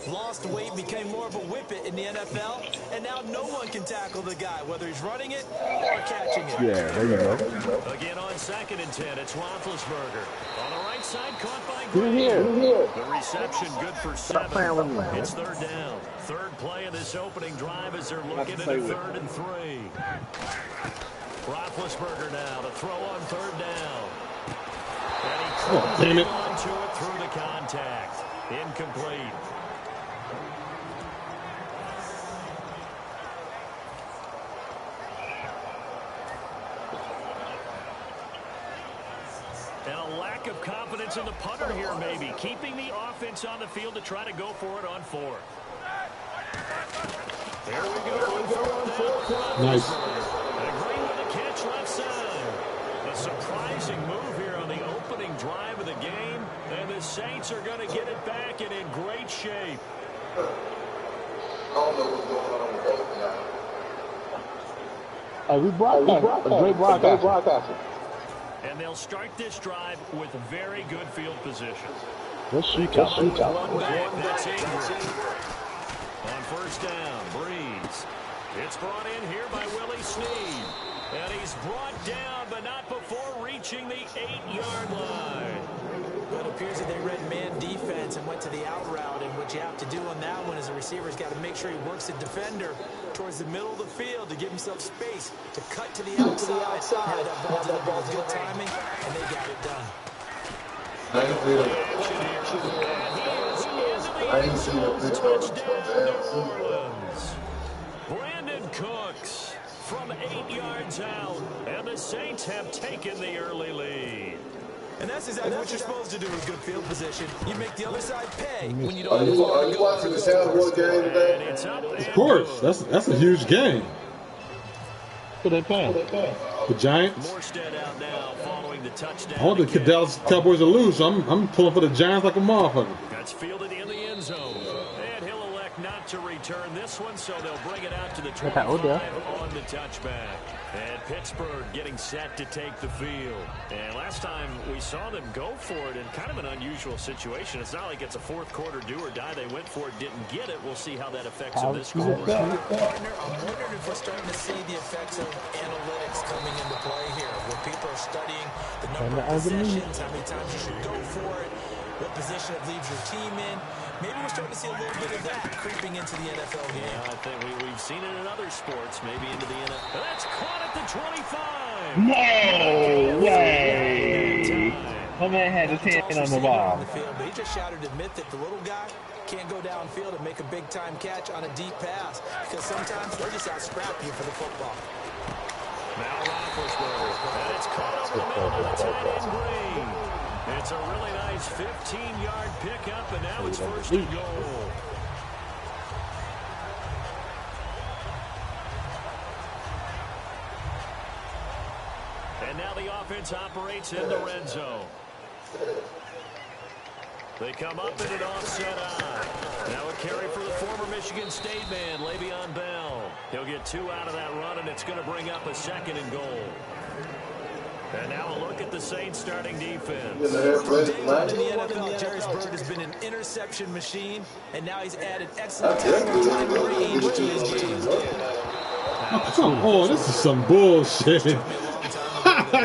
lost weight, became more of a whippet in the NFL, and now no one can tackle the guy, whether he's running it or catching it. Yeah, there you go. Again on 2nd and 10, it's Roethlisberger. On the right side, caught by Green. The reception good for 7. It's 3rd down. 3rd play of this opening drive as they're looking at a 3rd and 3. Roethlisberger now to throw on 3rd down. And he closes onto it through the contact. Incomplete. And a lack of confidence in the punter here, maybe. Keeping the offense on the field to try to go for it on 4th. There we go. Nice. Agreeing with the catch left side. A surprising move here on the opening drive of the game. And the Saints are going to get it back and in great shape. I don't know what's going on with those guys. We broadcast. A great broadcaster. And they'll start this drive with very good field position. Let's shoot That's Ingrid. On 1st down, Breeze. It's brought in here by Willie Snead. And he's brought down, but not before reaching the 8-yard line. But it appears that they read man defense and went to the out route. And what you have to do on that one is the receiver's got to make sure he works the defender towards the middle of the field to give himself space to cut to the outside. Had that ball to the ball, good timing, and they got it done. Brandon Cooks from 8 yards out, and the Saints have taken the early lead. And that's exactly what you're supposed to do with good field position. You make the other side pay when you don't have to go. Are you watching the Cowboys game today? Of course. That's a huge game. Who they playing? The Giants? Morstead out now following the touchdown. I want the Dallas Cowboys to lose, so I'm pulling for the Giants like a motherfucker. That's fielded in the end zone. And he'll elect not to return this one, so they'll bring it out to the 25 on the touchback. And Pittsburgh getting set to take the field. And last time we saw them go for it in kind of an unusual situation. It's not like it's a 4th quarter do or die. They went for it, didn't get it. We'll see how that affects them this quarter. Partner, I'm wondering if we're starting to see the effects of analytics coming into play here, where people are studying the number of possessions, how many times you should go for it, what position it leaves your team in. Maybe we're starting to see a little bit of that creeping into the NFL game. Yeah, I think we've seen it in other sports, maybe into the NFL. That's caught at the 25. No way. My man had his hand on the ball. But he just shouted to admit that the little guy can't go downfield and make a big-time catch on a deep pass, because sometimes they're just out scrapping you for the football. Now Roethlisberger, and it's caught up the middle of the tight end Green. It's a really nice 15-yard pickup, and now it's 1st and goal. And now the offense operates in the red zone. They come up in an offset eye. Now a carry for the former Michigan State man, Le'Veon Bell. He'll get 2 out of that run, and it's going to bring up a 2nd and goal. And now a look at the Saints starting defense. From day one in the NFL, Jerry's Bird has been an interception machine, and now he's added excellent tackle time range to his game. Oh, this is some bullshit.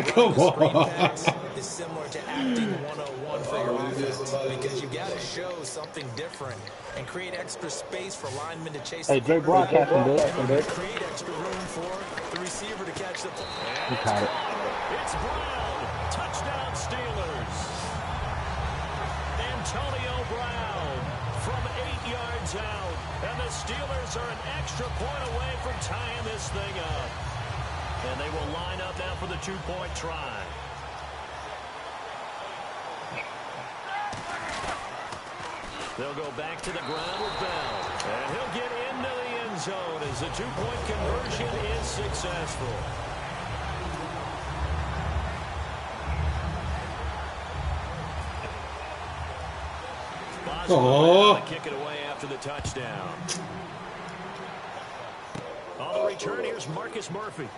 Come on. It's similar to acting 101 for your offense, because you got to show something different and create extra space for linemen to chase. Hey, Jay broadcasting, dude. Create extra room for the receiver to catch the ball. He caught it. It's Brown. Touchdown Steelers. Antonio Brown from 8 yards out. And the Steelers are an extra point away from tying this thing up. And they will line up now for the 2-point try. They'll go back to the ground with Bell. And he'll get into the end zone as the 2-point conversion is successful. Kick it away after the touchdown. On the return, here's Marcus Murphy.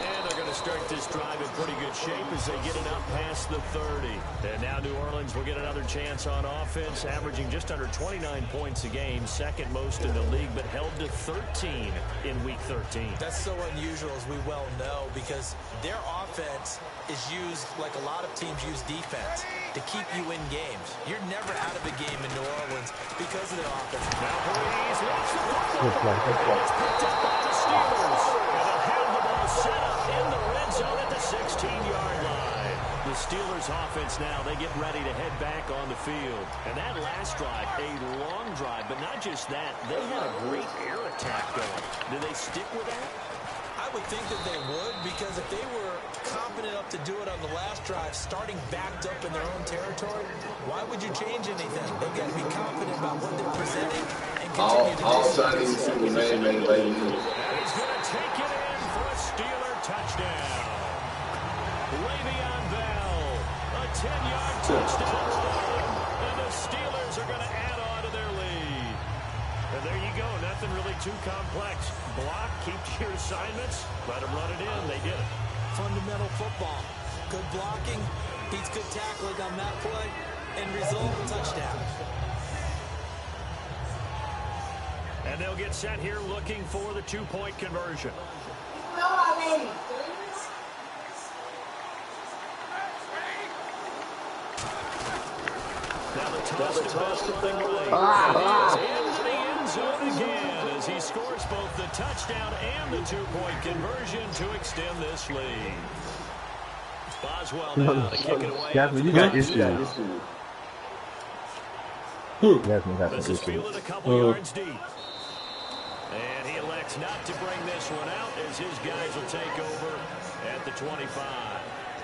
And they're going to start this drive in pretty good shape as they get it up past the 30. And now New Orleans will get another chance on offense, averaging just under 29 points a game, second most in the league, but held to 13 in Week 13. That's so unusual, as we well know, because their offense is used like a lot of teams use defense to keep you in games. You're never out of a game in New Orleans because of their offense. Now Breeze lost the football. It's picked up by the Steelers. And they'll have the ball set up in the red zone at the 16-yard line. The Steelers offense now, they get ready to head back on the field. And that last drive, a long drive, but not just that, they had a great air attack going. Do they stick with that? I would think that they would, because if they were confident enough to do it on the last drive, starting backed up in their own territory, why would you change anything? They've got to be confident about what they're presenting and continue to all Chinese people made late. And he's going to take it in for a Steeler touchdown. Le'Veon Bell, a 10-yard touchdown run, and the Steelers are going to add on to their lead. And there you go, nothing really too complex. Block, keep your assignments, let them run it in. They did it. fundamental football. Good blocking, beats good tackling on that play, and result, touchdown. And they'll get set here looking for the two-point conversion. Now the toss to Bell right. Into the end zone again as he scores both the touchdown and the two-point conversion to extend this lead. Boswell now to kick it away. Jasmine, you got issues. Jasmine got This some is issues. fielded a couple yards deep. And he elects not to bring this one out as his guys will take over at the 25.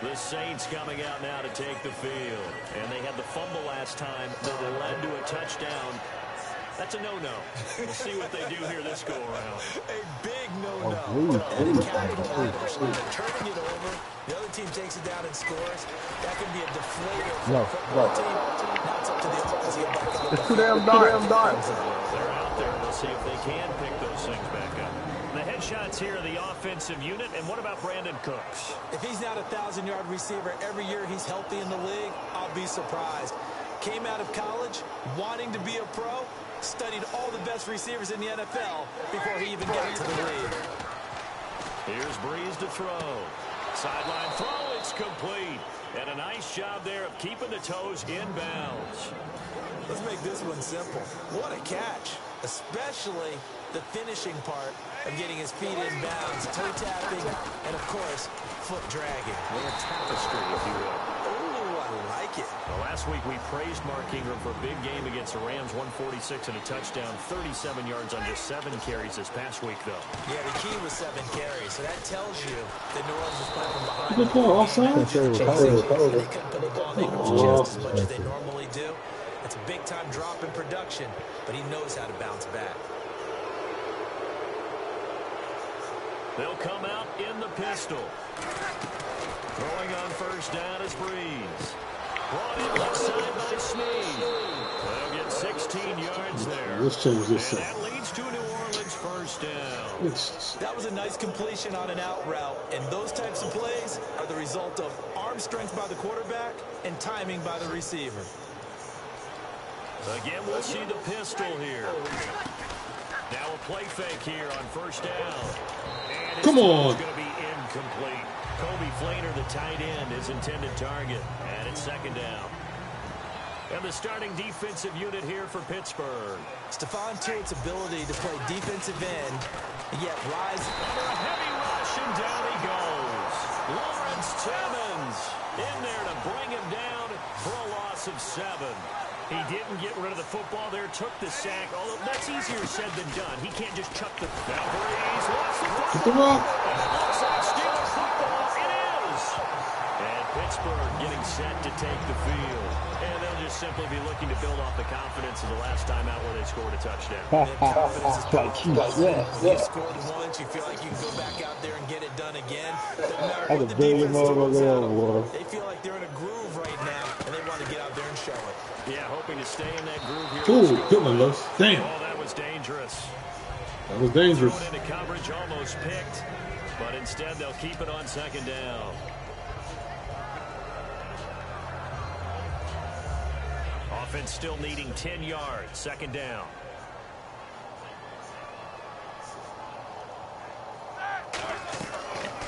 The Saints coming out now to take the field. And they had the fumble last time that led to a touchdown. That's a no-no. We'll see what they do here this go-around. A big no-no. And a capital violation. Turning it over. The other team takes it down and scores. That can be a deflator for a football team. Now it's up to the offensive back. It's too damn dark. They're out there. We'll see if they can pick those things back up. The headshots here are the offensive unit. And what about Brandon Cooks? If he's not a 1,000-yard receiver every year he's healthy in the league, I'll be surprised. Came out of college wanting to be a pro, studied all the best receivers in the NFL before he even got to the league. Here's Breeze to throw. Sideline throw, it's complete. And a nice job there of keeping the toes in bounds. Let's make this one simple. What a catch, especially the finishing part of getting his feet in bounds, toe tapping, and of course, foot dragging. A little tapestry, if you will. Oh, I like it. Well, last week we praised Mark Ingram for a big game against the Rams, 146 and a touchdown, 37 yards on just 7 carries this past week, though. Yeah, the key was 7 carries, so that tells you that New Orleans was playing from behind. Good call, offside. They couldn't put the ball in just as much as they normally do. It's a big-time drop in production, but he knows how to bounce back. They'll come out in the pistol. Throwing on first down is Breeze. Brought in left side by Snead. They'll get 16 yards there. Let's change this And up. that leads to a New Orleans first down. That was a nice completion on an out route, and those types of plays are the result of arm strength by the quarterback and timing by the receiver. Again, we'll see the pistol here. Now a play fake here on first down. And Come on. It's going to be incomplete. Kobe Flainer, the tight end, his intended target. And it's second down. And the starting defensive unit here for Pittsburgh. Stephon Tuitt's ability to play defensive end, yet rise Under a heavy rush, and down he goes. Lawrence Timmons in there to bring him down for a loss of 7. He didn't get rid of the football there, took the sack, although that's easier said than done. He can't just chuck the now Breeze lost the football. Get the rock. And it looks like Steeler football. It is. And Pittsburgh getting set to take the field. And they'll just simply be looking to build off the confidence of the last time out where they scored a touchdown. You scored once, you feel like you can go back out there and get it done again. Doesn't matter what the defense throws at them. They feel like they're in a groove right now, and they want to get out there and show it. Yeah, hoping to stay in that groove here. Ooh, good one, Los. Damn. Oh, that was dangerous. That was dangerous. Thrown into coverage, almost picked. But instead, they'll keep it on second down. Offense still needing 10 yards. Second down.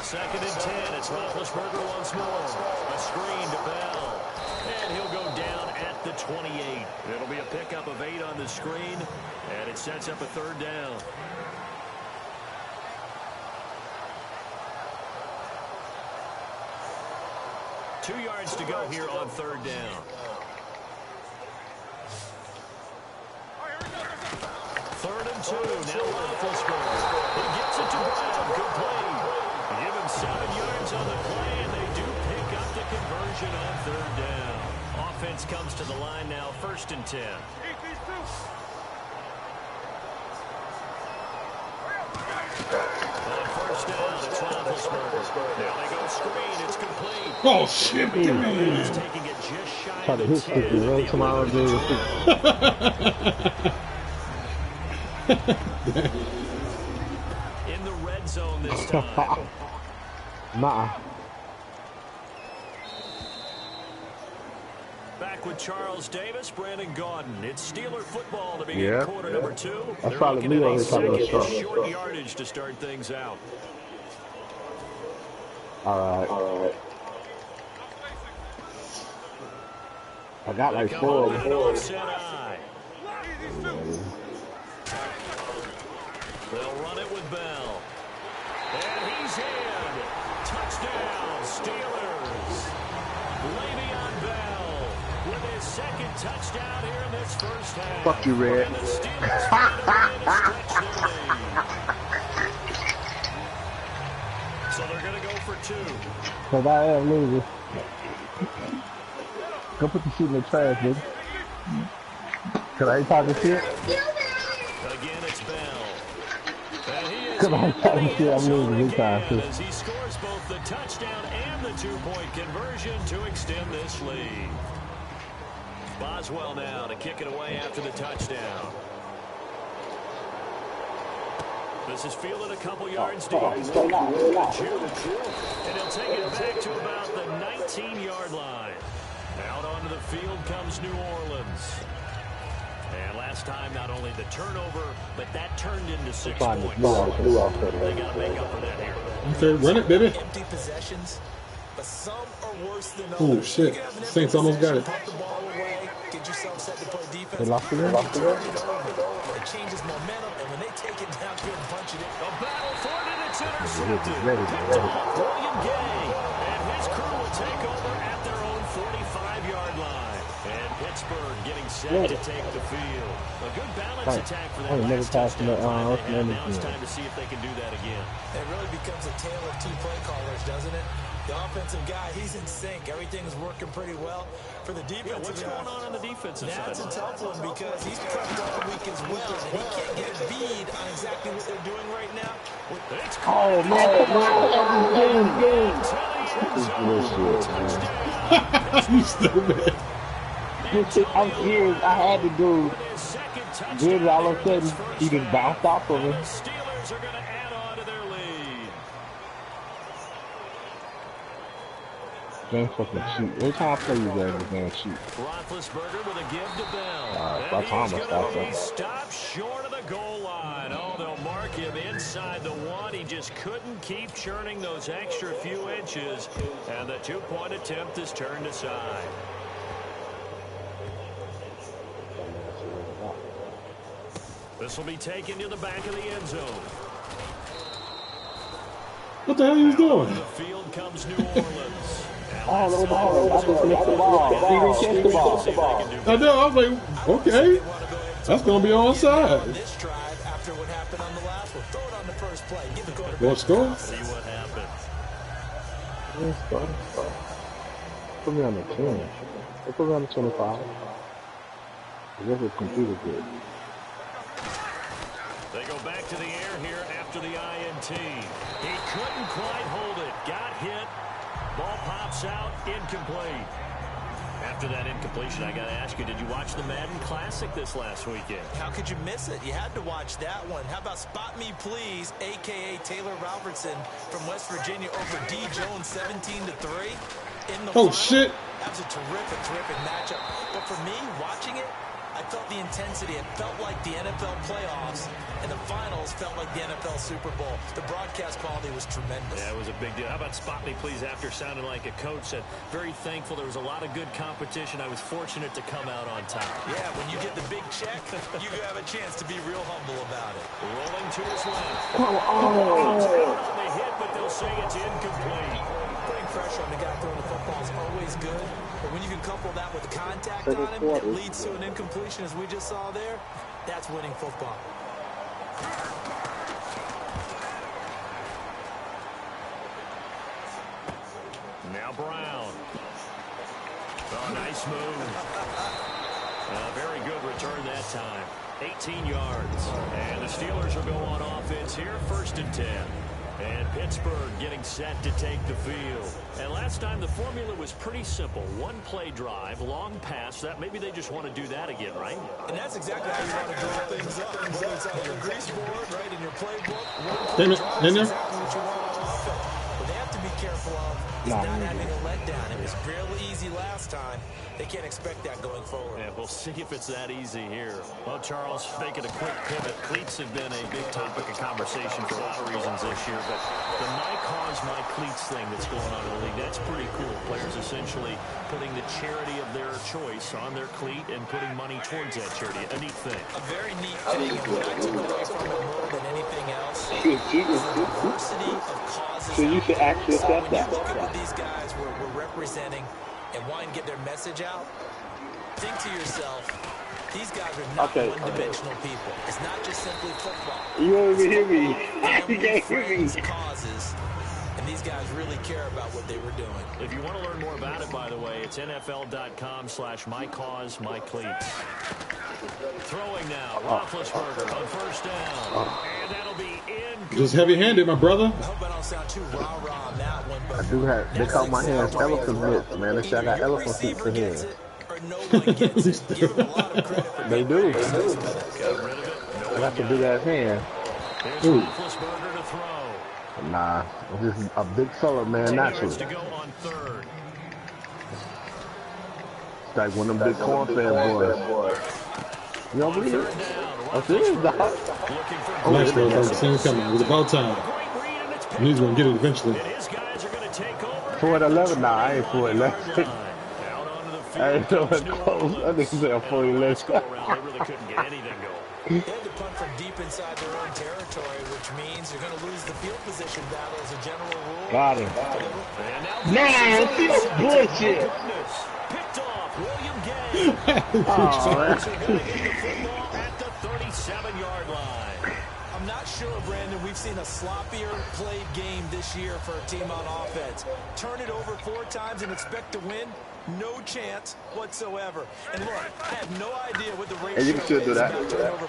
Second and 10. It's Roethlisberger once more. A screen to Bell. And he'll go down at the 28. It'll be a pickup of 8 on the screen. And it sets up a third down. Two yards to go here on third down. Third and 2. Now Roethlisberger. He gets it to Brown. Complete. Give him 7 yards on the play, and they do pick up the conversion on third down. Offense comes to the line now, first and 10. On first down, it's Roethlisberger. Now they go screen. It's complete. Oh, shit. He's taking it just shy of the 10. In the red zone this time. Back with Charles Davis, Brandon Gaudin. It's Steeler football to begin quarter number 2. They're looking at a second short yardage to start things out. All right. I got like 4. They'll run it with Bell. And he's in. Touchdown, Steelers. Le'Veon Bell with his second touchdown here in this first half. Fuck you, Red. And the Steelers find a way to stretch their lead. So they're going to go for 2. Because I am losing. Go put the shit in the trash, nigga. Cause I ain't talking shit. Again, it's Bell. And he is Cause I ain't talking shit, I'm losing this time too. as he scores both the touchdown and the 2-point conversion to extend this lead. Boswell now to kick it away after the touchdown. This is fielded a couple yards deep. And he'll take it back to about the 19-yard line. Out onto the field comes New Orleans. And last time, not only the turnover, but that turned into 6 points. They got to make up for that here. Okay, run it, baby. Empty possessions, but some are worse than others. Oh, shit. Saints almost got it. Pump the ball away, get yourself set to play defense. They lost it. It changes momentum, and when they take it down here and punch it in. A battle for it, and it's intercepted. Picked off William Gay, and his crew will take over at their own 45-yard line. And Pittsburgh getting set to take the field. A good balance attack for that last touchdown. Now it's time to see if they can do that again. It really becomes a tale of 2 play callers, doesn't it? The offensive guy, he's in sync. Everything's working pretty well. For the defensive what's going on the defensive side? That's a tough one because he's prepped all week as well, and he can't get a bead on exactly what they're doing right now. Oh, man. You stupid. I'm serious. I had to do good. All of a sudden, he just bounced off of him. Steelers are going to add on to their lead. James fucking shoot. Every time I play you guys, the man shoot. Roethlisberger with a give to Bell. by time I He stopped short of the goal line. Oh, they'll mark him inside the 1. He just couldn't keep churning those extra few inches. And the 2-point attempt is turned aside. This will be taken to the back of the end zone. What the hell are you doing? The field comes New Orleans. Oh, no, I just missed the ball. He didn't catch the ball. I know. I was like, okay. That's going to be onside. This drive after what happened on the last one. Throw it on the first play. Give the quarterback. What score? See what happens. Put me on the 10. They put me on the 25. This is completely good. They go back to the air here after the INT. He couldn't quite hold it. Got hit. Ball pops out. Incomplete. After that incompletion, I got to ask you, did you watch the Madden Classic this last weekend? How could you miss it? You had to watch that one. How about Spot Me Please, a.k.a. Taylor Robertson from West Virginia over D. Jones 17-3 in the final. Shit. That was a terrific matchup. But for me, watching it, I felt the intensity. It felt like the NFL playoffs, and the finals felt like the NFL Super Bowl. The broadcast quality was tremendous. Yeah, it was a big deal. How about Spot Me Please after sounding like a coach? Said, very thankful. There was a lot of good competition. I was fortunate to come out on top. Yeah, when you get the big check, you have a chance to be real humble about it. Rolling to his left. Come on. They hit, but they'll say it's incomplete. Putting pressure on the guy throwing the football is always good, but when you can couple that with contact on him, it leads to an incompletion, as we just saw there. That's winning football. Now Brown. Oh, nice move. Very good return that time. 18 yards. And the Steelers will go on offense here, 1st and 10. And Pittsburgh getting set to take the field. And last time the formula was pretty simple. One play drive, long pass. That maybe they just want to do that again, right? And that's exactly how you want to draw things up. Whether it's on your grease board, right, in your playbook. Damn it. Exactly what you want on offense. What they have to be careful of is not having a letdown. It was fairly easy last time. They can't expect that going forward. Yeah, we'll see if it's that easy here. Well, Charles, making a quick pivot. Cleats have been a big topic of conversation for a lot of reasons this year, but the My Cause, My Cleats thing that's going on in the league, that's pretty cool. Players essentially putting the charity of their choice on their cleat and putting money towards that charity. A neat thing. A very neat thing, and what I took away from it more than anything else is the diversity of causes. So you should actually accept that. When you look at what these guys were representing and want to get their message out, think to yourself, these guys are not one-dimensional people. It's not just simply football. You won't even hear me. You can't hear me. Causes, and these guys really care about what they were doing. If you want to learn more about it, by the way, it's NFL.com/MyCauseMyCleats. Throwing now, Roethlisberger on 1st down. And that'll be in. Just heavy-handed, my brother. I hope I don't sound too rah-rah on that one, but I do have, they call my hands elephant mitts, man. They say I got elephant feet for hands. No one gets it. Give them a lot of credit for They do. Got rid of it. I got to do that hand. There's Roethlisberger to throw. Nah, I'm just a big fella, man, naturally. To go on 3rd. It's like one of them big corn-fed boys. You don't believe it? I'm serious, dog. Nice though, bro. Same coming. It was about time. And he's going to get it eventually. His guys are going to take over. 4-11? Nah, I ain't 4-11. I ain't nowhere close. I think he's at 4-11. They really couldn't get anything going. They had to punt from deep inside their own territory, which means you're going to lose the field position battle as a general rule. Got him. No, it's bullshit. Picked off William Gay. Oh, man. At the 37-yard line. I'm not sure, Brandon, we've seen a sloppier played game this year for a team on offense. Turn it over 4 times and expect to win? No chance whatsoever. And look, I have no idea what the ratio And you can still do that.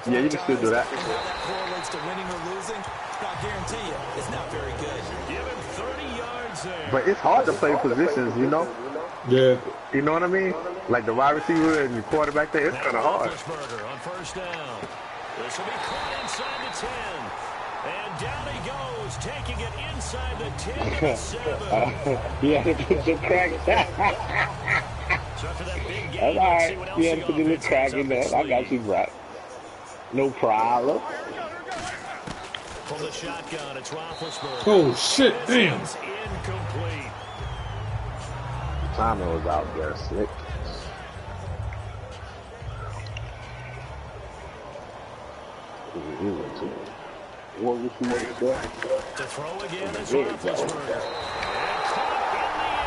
Yeah, you can still do that. And how that correlates to winning or losing. I guarantee you, it's not very good. Give him 30 yards there. But it's hard to play positions, you know? Yeah. You know what I mean? Like the wide receiver and the quarterback there, it's kind of hard. Roethlisberger on 1st down. This will be caught inside the 10. And down he goes, taking it inside the 10 to the 7. Yeah, to put the crack. So after that big game, That's all let's see right. what else You had to put the little crack in there. I got you right. No problem. From the shotgun, it's Roethlisberger. Oh, shit. Damn. It's incomplete. Timing was out there, slick. What was he make there? To throw again is Roethlisberger. And caught in the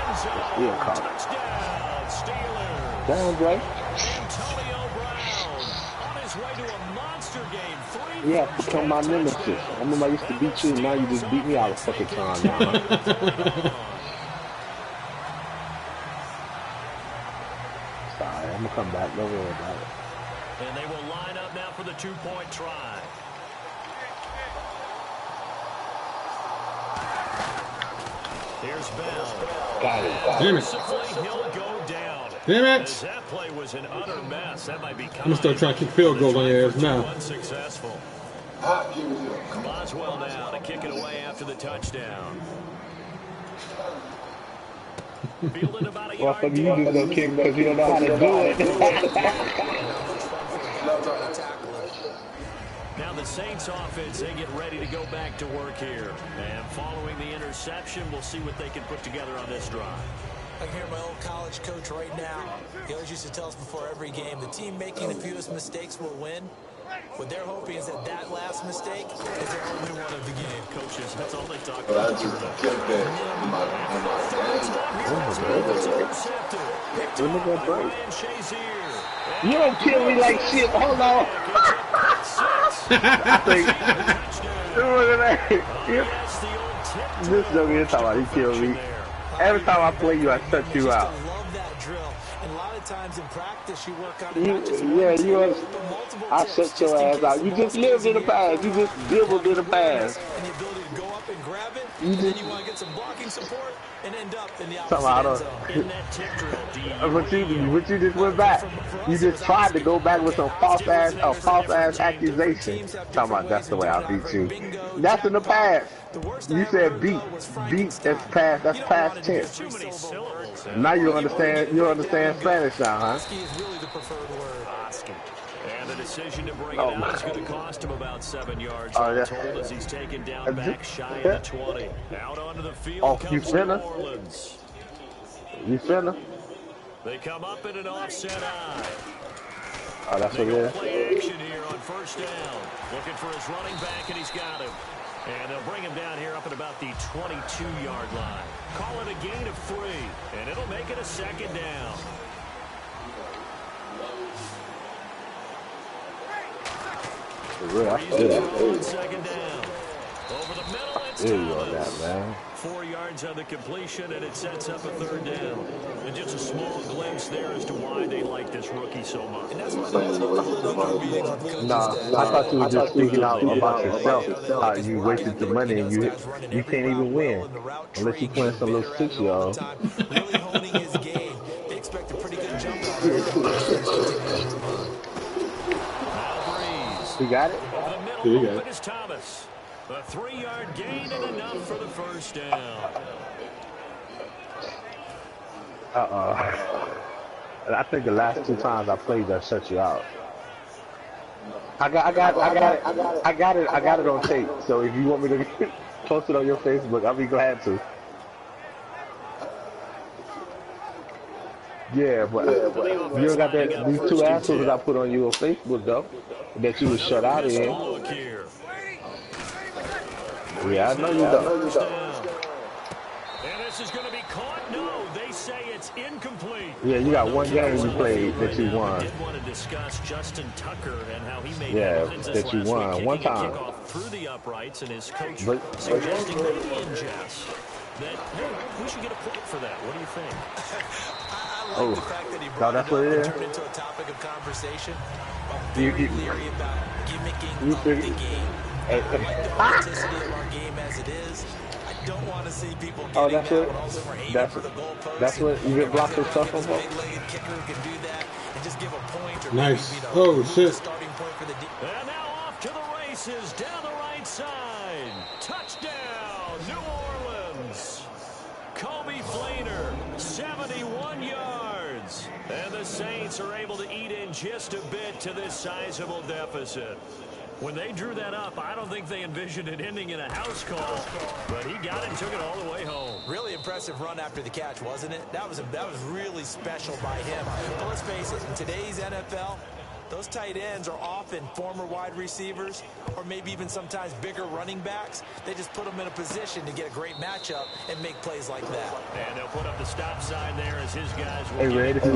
end zone. Yeah, caught. Touchdown, Steelers. Down, Dre. Antonio Brown on his way to a monster game. 3 Yeah, become my nemesis. I remember I used to beat you, and now you just beat me out of fucking time now. Huh? Sorry, I'm gonna come back. Don't worry about it. And they will line up now for the 2-point try. Here's Bell. Got it. Damn it. He'll go down. Damn it! That play was an utter mess. That might be I'm gonna start trying to kick field goals on your ass now. Unsuccessful. Boswell now to kick it away after the touchdown. Fielded about a yard. Well, you just don't kick because you don't know how to do it. Now the Saints offense, they get ready to go back to work here. And following the interception, we'll see what they can put together on this drive. I hear my old college coach right now. He always used to tell us before every game, the team making the fewest mistakes will win. What they're hoping is that that last mistake is their only one of the game. Coaches, that's all they talk But I about. just kept that in my You don't kill me like shit. Hold on. I think. This joke is talking about he killed me. Every time I play you, I shut you out. Times in practice, you work on I shut your ass out. You just lived in the past. You just dribbled in the past. And the ability to go up and grab it, and then you want to get some blocking support and end up in the opposite end zone. But you just went back. You just tried to go back with some false ass accusation. Talking about that's the way I beat you. That's in the past. You said beat. That's past tense. Now you understand Spanish now, huh? And the decision to bring it out is going to cost him about 7 yards. Told as he's taken down back shy of the 20. Out onto the field you comes finna? New Orleans. You finna? They come up in an offset eye. Oh, that's They what it go is. play action here on first down. Looking for his running back, and he's got him. And they'll bring him down here up at about the 22-yard line. Call it a gain of 3, and it'll make it a second down. Second down. Over the middle, it's Thomas. 4 yards on the completion, and it sets up a third down. And just a small glimpse there as to why they like this rookie so much. Nah, I thought you were just speaking out about yourself. How you wasted the money and you can't even win unless you playing some little 6-year-old. Really honing his game. They expect a pretty good jump out of You got it? Over the middle, open is Thomas. A 3-yard gain and enough for the first down. I think the last 2 times I played that shut you out. I got it on tape. So if you want me to post it on your Facebook, I'll be glad to. Yeah, but you don't got these 2 assholes that I put on your Facebook though, that you was shut out in. Yeah, I know you don't. And this is going to be caught. No, they say it's incomplete. Yeah, you got 1 game you played that you won. I did want to discuss Justin Tucker and how he made that you won 1 time. Through the uprights, and his coach suggesting maybe in jest that we should get a point for that. What do you think? I like the fact that he brought it up into a topic of conversation. I'm very leery about gimmicking up the game. I like the authenticity of our game as it is. I don't want to see people getting mad when all of a sudden we're aiming for the goalpost. That's what you get blocked with stuff on. Big-legged kicker can do that and just give a point or nice. maybe, Shit. starting point for the and now off to the races down the right side. Touchdown, New Orleans. Kobe Flainer, 71 yards. And the Saints are able to eat in just a bit to this sizable deficit. When they drew that up, I don't think they envisioned it ending in a house call, but he got it and took it all the way home. Really impressive run after the catch, wasn't it? That was really special by him. But let's face it, in today's NFL, those tight ends are often former wide receivers or maybe even sometimes bigger running backs. They just put them in a position to get a great matchup and make plays like that. And they'll put up the stop sign there as his guys will Hey, Red, you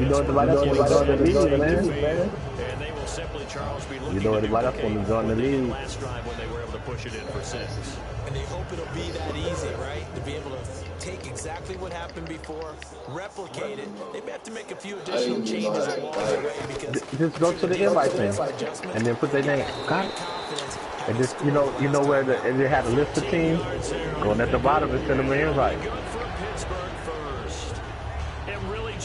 know what the light up when you join the league, man? And they will simply, Charles, be looking You know what the light up when you join the league. last drive when they were able to push it in for 6. And they hope it'll be that easy, right? To be able to take exactly what happened before, replicate it. They may have to make a few additional changes along the way because Just go to the invite thing and then put their name. Got it? And just you know where and they had a list of teams. Going at the bottom and send them an invite. Good for Pittsburgh first.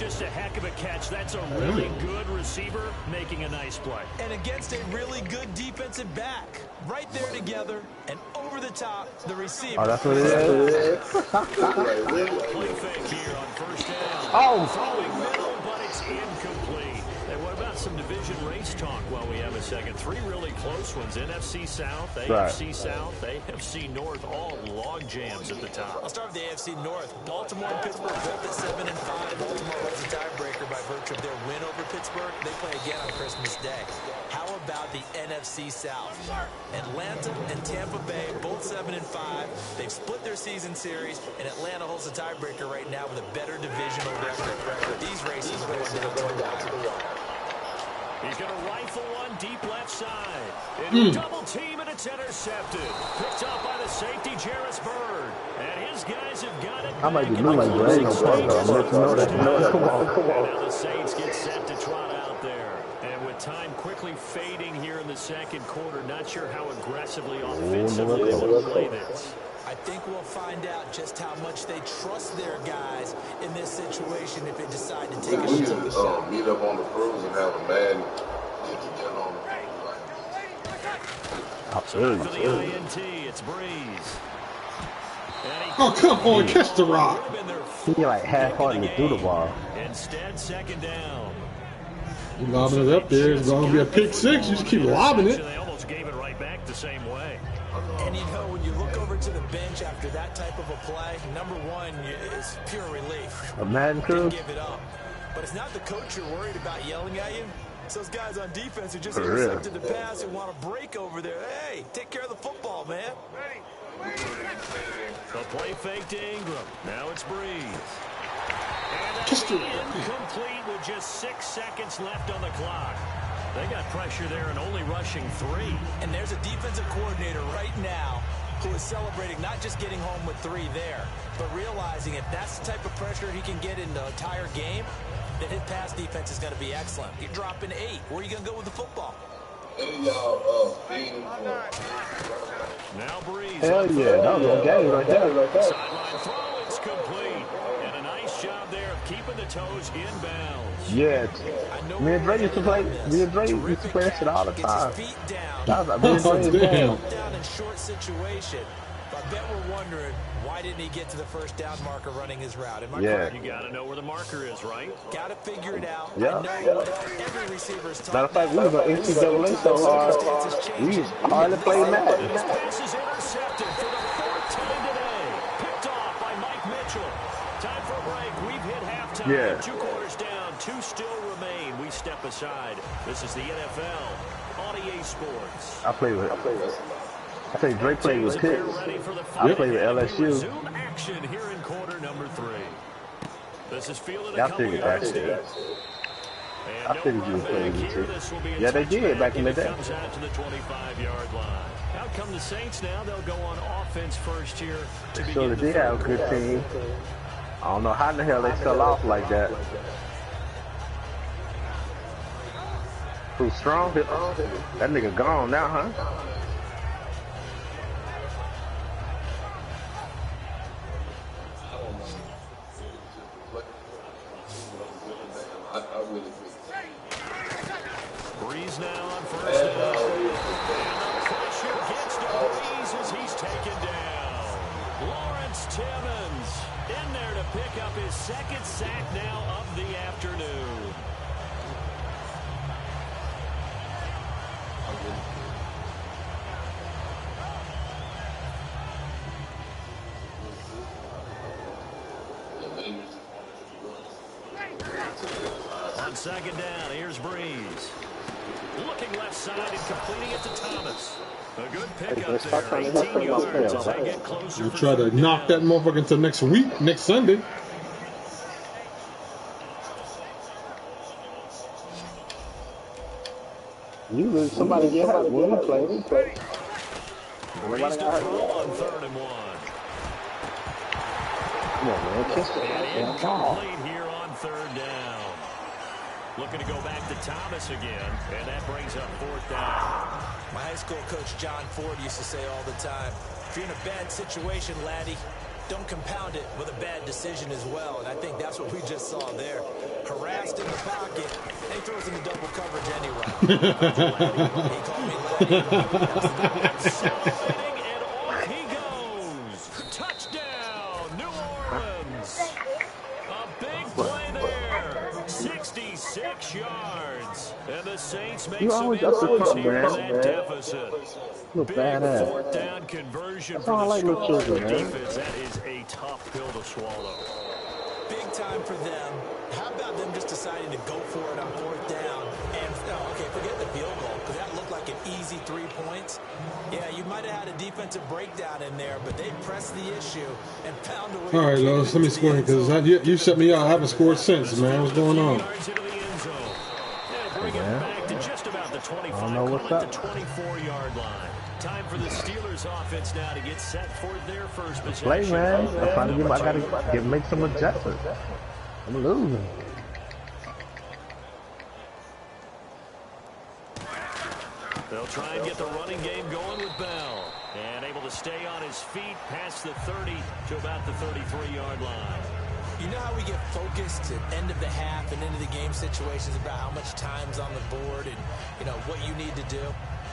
just a heck of a catch. That's a really good receiver making a nice play. And against a really good defensive back. Right there together and over the top, the receiver. Oh, that's what it is? Play fake here on first down. Throwing middle, but it's incomplete. And what about some division race talk while we have a second? 3 really close ones. NFC South, AFC South, AFC North, all log jams at the top. I'll start with the AFC North. Baltimore and Pittsburgh both at 7-5. Baltimore holds a tiebreaker by virtue of their win over Pittsburgh. They play again on Christmas Day. How about the NFC South? Atlanta and Tampa Bay, both 7-5. They've split their season series, and Atlanta holds a tiebreaker right now with a better divisional record. These races are going down to the wire. He's going to rifle one deep left side. It's a double team, and it's intercepted. Picked up by the safety, Jarvis Bird. And his guys have got it. I might be moving like there ain't no problem. I'm letting you know that. Come on. And now the Saints get set to trot out there. And with time quickly fading here in the second quarter, not sure how aggressively offensively they will play this. I think we'll find out just how much they trust their guys in this situation if they decide to take a shot. Meet up on the cruise and have a man get on the So for the INT, it's Breeze. Oh, come on, catch the rock. He like half-heartedly threw the ball. Instead, second down. You lobbing it up there. It's going to be a pick 6. You just keep lobbing it. They almost gave it right back the same way. And you know, when you look over to the bench after that type of a play, number one is pure relief. A Madden crew? Give it up. But it's not the coach you're worried about yelling at you. It's those guys on defense who just For real. intercepted the pass and want to break over there. Hey, take care of the football, man. The play fake to Ingram. Now it's Breeze. And Just that's incomplete with just 6 seconds left on the clock. They got pressure there and only rushing 3. And there's a defensive coordinator right now who is celebrating not just getting home with 3 there, but realizing if that's the type of pressure he can get in the entire game, then his pass defense is going to be excellent. You're dropping 8. Where are you going to go with the football? Now Breeze. Hell yeah, that was a game right there. Sideline throw, it's complete. And a nice job there of keeping the toes inbounds. Yeah, me and Dre used to play. Me and Dre used to play that shit all the time. That was like me and Dre's game. Down in short situation. I bet we're wondering why didn't he get to the first down marker running his route? Am I correct? You got to know where the marker is, right? Got to figure it out. Yeah. I know every receiver's talking. Matter of fact, we was on NCAA so hard. We hardly played Madden. This pass is intercepted for the 4th time today. Picked off by Mike Mitchell. Time for a break. We've hit halftime. Yeah. 2 quarters down. 2 still remain. We step aside. This is the NFL on EA Sports. I think Dre played with Pitt. I played with LSU. Resume action here in quarter number 3. This is fielded a I couple figured yards that. deep. I figured you was playing with Pitt. Yeah, they did back in the day. Comes out to the 25-yard line. Out come the Saints now. They'll go on offense first here to begin So they did have a good team. I don't know how the hell they fell off like that. Who's strong? That nigga gone now, huh? Breeze now on first down. And the pressure gets to Breeze as he's taken down. Lawrence Timmons in there to pick up his 2nd sack now of the afternoon. On 2nd down, here's Breeze. Looking left side and completing it to Thomas. A good pickup there, 18 yards as they get closer. We'll try to knock that motherfucker until next week, next Sunday. Usually somebody get hurt when we play. Breeze to throw on 3rd and 1. Come on, man. Kiss it. And incomplete here on 3rd down. Looking to go back to Thomas again, and that brings up 4th down. My high school coach John Ford used to say all the time, if you're in a bad situation, laddie, don't compound it with a bad decision as well. And I think that's what we just saw there. Harassed in the pocket, and he throws into double coverage anyway. He called me Accelerating, and off he goes. Touchdown, New Orleans. A big play there. 66 yards. And the Saints make some inroads here in that deficit. Big fourth down conversion for the Scarlet defense. That is a tough pill to swallow. Big time for them. How about them just deciding to go for it on fourth down? And, okay, forget the field goal, because that looked like an easy 3 points. Yeah, you might have had a defensive breakdown in there, but they pressed the issue and found a way. All right, Lois, let me score it, because you shut me out. I haven't scored since, man. What's going on? Bring it back to just about the 25, I don't know what's up. The 24-yard line. Time for the Steelers offense now to get set for their first possession. Play, man. I'm trying to I gotta make some adjustments. I'm losing. They'll try and get the running game going with Bell. And able to stay on his feet past the 30 to about the 33-yard line. You know how we get focused at end of the half and into the game situations about how much time's on the board and, you know, what you need to do?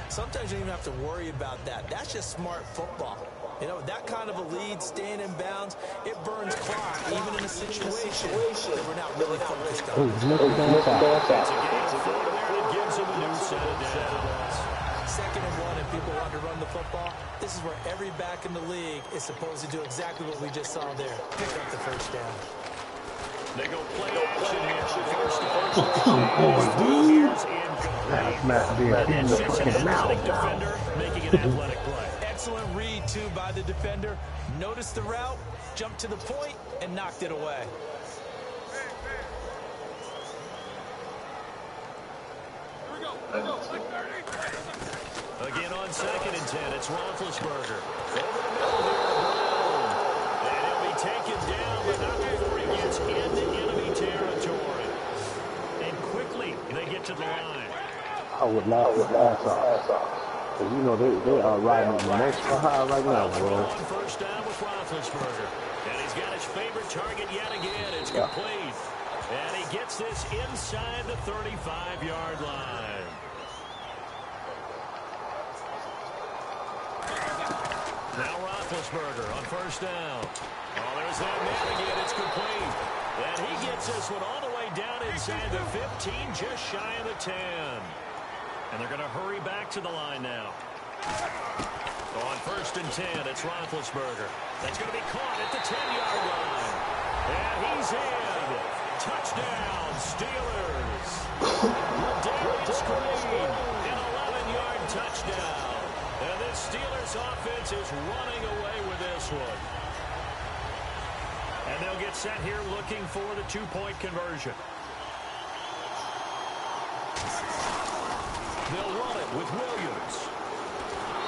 Sometimes you don't even have to worry about that. That's just smart football. You know, that kind of a lead, staying in bounds, it burns clock, even in a situation that we're not really focused on. It's a game for there that gives him a new set of downs. 2nd and 1, and people want to run the football. This is where every back in the league is supposed to do exactly what we just saw there. Pick up the first down. They go play action here. First down. That's not being in the fucking mouth. Defender making an athletic play. Excellent read, too, by the defender. Noticed the route, jumped to the point, and knocked it away. Again on 2nd and 10, it's Roethlisberger. Over the middle here, Brown. And he'll be taken down, but not before he gets into enemy territory. And quickly, they get to the line. I would not with ass off. Because, you know, they are riding the most high right now, bro. First down with Roethlisberger. And he's got his favorite target yet again. It's complete. And he gets this inside the 35-yard line. Now Roethlisberger on first down. Oh, there's that man again. It's complete. And he gets this one all the way down inside the 15, just shy of the 10. And they're going to hurry back to the line now. On 1st and 10, it's Roethlisberger. That's going to be caught at the 10-yard line. And he's in. Touchdown, Steelers. Darius Green, an 11-yard touchdown. And this Steelers offense is running away with this one. And they'll get set here looking for the 2-point conversion. They'll run it with Williams.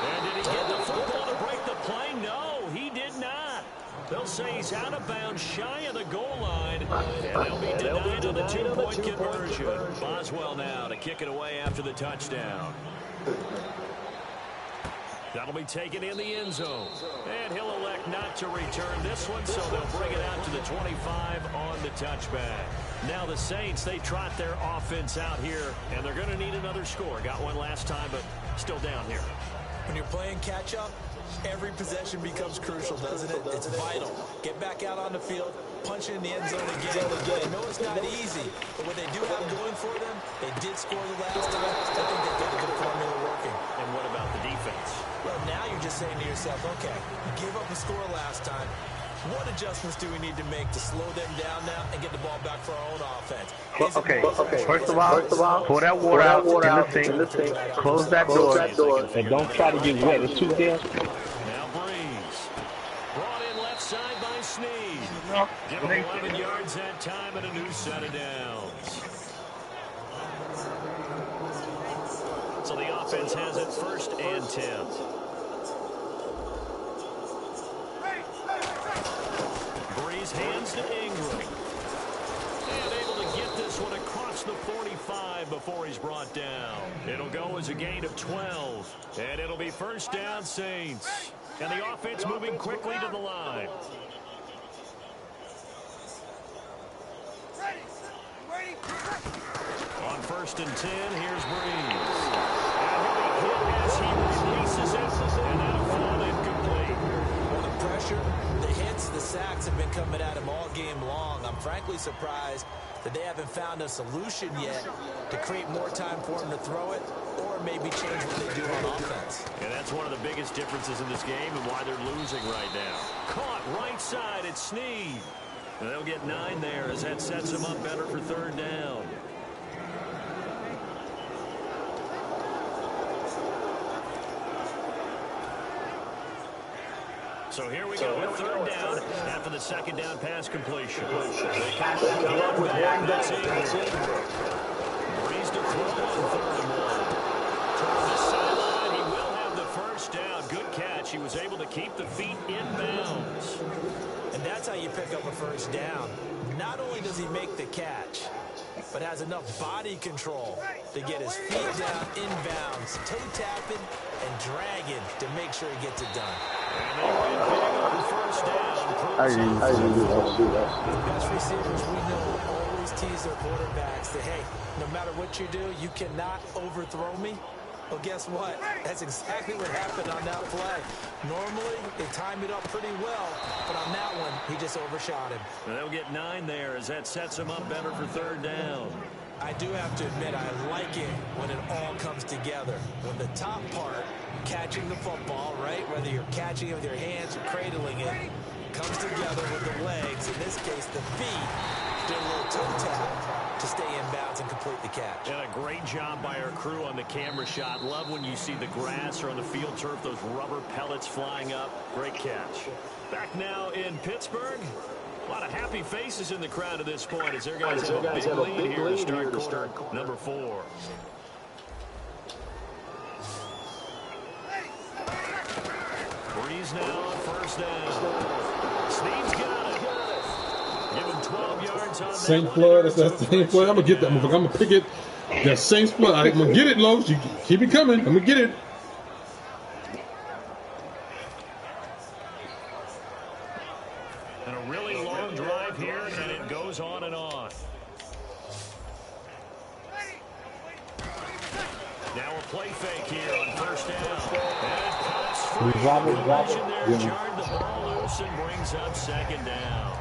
And did he get the football to break the play? No, he did not. They'll say he's out of bounds, shy of the goal line, and they'll be denied on the 2-point conversion. Boswell now to kick it away after the touchdown. That'll be taken in the end zone. And he'll elect not to return this one, so they'll bring it out to the 25 on the touchback. Now the Saints, they trot their offense out here, and they're going to need another score. Got one last time, but still down here. When you're playing catch-up, every possession becomes crucial, doesn't it? It's vital. Get back out on the field, punch it in the end zone again. I know it's not easy, but what they do have going for them, they did score the last time. I think they've got a good formula working. And what about the defense? Well, now you're just saying to yourself, okay, you gave up a score last time. What adjustments do we need to make to slow them down now and get the ball back for our own offense? Well, okay. First of all, pour that water out in the sink. Close that door. And don't try to get wet. It's too damn. Now Breeze. Brought in left side by Snead. Give him 11 yards that time and a new set of downs. So the offense has it 1st and 10. Breeze hands to Ingram. And able to get this one across the 45 before he's brought down. It'll go as a gain of 12. And it'll be 1st down Saints. And the offense moving quickly to the line. 1st and 10. Here's Breeze. And he'll be hit as he releases it, and that'll fall incomplete. Well, the pressure, the hits, the sacks have been coming at him all game long. I'm frankly surprised that they haven't found a solution yet to create more time for him to throw it or maybe change what they do on offense. And that's one of the biggest differences in this game and why they're losing right now. Caught right side, it's Sneed. And they'll get 9 there as that sets them up better for 3rd down. So here we go with 3rd down after the 2nd down pass completion. They come up with one back. That's it. Breeze to throw on 3rd and 1. Toward the sideline, he will have the 1st down. Good catch. He was able to keep the feet in bounds. And that's how you pick up a 1st down. Not only does he make the catch, but has enough body control to get his feet down in bounds, toe tapping and dragging to make sure he gets it done. And they went big on 1st down. I usually don't do that. The best receivers we know always tease their quarterbacks that, hey, no matter what you do, you cannot overthrow me. Well, guess what? That's exactly what happened on that play. Normally, they time it up pretty well, but on that one, he just overshot him. And they'll get 9 there as that sets them up better for 3rd down. I do have to admit, I like it when it all comes together. When the top part, catching the football, right, whether you're catching it with your hands or cradling it, comes together with the legs, in this case, the feet, do a little toe tap to stay in bounds and complete the catch. And a great job by our crew on the camera shot. Love when you see the grass or on the field turf, those rubber pellets flying up. Great catch. Back now in Pittsburgh. A lot of happy faces in the crowd at this point as their guys have a big lead here to start quarter number 4. Breeze now on 1st down. Sneed's got it. Give him 12 yards on Saint Floyd, that's that Saint Floyd. I'm going to get that motherfucker. I'm going to pick it. That Saint Floyd. I'm going to get it, Lowe's. You keep it coming. I'm going to get it. And a really long drive here, and it goes on and on. Now a play fake here on 1st down. And it cuts free. There, jarred the ball loose and brings up 2nd down.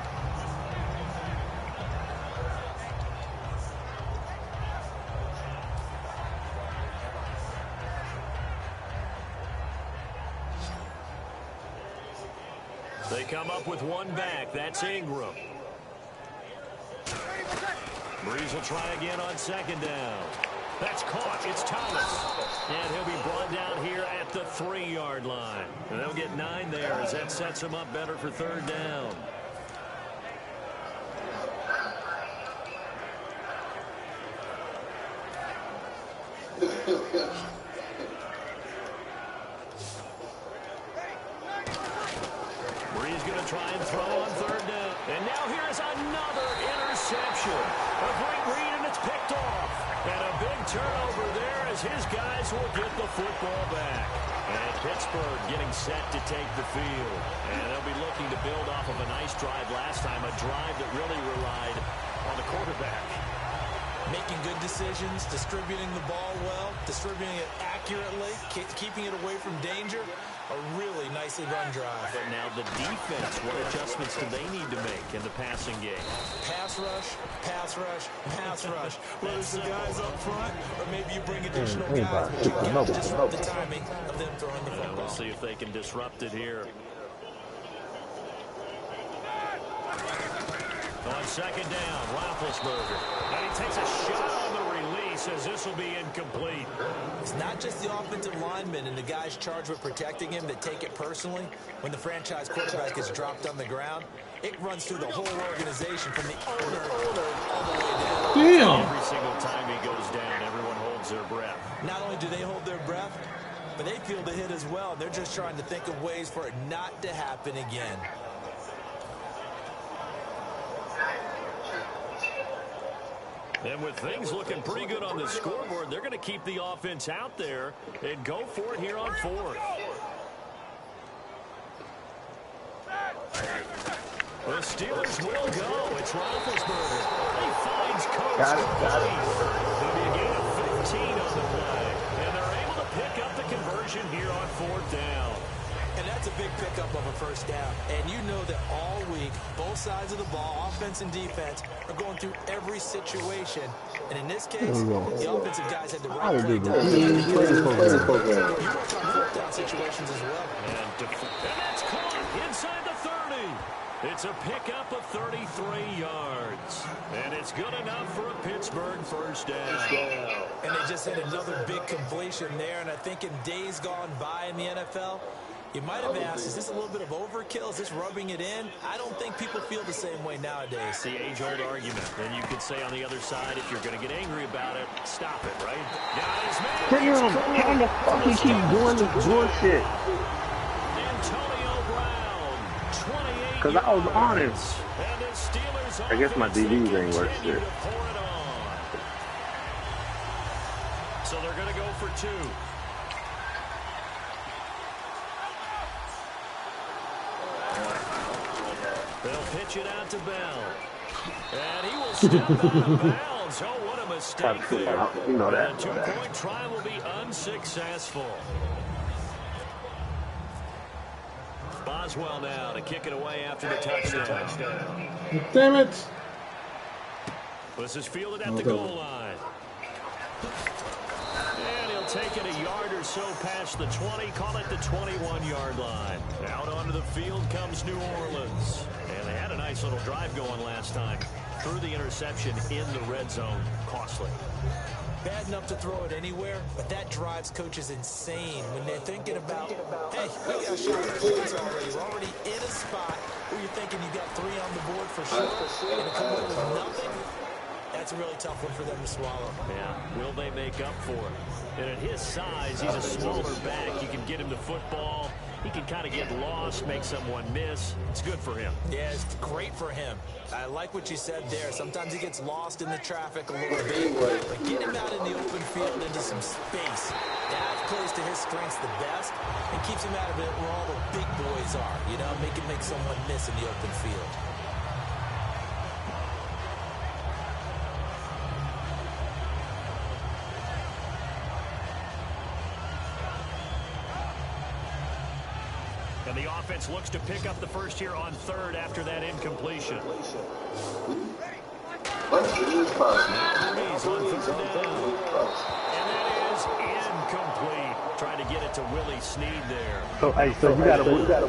They come up with 1 back. That's Ingram. Breeze will try again on 2nd down. That's caught. It's Thomas. And he'll be brought down here at the 3-yard line. And they'll get 9 there as that sets them up better for 3rd down. Breeze going to try and throw on 3rd down. And now here's another interception. A great read, and it's picked off. And a big turnover there as his guys will get the football back. And Pittsburgh getting set to take the field. And they'll be looking to build off of a nice drive last time, a drive that really relied on the quarterback. Making good decisions, distributing the ball well, distributing it accurately, keeping it away from danger. A really nicely run drive. But now the defense, what adjustments do they need to make in the passing game? Pass rush, pass rush, pass rush. Whether it's the guys up front, or maybe you bring additional guys, but you can't disrupt the timing of them throwing the football. We'll see if they can disrupt it here. On 2nd down, Roethlisberger. And he takes a shot on the release as this will be incomplete. It's not just the offensive linemen and the guys charged with protecting him that take it personally. When the franchise quarterback gets dropped on the ground, it runs through the whole organization from the owner all the way down. Damn. Every single time he goes down, everyone holds their breath. Not only do they hold their breath, but they feel the hit as well. They're just trying to think of ways for it not to happen again. And with things looking pretty good on the scoreboard, they're going to keep the offense out there and go for it here on 4th. The Steelers will go. It's Roethlisberger. He finds Coach. Got it. It'll be a gain on the play. And they're able to pick up the conversion here on 4th down. And that's a big pickup of a first down. And you know that all week, both sides of the ball, offense and defense, are going through every situation. And in this case, the offensive guys had the right play down. You work on 4th down situations as well. And that's caught inside the 30. It's a pickup of 33 yards. And it's good enough for a Pittsburgh first down. And they just had another big completion there. And I think in days gone by in the NFL, you might have asked, is this a little bit of overkill? Is this rubbing it in? I don't think people feel the same way nowadays. The age-old argument. And you could say on the other side, if you're going to get angry about it, stop it, right? Got his man. Damn, how the fuck you keep doing this bullshit? Antonio Brown, 28 Because I was honest. And the Steelers I guess my DVs ain't worth shit. So they're going to go for 2. They'll pitch it out to Bell. And he will step out of bounds. Oh, what a mistake there. You know that. The 2-point try will be unsuccessful. Boswell now to kick it away after the touchdown. Damn it. This is fielded at the goal line. And he'll take it a yard or so past the 20, call it the 21-yard line. Out onto the field comes New Orleans. And they had a nice little drive going last time. Threw the interception in the red zone. Costly. Bad enough to throw it anywhere, but that drives coaches insane when they're thinking about, hey, we got a shot at points already. We're already in a spot where you're thinking you got 3 on the board for sure, and to come away with nothing, that's a really tough one for them to swallow. Yeah, will they make up for it? And at his size, he's a smaller back. You can get him the football. He can kind of get lost, make someone miss. It's good for him. Yeah, it's great for him. I like what you said there. Sometimes he gets lost in the traffic a little bit, but get him out in the open field into some space. That plays to his strengths the best and keeps him out of it where all the big boys are, you know, make someone miss in the open field. And the offense looks to pick up the first here on 3rd after that incompletion. Let's Breeze on 3rd down. And that is incomplete. Trying to get it to Willie Snead there. So, hey, so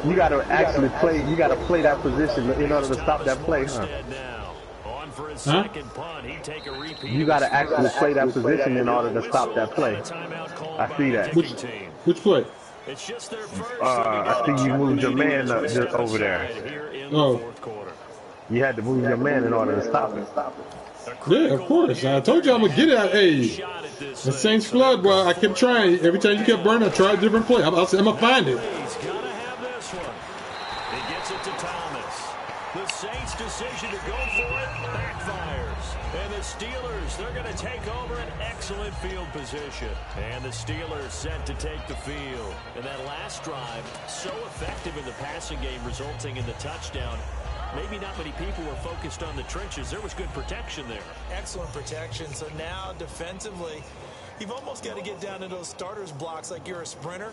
you gotta actually play. You gotta play that position in order to stop that play, huh? Now, on for his second punt. He'd take a repeat. You gotta actually play that position in order to stop that play. I see that. Which play? It's just their first. I see you moved your man up just over there. Oh. You had to move your man in order to stop it. Yeah, of course. I told you I'm going to get it out. Hey, the Saints flood, well, I kept trying. Every time you kept burning, I tried a different play. I'm going to find it. He's got to have this one. He gets it to Thomas. The Saints' decision to go for it backfires. And the Steelers, they're going to take over an excellent field position. And the Steelers set to take the field. And that last drive, so effective in the passing game, resulting in the touchdown. Maybe not many people were focused on the trenches. There was good protection there. Excellent protection. So now, defensively, you've almost got to get down to those starters blocks like you're a sprinter.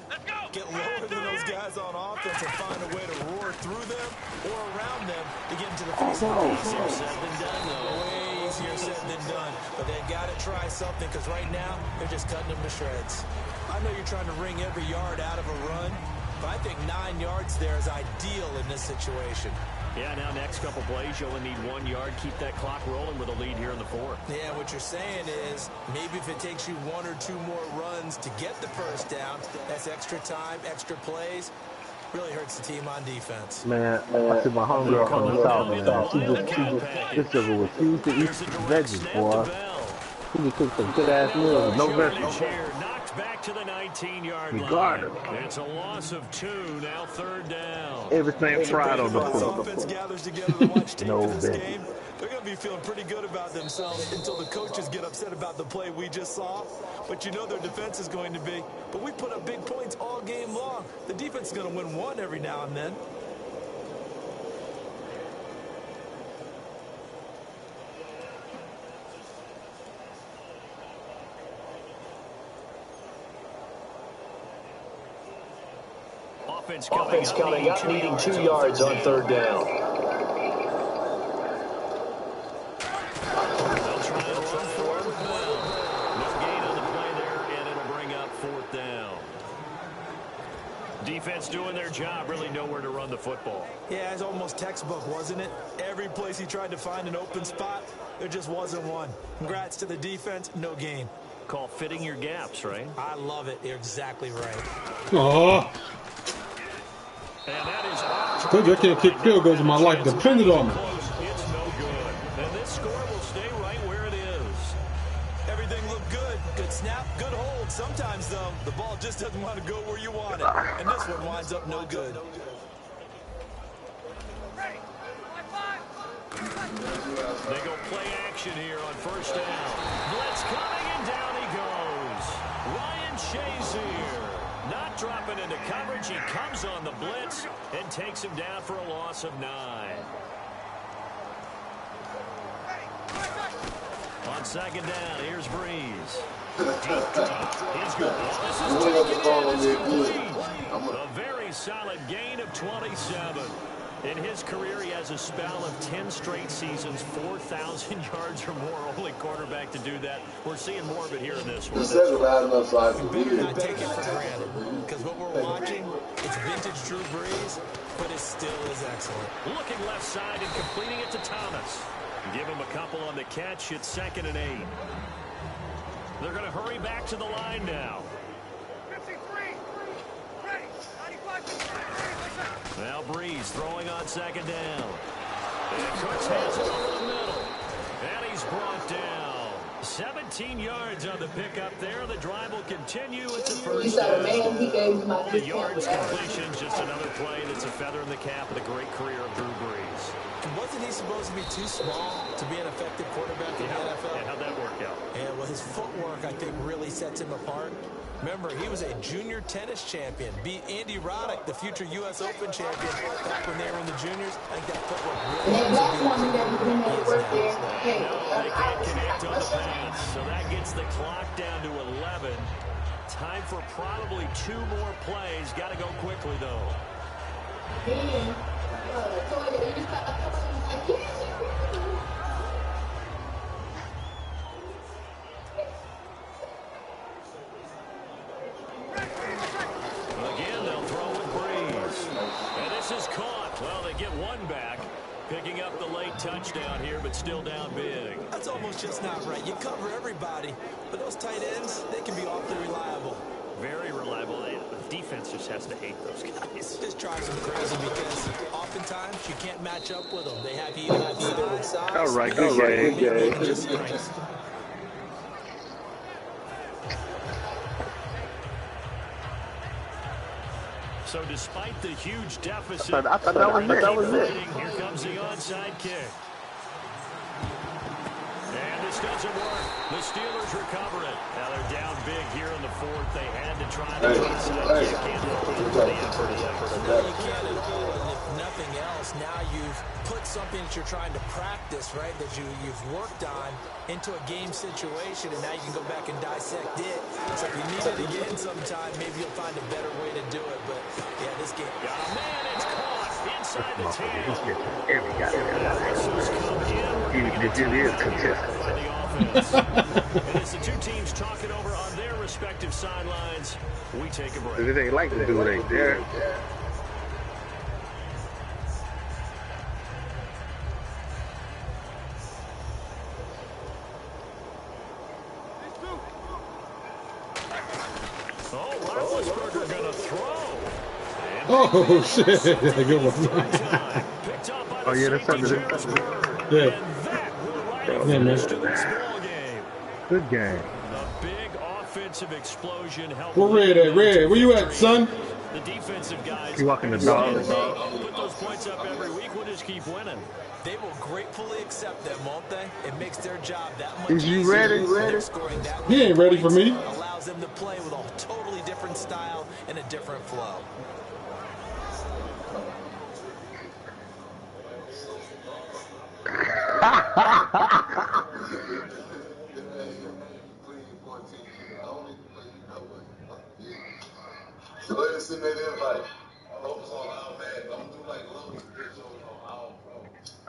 Get lower than those guys on offense and find a way to roar through them or around them to get into the face of the Easier said than done, though. Way easier said than done. But they got to try something because right now, they're just cutting them to shreds. I know you're trying to wring every yard out of a run, but I think 9 yards there is ideal in this situation. Yeah, now next couple plays, you only need 1 yard. Keep that clock rolling with a lead here in the 4th. Yeah, what you're saying is maybe if it takes you 1 or 2 more runs to get the first down, that's extra time, extra plays. Really hurts the team on defense. Man, I see my homegirl from the South, man. This girl will refuse to eat veggies, boy. She just cooked some good-ass meals with no veggies. Back to the 19-yard line. It's a loss of 2, now 3rd down. Everything fried on the floor. Offense gathers together to watch tape for this game. They're going to be feeling pretty good about themselves until the coaches get upset about the play we just saw. But you know their defense is going to be. But we put up big points all game long. The defense is going to win one every now and then. offense coming up, needing 2 yards on third down. They'll try and run for it. No gain on the play there, and it'll bring up fourth down. Defense doing their job, really nowhere to run the football. Yeah, it's almost textbook, wasn't it? Every place he tried to find an open spot, there just wasn't one. Congrats to the defense, no gain. Call fitting your gaps, right? I love it. You're exactly right. Oh. And that is off. I told you I can't kick field goals in my life. Depended on me. It's no good. And this score will stay right where it is. Everything looked good. Good snap, good hold. Sometimes, though, the ball just doesn't want to go where you want it. And this one winds up no good. They go play action here on first down. Blitz coming, and down he goes. Ryan Shazier not dropping into coverage. He comes on the blitz and takes him down for a loss of 9. On second down, here's Breeze. Deep drop. He's good. This is taken in. It's complete. A very solid gain of 27. In his career, he has a spell of 10 straight seasons, 4,000 yards or more. Only quarterback to do that. We're seeing more of it here in this one. You better not take it for granted. Because what we're watching, it's vintage Drew Brees, but it still is excellent. Looking left side and completing it to Thomas. Give him a couple on the catch. It's 2nd and 8. They're going to hurry back to the line now. Now Breeze throwing on second down. And Cooks has it over the middle. And he's brought down. 17 yards on the pickup there. The drive will continue. It's a first down. The yards completion, just another play that's a feather in the cap of the great career of Drew Brees. Wasn't he supposed to be too small to be an effective quarterback in the NFL? Yeah, how'd that work out? Yeah, well, his footwork, I think, really sets him apart. Remember, he was a junior tennis champion. Beat Andy Roddick, the future U.S. Open champion, back when they were in the juniors. I think that footwork really they can't connect on the pass, so that gets the clock down to 11. Time for probably 2 more plays. Got to go quickly, though. Again, they'll throw with Breeze. And this is caught. Well, they get one back. Picking up the late touchdown here, but still down big. That's almost just not right. You cover everybody, but those tight ends, they can be awfully reliable. Very reliable. The defense just has to hate those guys. Just drives them crazy because oftentimes you can't match up with them. They have either with size. All right, good Just strength. So despite the huge deficit, I thought that was it. Here comes the onside kick. And this doesn't work. The Steelers recover it. Now they're down big here in the 4th. They had to try the onside kick. Can't fall into the effort. No, you can't at all. And if nothing else, now you've put something that you're trying to practice, right, that you've worked on into a game situation, and now you can go back and dissect it. So if you need it again sometime, maybe you'll find a better way to do it. But, yeah, this game. Got a man. It's caught inside the 10. Every guy. Even if it is contested. And as the two teams talking over on their respective sidelines, we take a break. It ain't like the dude ain't there. Oh, Roethlisberger gonna throw. Oh, shit. Good one. Oh, yeah, that's something. Yeah. Yeah, man. Good game. The big offensive explosion helped. Where Red at? Red, where you at, son? The defensive guys. You walking the dog. Put those points up every week. We'll just keep winning. They will gratefully accept them, won't they? It makes their job that much Is you easier. ready? He ain't ready for me. Allows them to play with a totally different style and a different flow. So let's send that invite.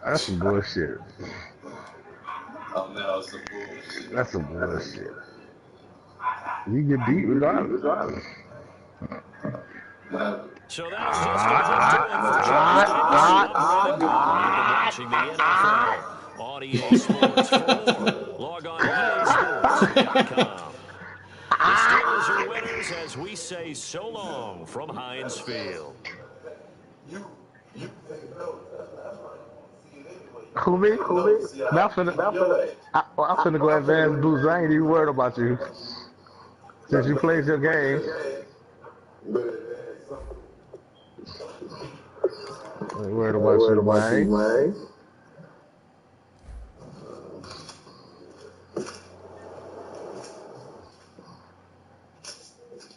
That's some bullshit. That's some bullshit. You get beat regardless. So that's just about doing for John You've been watching the NFL on EA Sports. For more, log on to EASports.com. The Steelers are winners as we say so long from Heinz Field. Who me? I'm finna go advance boost. I ain't even worried about you. Since you played your game. I ain't worried about you, man.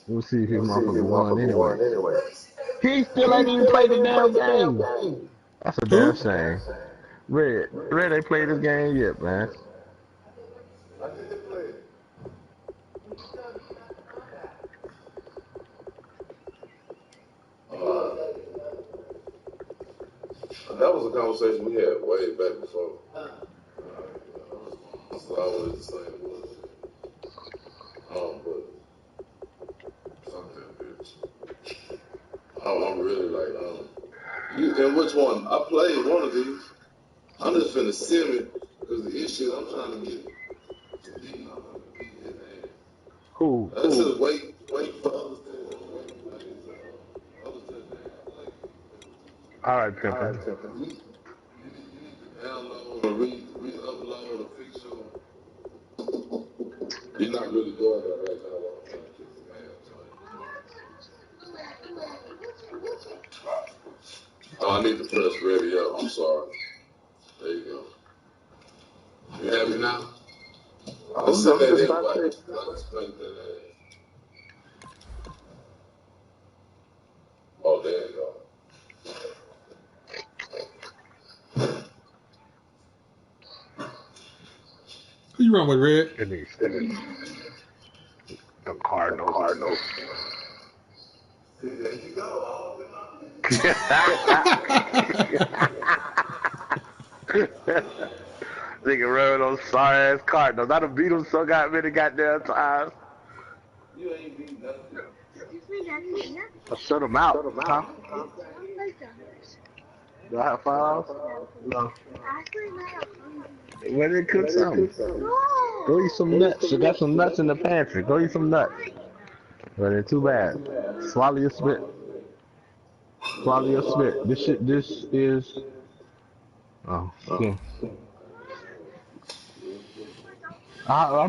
We'll see if he's motherfucker won anyway. He still ain't even played the damn game. That's a damn shame. Red ain't played this game yet, man. That was a conversation we had way back before. That's always the same bullshit. But something, bitch. I'm really like, and which one? I played one of these. I'm just finna sim it because the issue I'm trying to get to beat his ass. Who? That's just wait for others to All right, Pimpin. You need to download or re-upload or fix your. You're not really doing that right now. I'm trying to kick some ass. Oh, I need to press ready up. I'm sorry. There you go. You happy now? Let's set that invite. Let's spank that ass. Oh, there you go. Who you run with, Red? The Cardinals. There you go. Nigga run those sorry ass Cardinals. I done beat them so many goddamn times. You ain't beat nothing. I shut them out. Huh? Do I have $5? No. Where did cook something? Go eat some nuts. You got some nuts in the pantry. Go eat some nuts. But it's too bad. Swallow your spit. Swallow your spit. This is. Oh, okay. No, I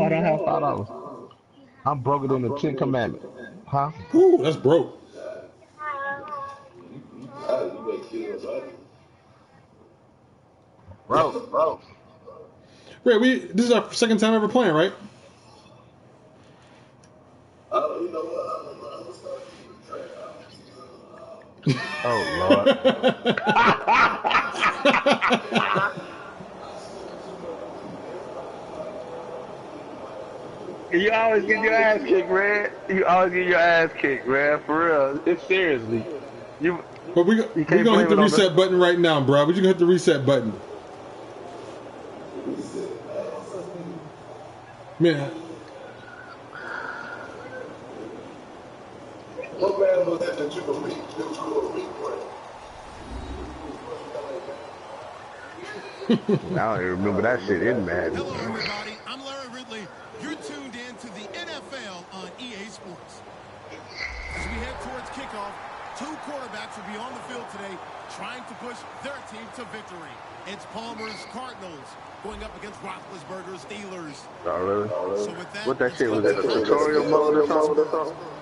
don't have $5. I'm broke it in the 10 Commandments. Huh? Ooh, that's broke. Bro. Red, this is our second time ever playing, right? Oh, Lord. You always get your ass kicked, Red. You always get your ass kicked, Red. For real. It's seriously. But we're gonna hit the reset button right now, bro. We're gonna hit the reset button. Man. What man was that you could read? I don't even remember that shit in Madden. Hello, everybody. I'm Larry Ridley. You're tuned in to the NFL on EA Sports. As we head towards kickoff, two quarterbacks will be on the field today trying to push their team to victory. It's Palmer's Cardinals going up against Roethlisberger's Steelers. Oh, really? So with that, What that shit was, that a tutorial mode or something?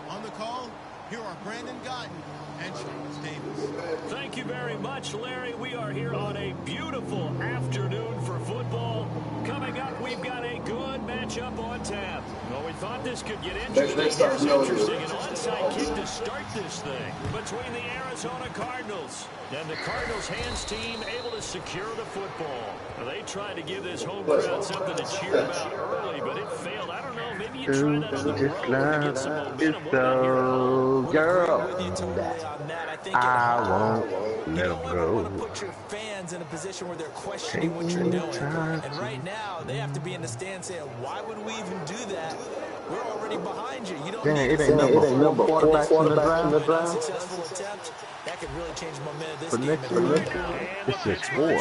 on the call, here are Brandon Gotten potential, Davis. Thank you very much, Larry. We are here on a beautiful afternoon for football. Coming up, we've got a good matchup on tap. Well, we thought this could get interesting. Here's interesting. An onside kick to start this thing between the Arizona Cardinals and the Cardinals hands team able to secure the football. Well, they tried to give this home crowd something to cheer about early, but it failed. I don't know. Maybe you try that on the road to get some momentum. Girl, I won't let them You go. want to put your fans in a position where they're questioning what you're doing. And right now, they have to be in the stand saying, why would we even do that? We're already behind you. You don't need it ain't number 4 quarterbacks in the draft. successful attempt. That could really change the momentum of this For game. next year, it's just 4.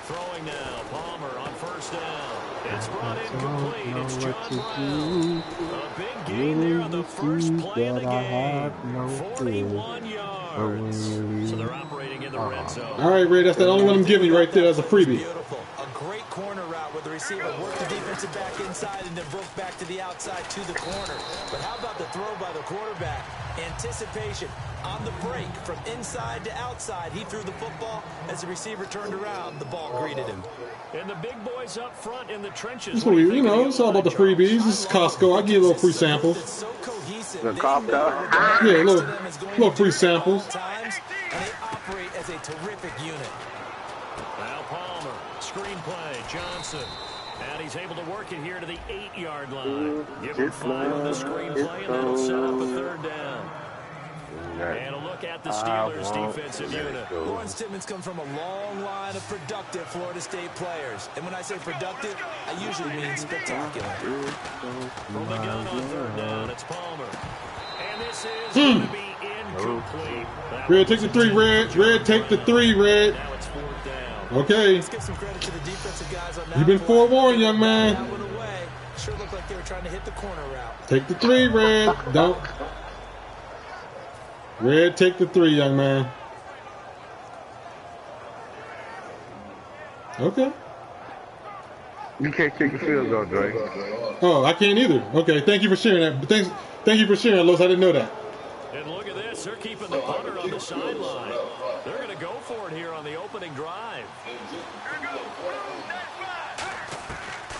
Throwing now, Palmer on first down. It's brought in complete. It's John Brown. A big gain there on the first play of the game. 41 yards. So they're operating in the red zone. All right, Ray, that's the only one I'm giving you right there as a freebie. Beautiful. A great corner route where the receiver worked the defensive back inside and then broke back to the outside to the corner. But how about the throw by the quarterback? Anticipation on the break from inside to outside. He threw the football. As the receiver turned around, the ball greeted him. And the big boys up front in the trenches. That's what you know, it's all about the freebies. This is Costco. I give you a little free samples. It's so cohesive. The Costco. Yeah, little free samples. Times, and they operate as a terrific unit. Now Palmer, screenplay, Johnson. And he's able to work it here to the 8-yard line. Give him 5 on the screenplay, and that'll set up a third down. And a look at the Steelers' defensive unit. Lawrence Timmons comes from a long line of productive Florida State players. And when I say productive, I usually mean spectacular. From the gun on third down, it's Palmer. And this is going to be incomplete. Red, take the 3, Red. Red, take the 3, Red. Now it's 4th down. Okay. Let's give some credit to the defensive guys on that. You've been forewarned, young man. That one away. Sure looked like they were trying to hit the corner route. Take the 3, Red. Don't. Red, take the 3, young man. Okay. You can't kick a field goal, Drake. Oh, I can't either. Okay, thank you for sharing that. Thank you for sharing, Los. I didn't know that. And look at this. They're keeping the punter on the sideline. They're going to go for it here on the opening drive.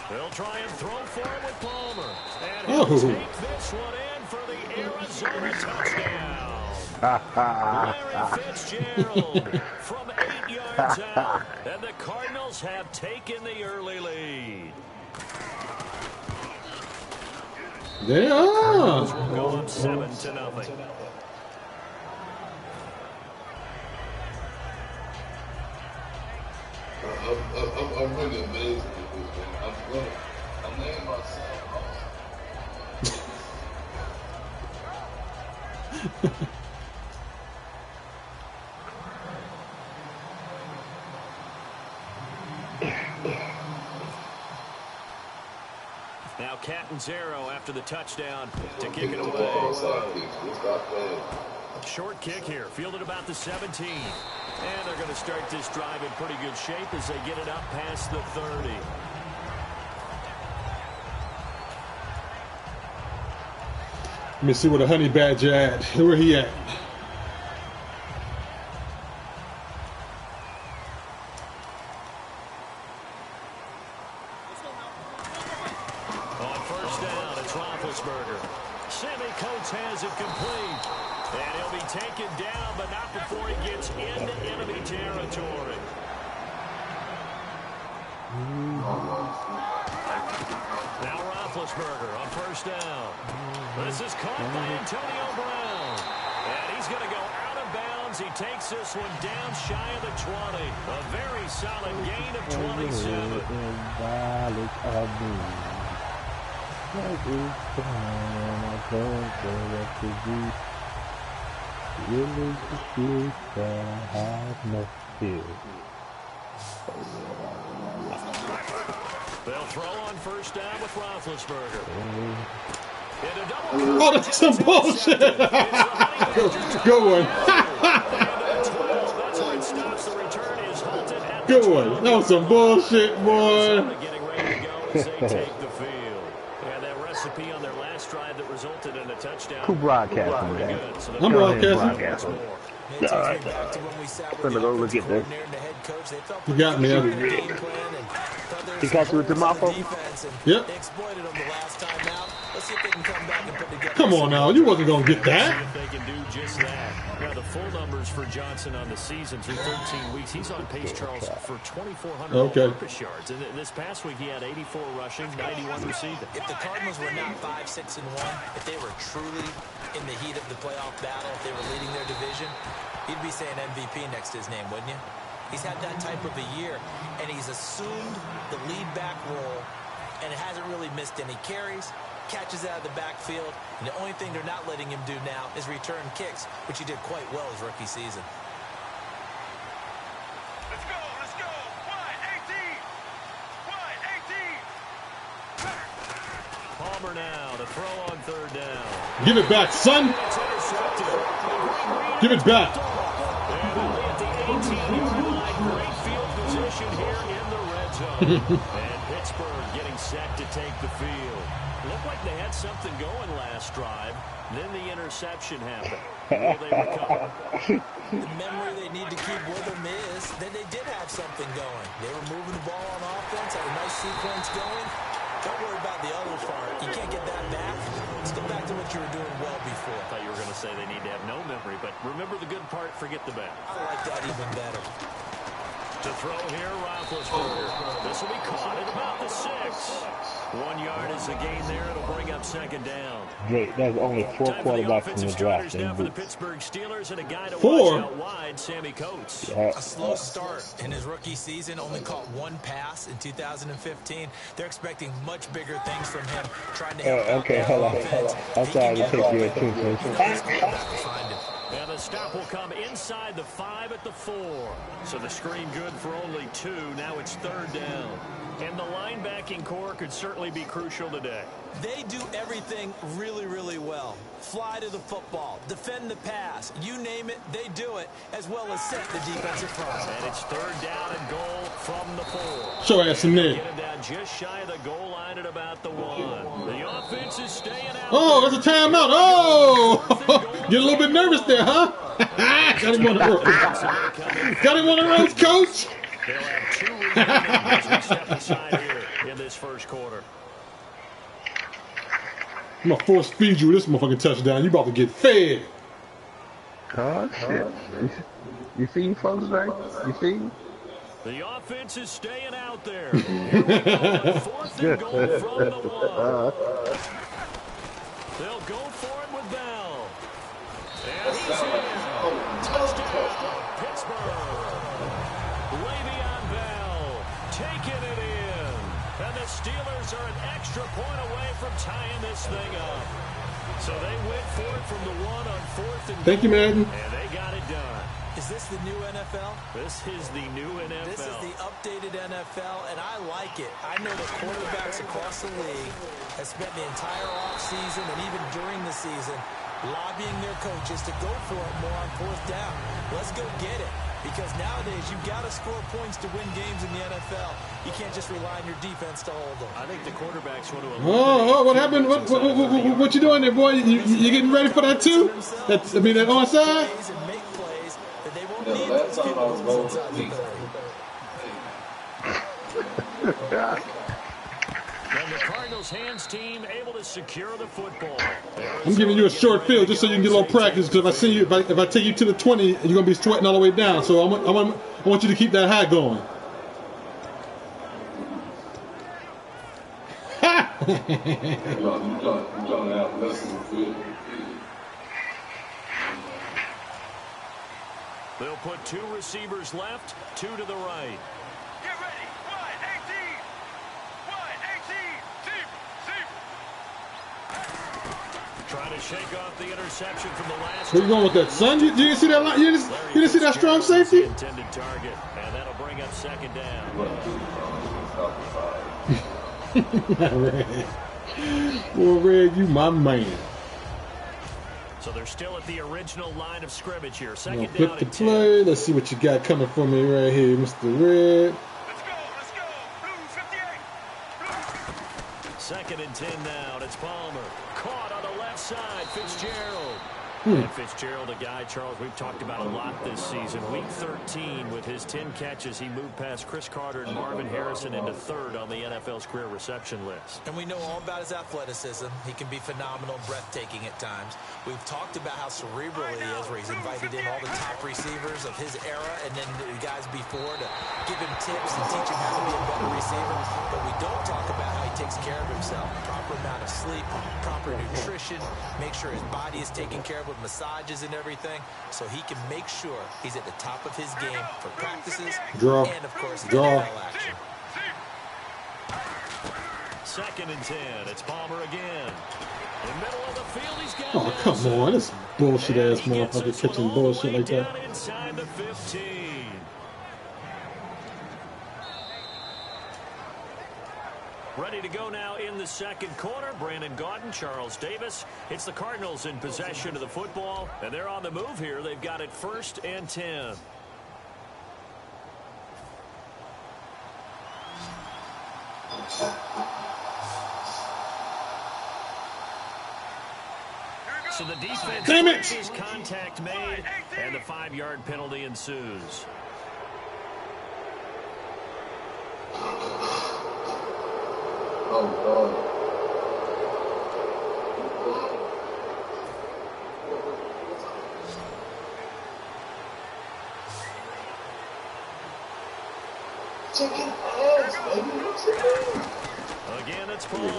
They'll try and throw for it with Palmer. And he'll take this one in for the Arizona touchdown. Larry Fitzgerald from 8 yards out. And the Cardinals have taken the early lead. They are. Go up 7-0. I'm really amazed with this, man. I'm laying myself off. Now Catanzaro after the touchdown to kick it away. Short kick here, fielded about the 17. And they're going to start this drive in pretty good shape as they get it up past the 30. Let me see where the honey badger at. Where he at? On first down, it's Roethlisberger. Sammy Coates has it complete. And he'll be taken down, but not before he gets into enemy territory. Now Roethlisberger on first down. This is caught by Antonio Brown. And he's going to go out of bounds. He takes this one down shy of the 20. A very solid gain of 27. They'll throw on first down with Roethlisberger. Oh, that's some bullshit. Good one. Good one. That was some bullshit, boy. Getting ready to go as they take the field. And that recipe MVP on their last drive that resulted in a touchdown. Who broadcasting that? So I'm broadcasting. All right. I'm gonna go look at this. You got me. You catch you with the mouth open? Yep. Come on now, you wasn't gonna get that. If they can do just that. Now the full numbers for Johnson on the season through 13 weeks, he's on pace, Charles, for 2,400 all-purpose yards. And this past week he had 84 rushing, 91 receiving. If the Cardinals were not 5-6-1, if they were truly in the heat of the playoff battle, if they were leading their division, he'd be saying MVP next to his name, wouldn't you? He's had that type of a year, and he's assumed the lead back role, and it hasn't really missed any carries, catches out of the backfield, and the only thing they're not letting him do now is return kicks, which he did quite well his rookie season. Let's go, let's go. Wide 18. Wide 18. Palmer now to throw on third down. Give it back, son. Give it back. And only at the 18-yard line, great field position here in the red zone. And Pittsburgh getting set to take the field. Looked like they had something going last drive. Then the interception happened. Will they recover? The memory they need to keep with them is that they did have something going. They were moving the ball on offense, had a nice sequence going. Don't worry about the other part. You can't get that back. Let's go back to what you were doing well before. I thought you were going to say they need to have no memory, but remember the good part, forget the bad. I like that even better. To throw here, Roethlisberger. This will be caught at about the 6. 1 yard is the gain there. It'll bring up second down. Great. There's only 4 quarterbacks in the draft. Now for the Pittsburgh Steelers and a guy to 4? watch out wide, Sammy Coates. A slow start in his rookie season. Only caught 1 pass in 2015. They're expecting much bigger things from him. Trying to help okay, hold on. I'm sorry to take your attention. Now the stop will come inside the 5 at the 4. So the screen good for only 2. Now it's third down. And the linebacking core could certainly be crucial today. They do everything really, really well. Fly to the football, defend the pass, you name it, they do it, as well as set the defensive front. And it's third down and goal from the 4. Show ass in there. Get him down just shy of the goal line at about the 1. The offense is staying out. Oh, that's a timeout. Oh, get a little bit nervous there, huh? Got him on the ropes. Got him on the ropes, coach. They'll have 2 rebounds as we step aside here in this first quarter. I'm gonna force feed you this motherfucking touchdown. You about to get fed. Oh, shit. You see folks, right? You see? The offense is staying out there. Here we go, 4th and goal from the 1. They'll go for it with Bell. And he's in. Touchdown, Pittsburgh. Le'Veon Bell taking it in. And the Steelers are an extra point away from tying this thing up. So they went for it from the 1 on 4th and Thank you, Madden. and they got it done. Is this the new NFL? This is the new NFL. This is the updated NFL, and I like it. I know that quarterbacks across the league have spent the entire offseason and even during the season lobbying their coaches to go for it more on 4th down. Let's go get it. Because nowadays, you've got to score points to win games in the NFL. You can't just rely on your defense to hold them. I think the quarterbacks want to. Oh, what happened? What you doing there, boy? You getting ready for that too? That onside? And make plays that they won't need those people inside the 30. And the Cardinals hands team able to secure the football. I'm giving you a short field just so you can get a little practice. Because if I see you, if I take you to the 20, you're gonna be sweating all the way down. So I want you to keep that high going. They'll put 2 receivers left, 2 to the right. Get ready. Wide 18. Wide 18. Deep. Trying to shake off the interception from the last. Where you going with that, son? You didn't see that? You didn't see that strong safety? Intended target, and that'll bring up second down. Red. Well, Red, you my man. So they're still at the original line of scrimmage here. Second down Flip the and play. Let's see what you got coming for me right here, Mr. Red. Let's go. Let's go. Blue 58. 2nd and 10 now. It's Palmer. Caught on the left side. Fitzgerald. And Fitzgerald, a guy, Charles, we've talked about a lot this season. Week 13, with his 10 catches, he moved past Chris Carter and Marvin Harrison into 3rd on the NFL's career reception list. And we know all about his athleticism. He can be phenomenal, breathtaking at times. We've talked about how cerebral he is, where he's invited in all the top receivers of his era and then the guys before to give him tips and teach him how to be a better receiver. But we don't talk about how he takes care of himself. Proper amount of sleep, proper nutrition, make sure his body is taken care of with massages and everything, so he can make sure he's at the top of his game for practices and, of course, NFL action. 2nd and 10. It's Palmer again. In the middle of the field, he's got Oh, come on. This bullshit-ass motherfucker catching bullshit like that. Inside the 15. Ready to go now in the 2nd quarter. Brandon Gaudin, Charles Davis. It's the Cardinals in possession of the football, and they're on the move here. They've got it 1st and 10. So the defense is contact made, and the 5-yard penalty ensues. Oh, God. Chicken eggs, baby. Again, it's Palmer.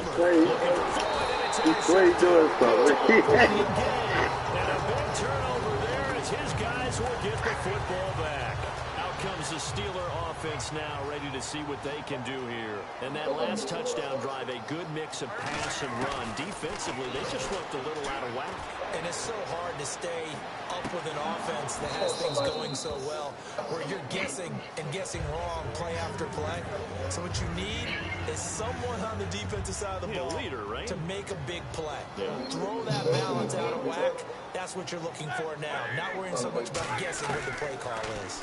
He's great doing something. And a big turnover there as his guys will get the football back. Out comes the Steeler offense now, ready to see what they can do here. And that last touchdown drive, a good mix of pass and run. Defensively, they just looked a little out of whack. And it's so hard to stay up with an offense that has things going so well, where you're guessing and guessing wrong play after play. So what you need is someone on the defensive side of the ball leader, right? to make a big play. Throw that balance out of whack. That's what you're looking for now. Not worrying so much about guessing what the play call is.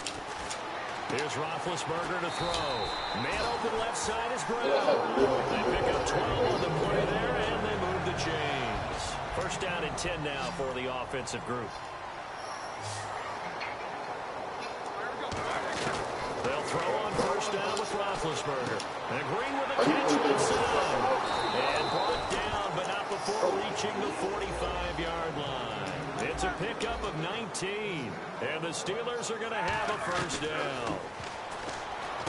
Here's Roethlisberger to throw. Man open left side is Brown. They pick up 12 on the play there, and they move the chains. 1st down and 10 now for the offensive group. They'll throw on 1st down with Roethlisberger. And Green with a catch inside. And brought down, but not before reaching the 45-yard line. It's a pickup of 19. And the Steelers are going to have a 1st down.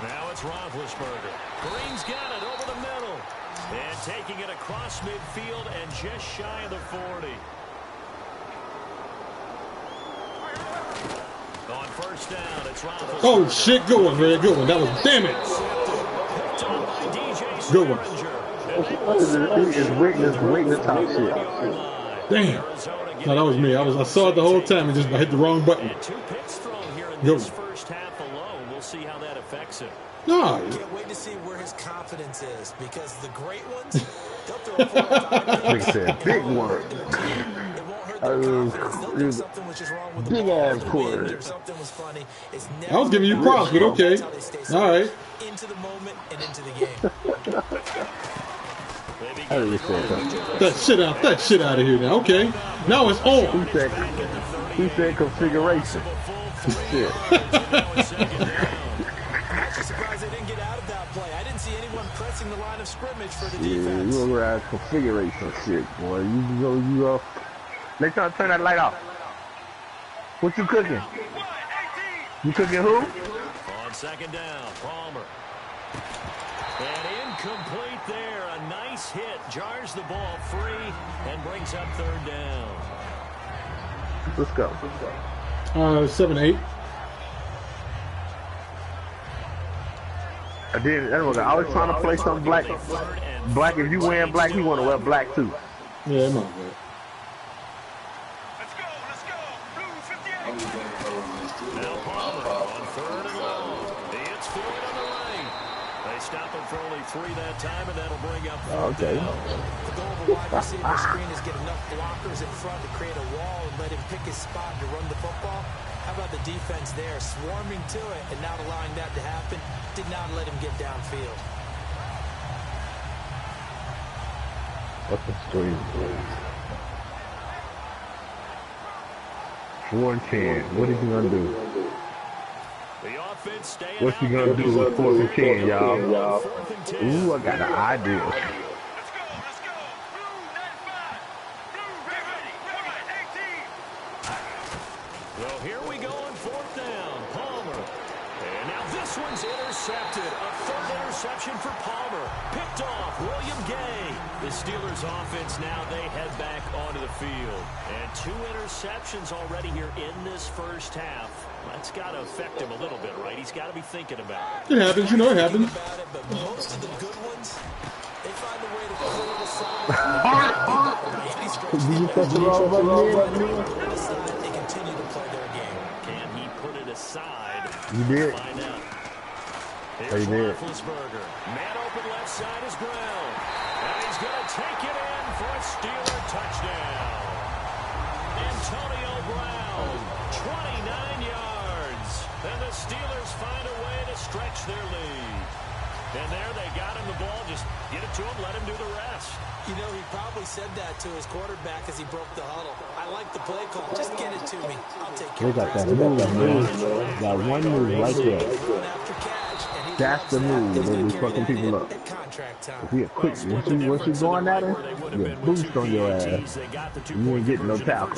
Now it's Roethlisberger. Green's got it over the middle. And taking it across midfield and just shy of the 40. On 1st down, it's Roethlisberger. Oh, shit. Good one, man. Good one. That was, damn it. Good one. He's waiting to talk shit. Damn. No, that was me. I saw it the whole time and just hit the wrong button. And 2 picks thrown here in this 1st half alone. We'll see how that affects him. No. Can't wait to see where his confidence is, because the great ones, they'll throw 4 or 5 picks. Big one. It won't hurt their confidence. They'll think something was just wrong with the Big ball, ass the quarter. wind, or something was funny. It's never I was giving you props, but okay. All right. Into the moment and into the game. That shit out of here now. Okay. Now it's on. He said configuration. Shit. I'm actually surprised they didn't get out of that play. I didn't see anyone pressing the line of scrimmage for the defense. You over at configuration shit, boy. You next time turn that light off. What you cooking? You cooking who? On 2nd down, Palmer. And incomplete there. A nice hit. Jars the ball free and brings up 3rd down. Let's go. 7-8. I was trying to play some black. Black, if you wearing black, you want to wear black too. Yeah, I'm not good. Let's go. Blue 58. Now Palmer on 3rd and long. It's Floyd on the right. They stop him for only 3 that time, and that'll bring up 4th down. The goal of a wide receiver screen is get enough blockers in front to create a wall and let him pick his spot to run the football. How about the defense there, swarming to it and not allowing that to happen? Did not let him get downfield. What's the story? 4 and 10. What is he gonna do? What's he gonna do with 4th and 10, y'all? Ooh, I got an idea. Well, here we go on 4th down. Palmer. And now this one's intercepted. A 3rd interception for Palmer. Picked off William Gay. The Steelers offense now, they head back onto the field. And 2 interceptions already here in this first half. That's got to affect him a little bit, right? He's got to be thinking about it. It happens, you know it happens. But most of the good ones, they find a way to pull it aside. Did you touch the wrong button there? They continue to play their game. Can he put it aside? You did. Find out. Oh, you did. Roethlisberger. Man open left side is Brown. And he's going to take it in for a Steeler touchdown. Antonio Brown, 29 yards. And the Steelers find a way to stretch their lead. And there they got him the ball. Just get it to him, let him do the rest. You know, he probably said that to his quarterback as he broke the huddle. I like the play call. Just get it to me. I'll take care They of got that the move, rest. man. Got one move right there. Run after catch, and he That's the move that gonna be carry fucking that people in up. at contract time. If he a quick, once you going at him, you boost on your ass. You ain't getting no tackle.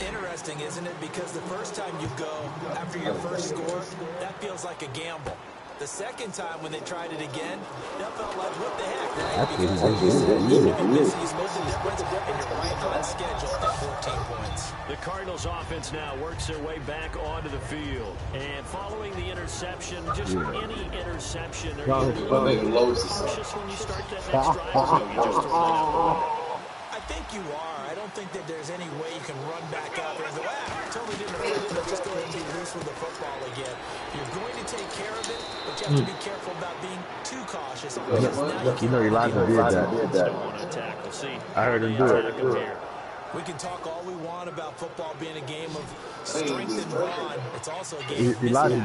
Interesting, isn't it? Because the first time you go after your first score, that feels like a gamble. The second time when they tried it again, that felt like, what the heck, right? That's Because what like you said, he even did. if you split the difference, and you're right on schedule at 14 points. The Cardinals offense now works their way back onto the field. And following the interception, just any interception, are you cautious when you start that next drive? So you just throw it out? I think you are. I don't think that there's any way you can run back out there and go, totally didn't affect it. Let's just go ahead and be loose with the football again. You're going to take care of it, but you have to be careful about being too cautious. You know Elijah did that. I heard him do it. We can talk all we want about football being a game of strength and brawn. It's also a game of Elijah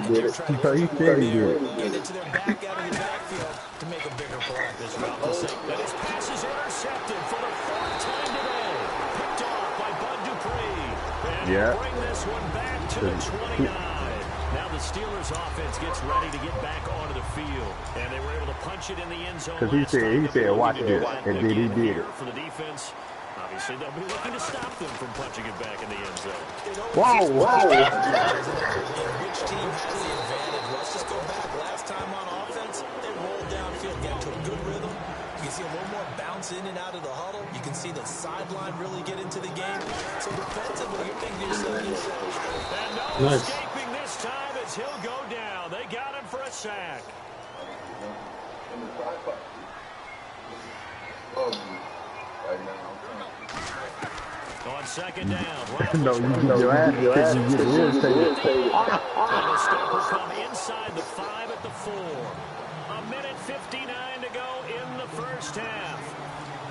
did it. He said he did it. get into their back out of the backfield to make a bigger play. This route will say that his pass is intercepted for the 4th time today. Picked off by Bud Dupree. And bring this one back to the 29. Now the Steelers offense gets ready to get back onto the field. And they were able to punch it in the end zone. Because he said, watch this. And then he did it. For the defense, obviously they'll be looking to stop them from punching it back in the end zone. Wow. Which team has the advantage? Let's just go back. Last time on offense, they rolled downfield, got to a good rhythm. You can see a little more bounce in and out of the huddle. You can see the sideline really get into the game. So defensively, you're thinking to yourself, and no escaping this time as he'll go down. They got him for a sack. On 2nd down, No, you get your ass kicked, you get irritated. And the stop will come inside the 5 at the 4. A minute 59 to go in the first half.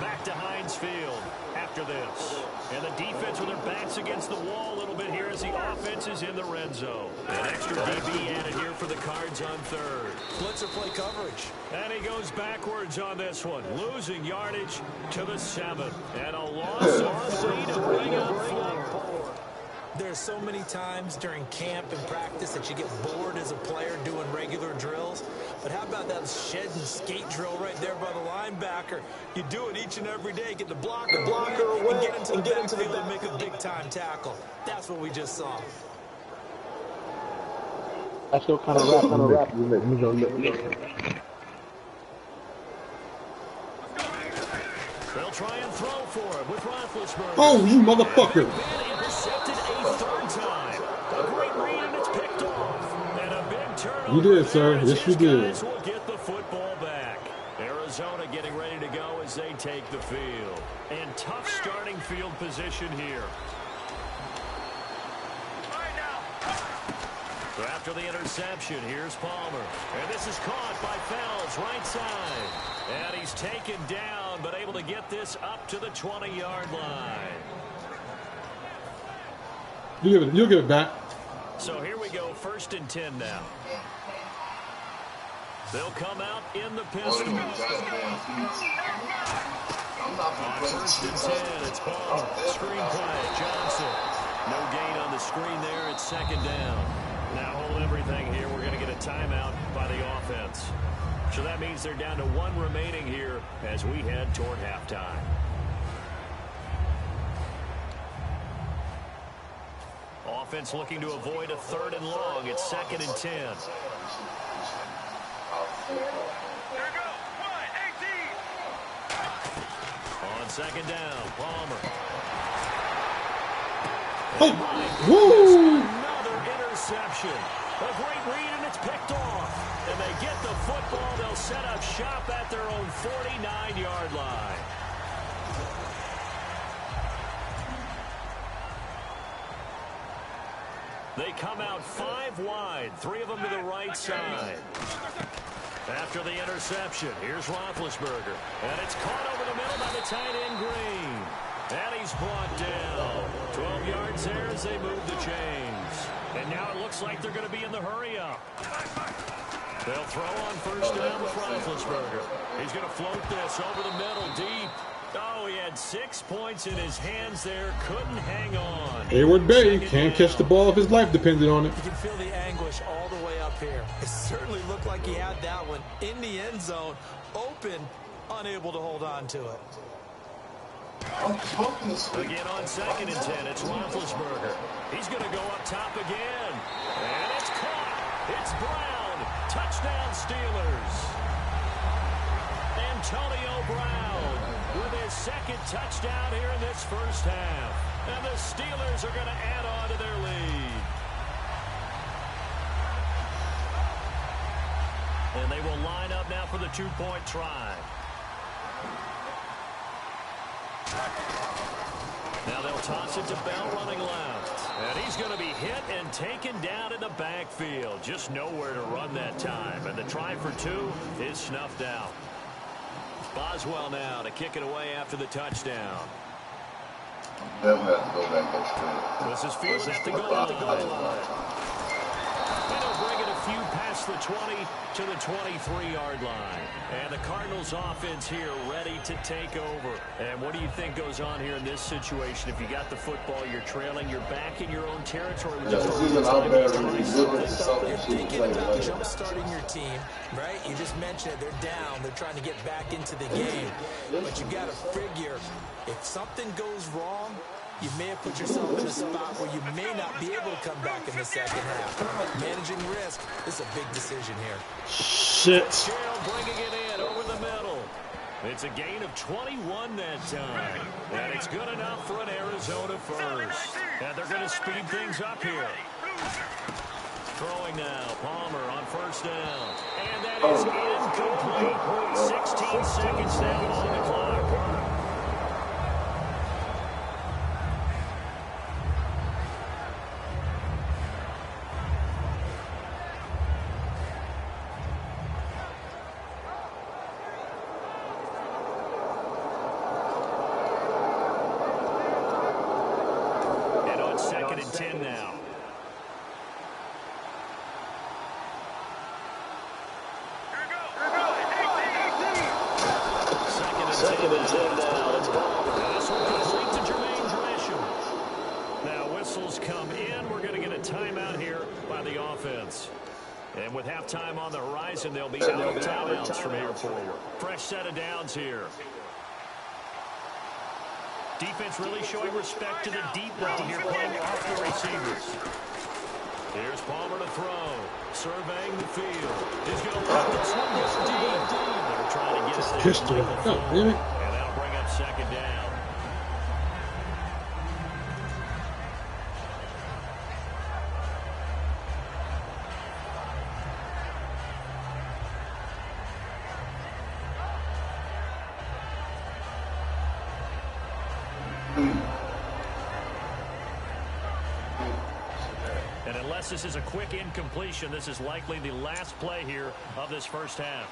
Back to Heinz Field after this. And the defense with their backs against the wall a little bit here as the offense is in the red zone. An extra DB added here for the Cards on 3rd. blitzer play coverage. And he goes backwards on this one, losing yardage to the 7. And a loss of 3 to bring up 4. There's so many times during camp and practice that you get bored as a player doing regular drills. But how about that shed and skate drill right there by the linebacker? You do it each and every day. Get the blocker away and get into the backfield and make a big-time tackle. That's what we just saw. That's your kind of rap. Let me go look. They'll try and throw for him with Roethlisberger. Oh, you motherfucker. Intercepted a 3rd time. A great read and it's picked off. And a big turnover. You did, sir. Yes, you did. Guys will get the football back. Arizona getting ready to go as they take the field. And tough starting field position here. So after the interception, here's Palmer. And this is caught by Fells, right side. And he's taken down, but able to get this up to the 20-yard line. You'll get it back. So here we go, 1st and 10 now. They'll come out in the pistol. On first and 10, it's Palmer. Screen play, Johnson. No gain on the screen there. It's second down. Now hold everything here. We're going to get a timeout by the offense. So that means they're down to one remaining here as we head toward halftime. Offense looking to avoid a 3rd and long. It's 2nd and 10. Here we go. 1-18. On second down, Palmer. Oh, woo! Another interception. A great read, and it's picked off. And they get the football. They'll set up shop at their own 49-yard line. They come out 5 wide, 3 of them to the right side. After the interception, here's Roethlisberger. And it's caught over the middle by the tight end, Green. And he's brought down. 12 yards there as they move the chains. And now it looks like they're going to be in the hurry-up. They'll throw on first down with Roethlisberger. He's going to float this over the middle, deep. Oh, he had 6 points in his hands there. Couldn't hang on. Hayward Bay can't catch the ball if his life depended on it. You can feel the anguish all the way up here. It certainly looked like he had that one in the end zone, open, unable to hold on to it. Again on 2nd and 10, it's Roethlisberger. He's going to go up top again. And it's caught. It's Brown. Touchdown, Steelers. Antonio Brown with his 2nd touchdown here in this first half. And the Steelers are going to add on to their lead. And they will line up now for the 2-point try. Now they'll toss it to Bell running left. And he's going to be hit and taken down in the backfield. Just nowhere to run that time. And the try for 2 is snuffed out. Boswell now to kick it away after the touchdown. This is Fields at the goal line. And he'll bring it a few past the 20 to the 23-yard line. And the Cardinals offense here ready to take over. And what do you think goes on here in this situation? If you got the football, you're trailing, you're back in your own territory. You're thinking about jump-starting your team, right? You just mentioned it. They're down. They're trying to get back into the game. But you got to figure, if something goes wrong, you may have put yourself in a spot where you may not be able to come back in the second half. Managing risk is a big decision here. Shit. Gerald bringing it in over the middle. It's a gain of 21 that time. And it's good enough for an Arizona first. And they're going to speed things up here. Throwing now, Palmer on first down. And that is incomplete. 16 seconds now on the clock. And with halftime on the horizon, they'll be out of timeouts from here forward. Fresh set of downs here. Defense really showing respect to the deep ball here, playing off the receivers. Here's Palmer to throw. Surveying the field. He's going to let this one go deep. They're trying to get it there. And that'll bring up second down. And unless this is a quick incompletion, this is likely the last play here of this first half.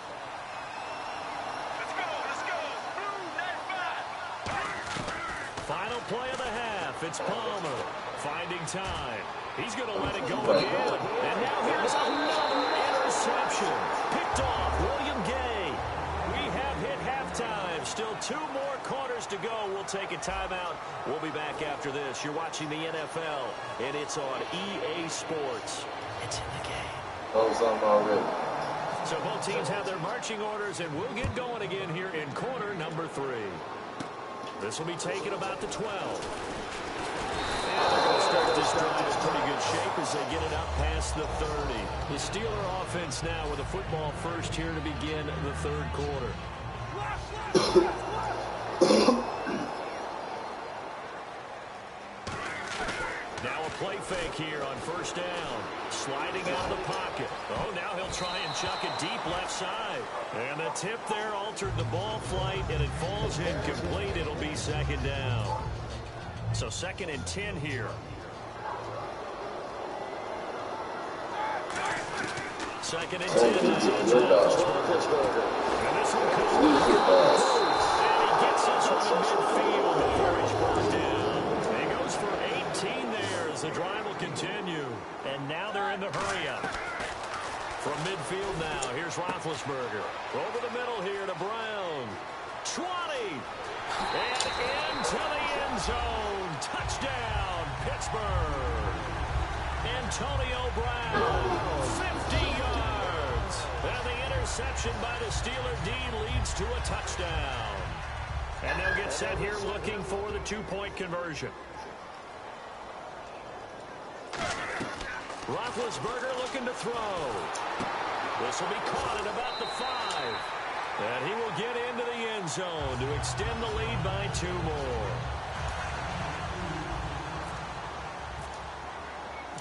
Let's go. Blue 95. Final play of the half. It's Palmer finding time. He's going to let it go again. And now here's another interception. Picked off William Gay. We have hit halftime. Still 2 more quarters to go. We'll take a timeout. We'll be back after this. You're watching the NFL, and it's on EA Sports. It's in the game. Oh, something already. So both teams have their marching orders, and we'll get going again here in quarter number 3. This will be taken about the 12. And they're going to start this drive in pretty good shape as they get it up past the 30. The Steeler offense now with a football first here to begin the 3rd quarter. Now a play fake here on 1st down. Sliding out of the pocket. Oh, now he'll try and chuck it deep left side. And the tip there altered the ball flight, and it falls incomplete. It'll be 2nd down. So 2nd and 10 here. 2nd and 10 now. And this one comes out. And he gets this one to midfield before he's brought down. He goes for 18 there as the drive will continue. And now they're in the hurry-up. From midfield now, here's Roethlisberger. Over the middle here to Brown. 20. And into the end zone. Touchdown, Pittsburgh. Antonio Brown, 50 yards. And the interception by the Steeler D leads to a touchdown. And they'll get set here looking for the 2-point conversion. Roethlisberger looking to throw. This will be caught at about the 5. And he will get into the end zone to extend the lead by 2 more.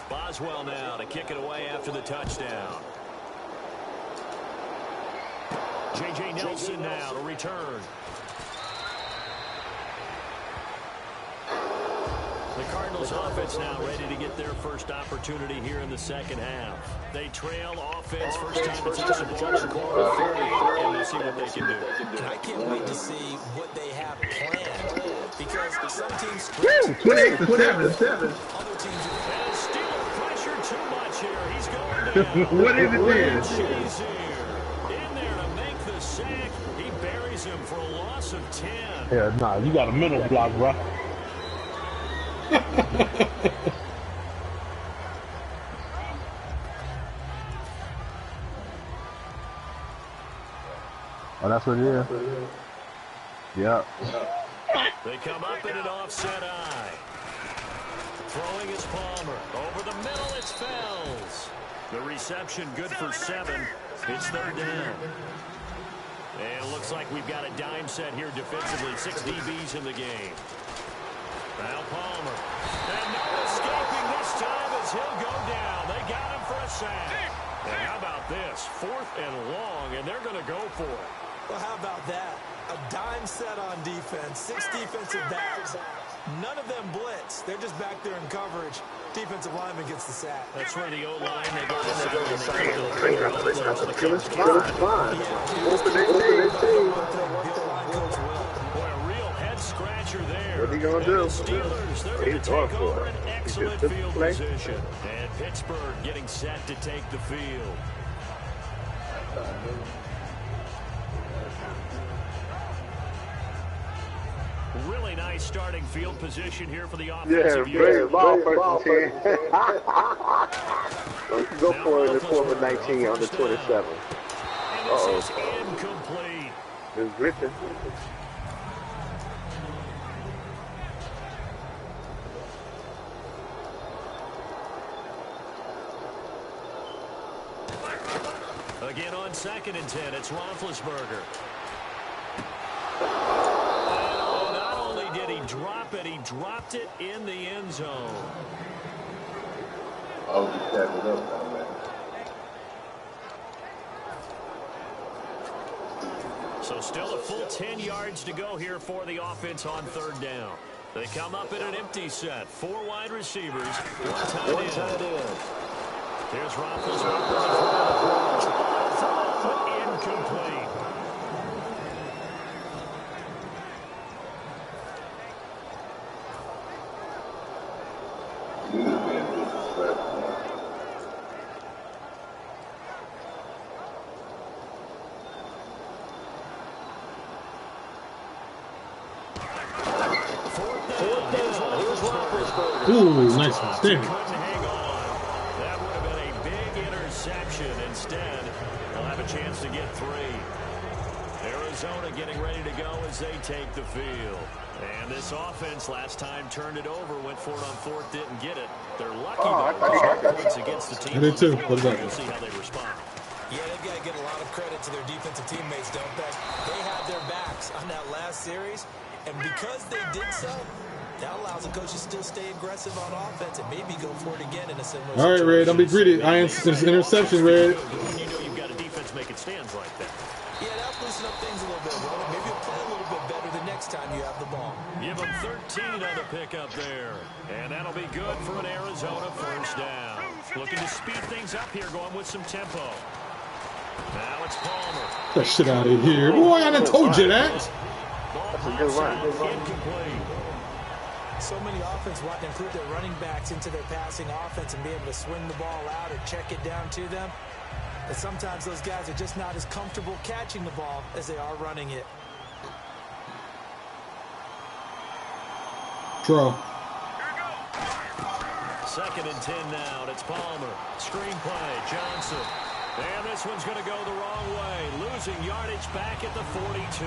Boswell now to kick it away after the touchdown. J.J. Nelson now to return. The Cardinals offense now ready to get their first opportunity here in the 2nd half. They trail offense first time to touch the ball in quarter 3, and we'll see what they can do. And I can't wait to see what they have planned, because some teams 28-7. other teams are And Steeler pressure too much here. He's going down. What is it then? He's here. In there to make the sack. He buries him for a loss of 10. Yeah, nah, you got a mental block, bro. Oh, that's what it is? Yep. They come up in an offset eye. Throwing is Palmer. Over the middle, it's Fells. The reception good for 7. It's 3rd down. And it looks like we've got a dime set here defensively. 6 DBs in the game. Now Palmer. And no escaping this time as he'll go down. They got him for a sack. And how about this? 4th and long, and they're going to go for it. Well, how about that? A dime set on defense, 6 defensive backs. None of them blitz. They're just back there in coverage. Defensive lineman gets the sack. That's where the O-line, they go to the Boy, a real head-scratcher there. What's he going to do? The Steelers, they're going to take over an excellent field position. And Pittsburgh getting set to take the field. Really nice starting field position here for the offensive unit. Great ball, 1st and 10. Go for it in 4th and 19 on the 27. And this is incomplete. It's glitching. Again on 2nd and 10, it's Roethlisberger. Did he drop it? He dropped it in the end zone. I'll just tag it up now, man. So still a full 10 yards to go here for the offense on 3rd down. They come up in an empty set. 4 wide receivers, 1 tight end. Here's Roethlisberger. Incomplete. Ooh, nice one. Stand. That would have been a big interception. Instead, they'll have a chance to get 3. Arizona getting ready to go as they take the field. And this offense last time turned it over, went for it on 4th, didn't get it. They're lucky though. Points against the team. I did too. What about We'll see how they respond. Yeah, they've got to get a lot of credit to their defensive teammates, don't they? They had their backs on that last series, and because they did so, that allows the coach to still stay aggressive on offense and maybe go for it again in a similar situation. All right, Red, don't be greedy. Interception, Red. You know you've got a defense making stands like that. Yeah, that'll loosen up things a little bit. Well, maybe you'll play a little bit better the next time you have the ball. Give them 13 on the pickup there. And that'll be good for an Arizona first down. Looking to speed things up here, going with some tempo. Now it's Palmer. Get that shit out of here. Boy, I done told you that. That's a good run. Incomplete. So many offenses want to include their running backs into their passing offense and be able to swing the ball out or check it down to them. But sometimes those guys are just not as comfortable catching the ball as they are running it. Draw. 2nd and 10 now. It's Palmer. Screen play. Johnson. And this one's going to go the wrong way. Losing yardage back at the 42.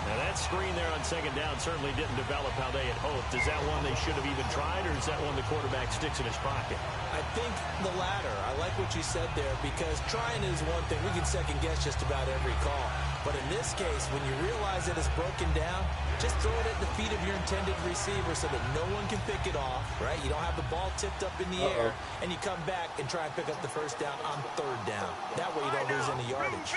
Now that screen there on 2nd down certainly didn't develop how they had hoped. Is that one they should have even tried, or is that one the quarterback sticks in his pocket? I think the latter. I like what you said there, because trying is one thing. We can second guess just about every call. But in this case, when you realize that it's broken down, just throw it at the feet of your intended receiver so that no one can pick it off, right? You don't have the ball tipped up in the air, and you come back and try and pick up the first down on 3rd down. That way you don't lose any yardage.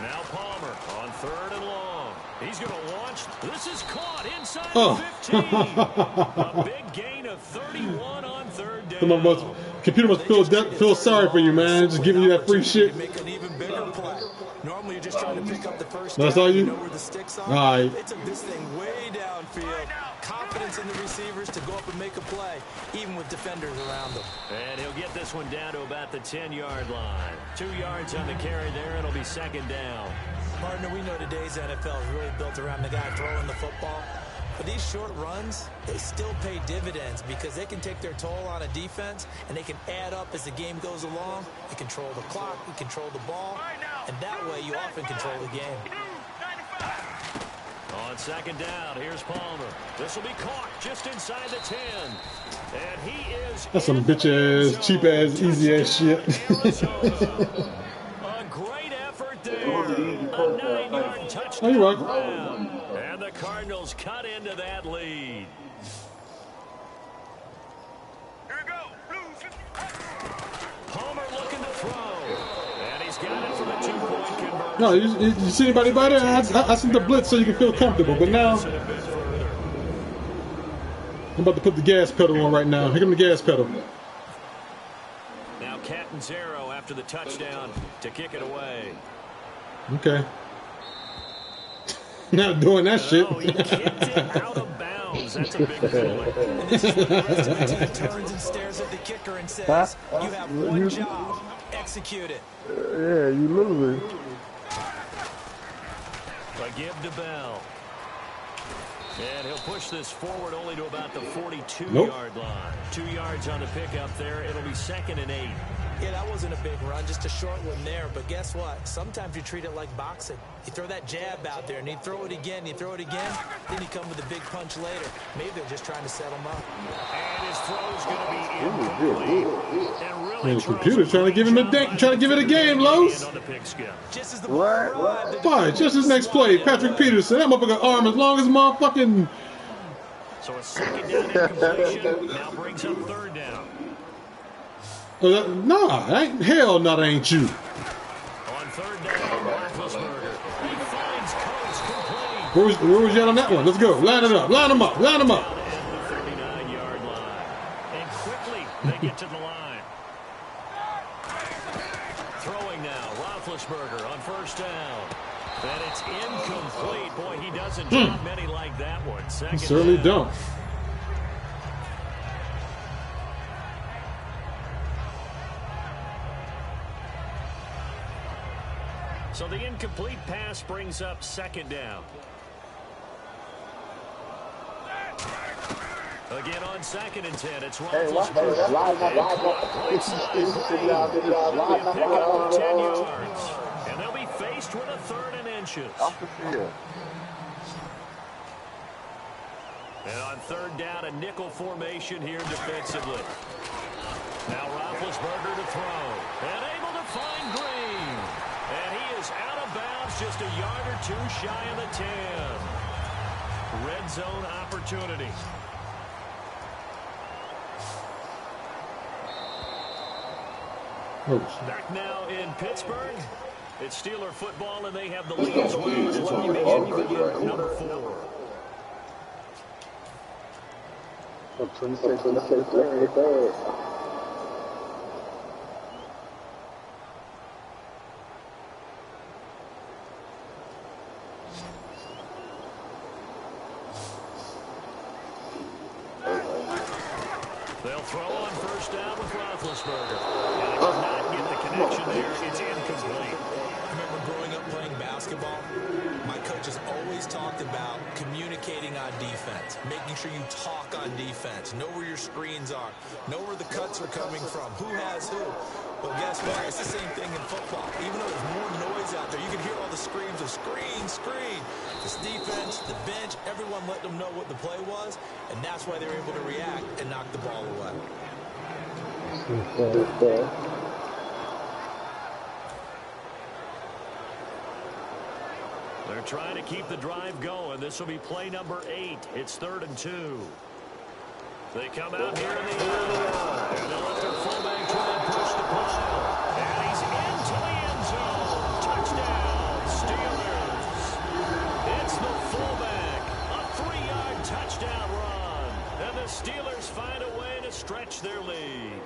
Now Palmer on 3rd and long. He's going to launch. This is caught inside the 15. A big gain of 31 on 3rd down. Computer must feel sorry for you, man. Just giving you that free shit. Make an even bigger play. Normally you're just trying to pick up the first That's down. all you? Know where the sticks are. All right. They took this thing way downfield. Confidence in the receivers to go up and make a play, even with defenders around them. And he'll get this one down to about the 10-yard line. 2 yards on the carry there. It'll be 2nd down. Partner, we know today's NFL is really built around the guy throwing the football. But these short runs, they still pay dividends because they can take their toll on a defense, and they can add up as the game goes along. You control the clock, you control the ball, and that way you often control the game. On 2nd down, here's Palmer. This will be caught just inside the 10. And he is... That's some bitch-ass, cheap-ass, easy-ass shit. A great effort there. A 9-yard touchdown. Oh, you're right. And the Cardinals cut into that lead. Palmer looking to throw. And he's got it from a 2-point conversion. No, you see anybody by there? I sent the blitz so you can feel comfortable, but now I'm about to put the gas pedal on right now. Here comes the gas pedal. Now Catanzaro after the touchdown to kick it away. Okay. Not doing that shit. Oh, he kicked it out of bounds. That's a big play. And this is where the rest of the team turns and stares at the kicker and says, you have one job, execute it. Yeah, you losing. But give to Bell. And he'll push this forward only to about the 42-yard line. 2 yards on the pickup there. It'll be 2nd and 8. Yeah, that wasn't a big run, just a short one there. But guess what? Sometimes you treat it like boxing. You throw that jab out there, and you throw it again, you throw it again, then you come with a big punch later. Maybe they're just trying to set him up. And his throw's going to be incomplete. And really, The computer's trying to give him trying to give it a game, Los. Just as the ball arrived, Fine, just his next play, Patrick Peterson. That motherfucker arm as long as motherfucking. So a 2nd down incompletion now brings up 3rd down. Nah, hell no, that ain't you. On 3rd down, Roethlisberger. He finds Coates complete. Where was you at on that one? Let's go. Line it up. Line them up. Line them up. At the 39-yard line. And quickly they get to the line. Throwing now, Roethlisberger on 1st down. And it's incomplete. Boy, he doesn't drop many like that one. 2nd You certainly down. don't. incomplete pass brings up second down. Again on 2nd and 10, it's Roethlisberger. And they'll be faced with a 3rd and inches. And on 3rd down, a nickel formation here defensively. Now Roethlisberger to throw. And able to find Green. And he is out of bounds, just a yard or 2 shy of the 10. Red zone opportunity. Back now in Pittsburgh. It's Steeler football, and they have the lead as well. It's formation for number 4. 26, 33rd. They'll throw on 1st down with Roethlisberger. And it does not get the connection there. It's incomplete. I remember growing up playing basketball, my coaches always talked about communicating on defense, making sure you talk on defense, know where your screens are, know where the cuts are coming from, who has who. But guess what? It's the same thing in football. Even though there's more noise out there, you can hear all the screams of screen, screen. This defense, the bench, everyone let them know what the play was, and that's why they were able to react and knock the ball away. They're trying to keep the drive going. This will be play number 8. It's 3rd and 2. They come out here in the end. And they'll let their fullback try and push the pile. And he's into the end zone. Touchdown, Steelers. It's the fullback. A 3-yard touchdown run. And the Steelers find a way to stretch their lead.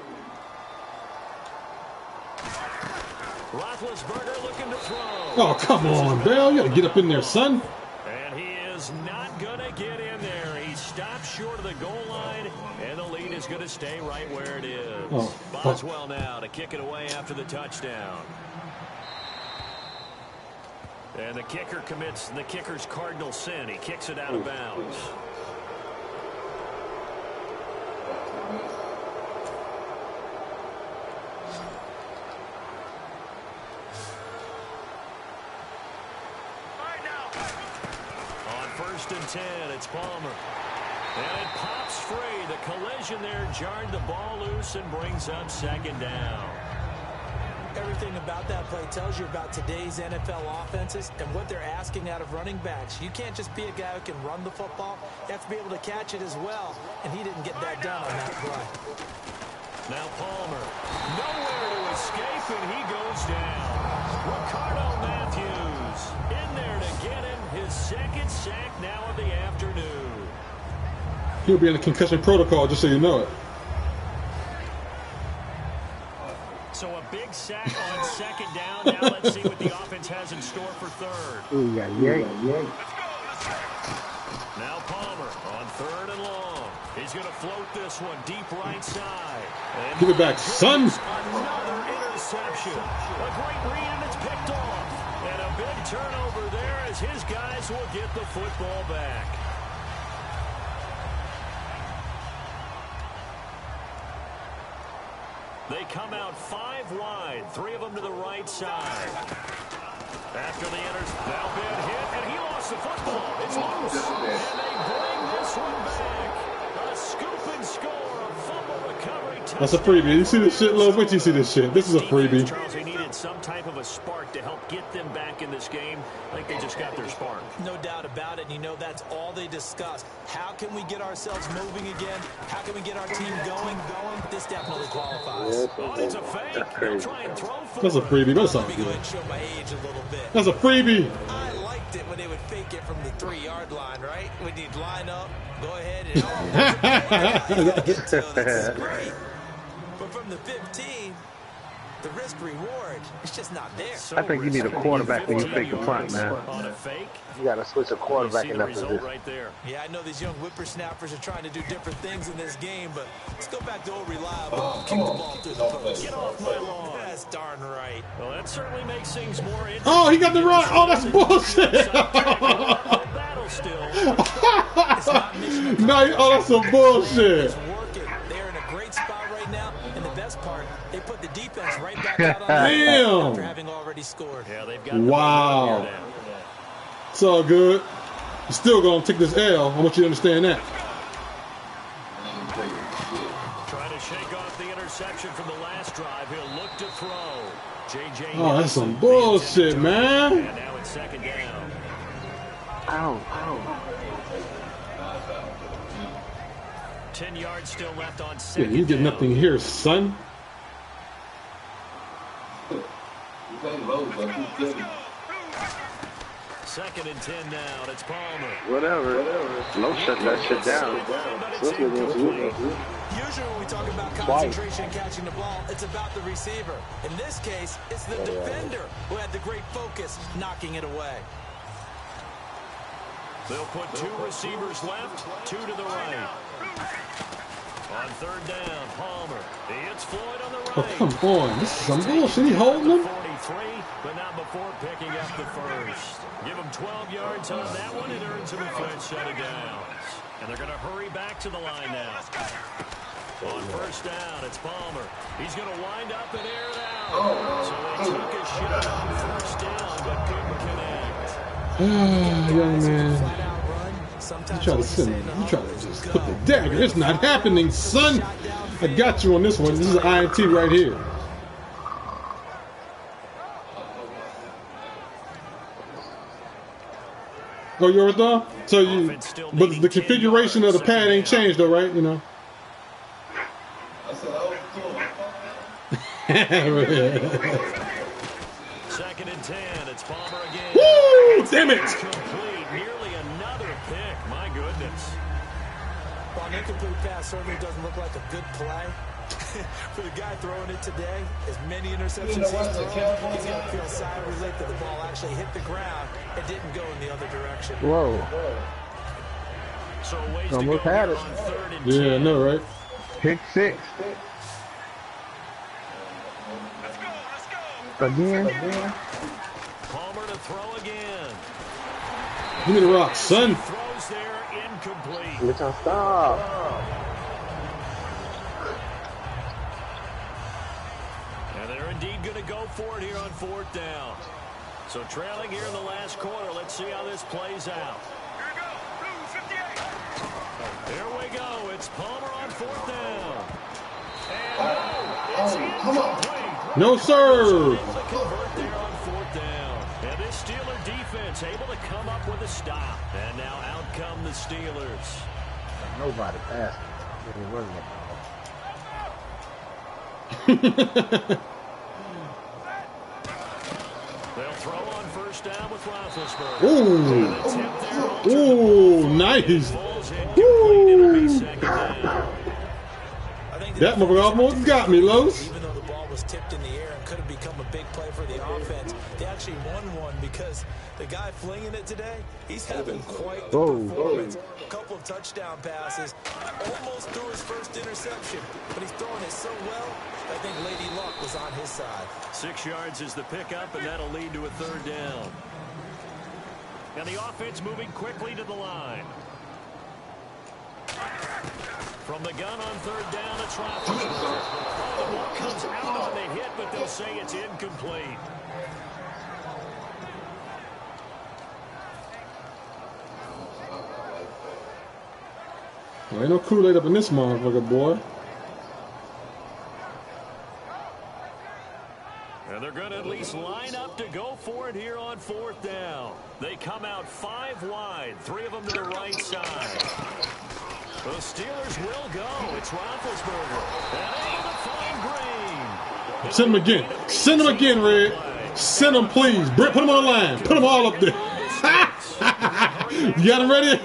Roethlisberger looking to throw. Oh, come on, Bell. You got to get up in there, son. And he is not going to get in there. He stopped short of the goal line, and the lead is going to stay right where it is. Oh, Boswell now to kick it away after the touchdown. And the kicker commits the kicker's cardinal sin. He kicks it out of bounds. On 1st and 10, it's Palmer. And it pops free. The collision there jarred the ball loose and brings up 2nd down. Everything about that play tells you about today's NFL offenses and what they're asking out of running backs. You can't just be a guy who can run the football. You have to be able to catch it as well, and he didn't get that done on that play. Now Palmer, nowhere to escape, and he goes down. Ricardo Matthews in there to get him his 2nd sack now of the afternoon. He'll be in the concussion protocol, just so you know it. So a big sack on 2nd down. Now let's see what the offense has in store for 3rd. Ooh, yeah. Now Palmer on 3rd and long. He's going to float this one deep right side. And Give it back, son. another interception. A great read, and it's picked off. And a big turnover there as his guys will get the football back. They come out 5 wide, 3 of them to the right side. After the now been hit, and he lost the football. It's loose, and they bring this one back. A scoop and score, a fumble recovery touchdown. That's a freebie. You see this shit, Lowe's? Wait till you see this shit. This is a freebie. Charles, they needed some type of a spark to help get them back in this game. I think they just got their spark. No doubt about it. You know, that's all they discussed. How can we get ourselves moving again? How can we get our team going? This definitely qualifies. Oh, it's a fake. They'll try and throw for That's a freebie. That's Let me not go good. ahead and show my age a little bit. That's a freebie. I liked it when they would fake it from the 3-yard line, right? When you'd line up, go ahead and this is great. But from the 15, the risk reward, it's just not there. I think you need a quarterback when you fake the punt, man. On a fake. You got to switch a quarterback in that position. Right there. Yeah, I know these young whippersnappers are trying to do different things in this game, but let's go back to old reliable. Kick the ball through the post. Get off my lawn. That's darn right. Well, that certainly makes things more interesting. Oh, he got the run. Oh, that's bullshit. Battle still. No, oh, that's some bullshit. They're in a great spot right now, and the best part, they put the defense right back out on the Damn. after having already scored. Yeah, they've got Wow. It's all good. You're still going to take this L. I want you to understand that. Trying to shake off the interception from the last drive. He'll look to throw. JJ. Oh, that's some bullshit, man. And now it's second down. Ow. 10 yards still left on Yeah, second. you get nothing here, son. Second and 10 now. It's Palmer. Whatever. Low shut that shit down. Usually when we talk about concentration and catching the ball, it's about the receiver. In this case, it's the defender who had the great focus knocking it away. They'll put two receivers left, two to the right. On third down, Palmer. He hits Floyd on the Oh, right. come on. This is some bullshit. He holding him? 43, but not before picking up the first. Give him 12 yards on that one. It earns him a first set of downs. And they're going to hurry back to the line now. On first down, it's Palmer. He's going to wind up and air it out. So they took a shot on first down, but couldn't connect. Young man. You try to send me. You try to just put the dagger. It's not happening, son. I got you on this one. This is an INT right here. Oh, yours though? So you, but the configuration of the pad ain't changed though, right? You know. Second and 10. It's Palmer again. Woo! Damn it! Complete. Nearly another pick. My goodness. While an incomplete pass certainly doesn't look like a good play, for the guy throwing it today, as many interceptions he's thrown, he's got to feel sigh of relief that the ball actually hit the ground and didn't go in the other direction. Whoa. So ways Almost to go had it. on third and Yeah, I 10. know, right? Pick six. Again. Palmer to throw again. Give me the rock, son. Throws there, incomplete. Let's stop. And they're indeed going to go for it here on fourth down. So trailing here in the last quarter. Let's see how this plays out. Here we go. It's Palmer on fourth down. And it's incomplete. No, sir. Able to convert there on fourth down. And this Steeler defense able to come up with a stop. And now out come the Steelers. Nobody passed. They'll throw on first down with Roethlisberger. Ooh. Ooh, nice. Woo. That motherfucker almost got me, Los. Even though the ball was tipped in the air and could have become a big play for the offense, they actually won one because the guy flinging it today, he's having quite the performance. A couple of touchdown passes, almost threw his first interception, but he's throwing it so well, I think Lady Luck was on his side. 6 yards is the pickup, and that'll lead to a third down. And the offense moving quickly to the line. From the gun on third down, it's Roethlisberger. Oh, the ball comes out on the hit, but they'll say it's incomplete. Well, ain't no Kool-Aid up in this motherfucker, boy. And they're going to at least line up to go for it here on fourth down. They come out 5 wide, 3 of them to the right side. The Steelers will go. It's Roethlisberger. And able to find Green. Send him again. Send him again, Red. Send him, please. Brett, put him on the line. Put them all up there. You got him ready?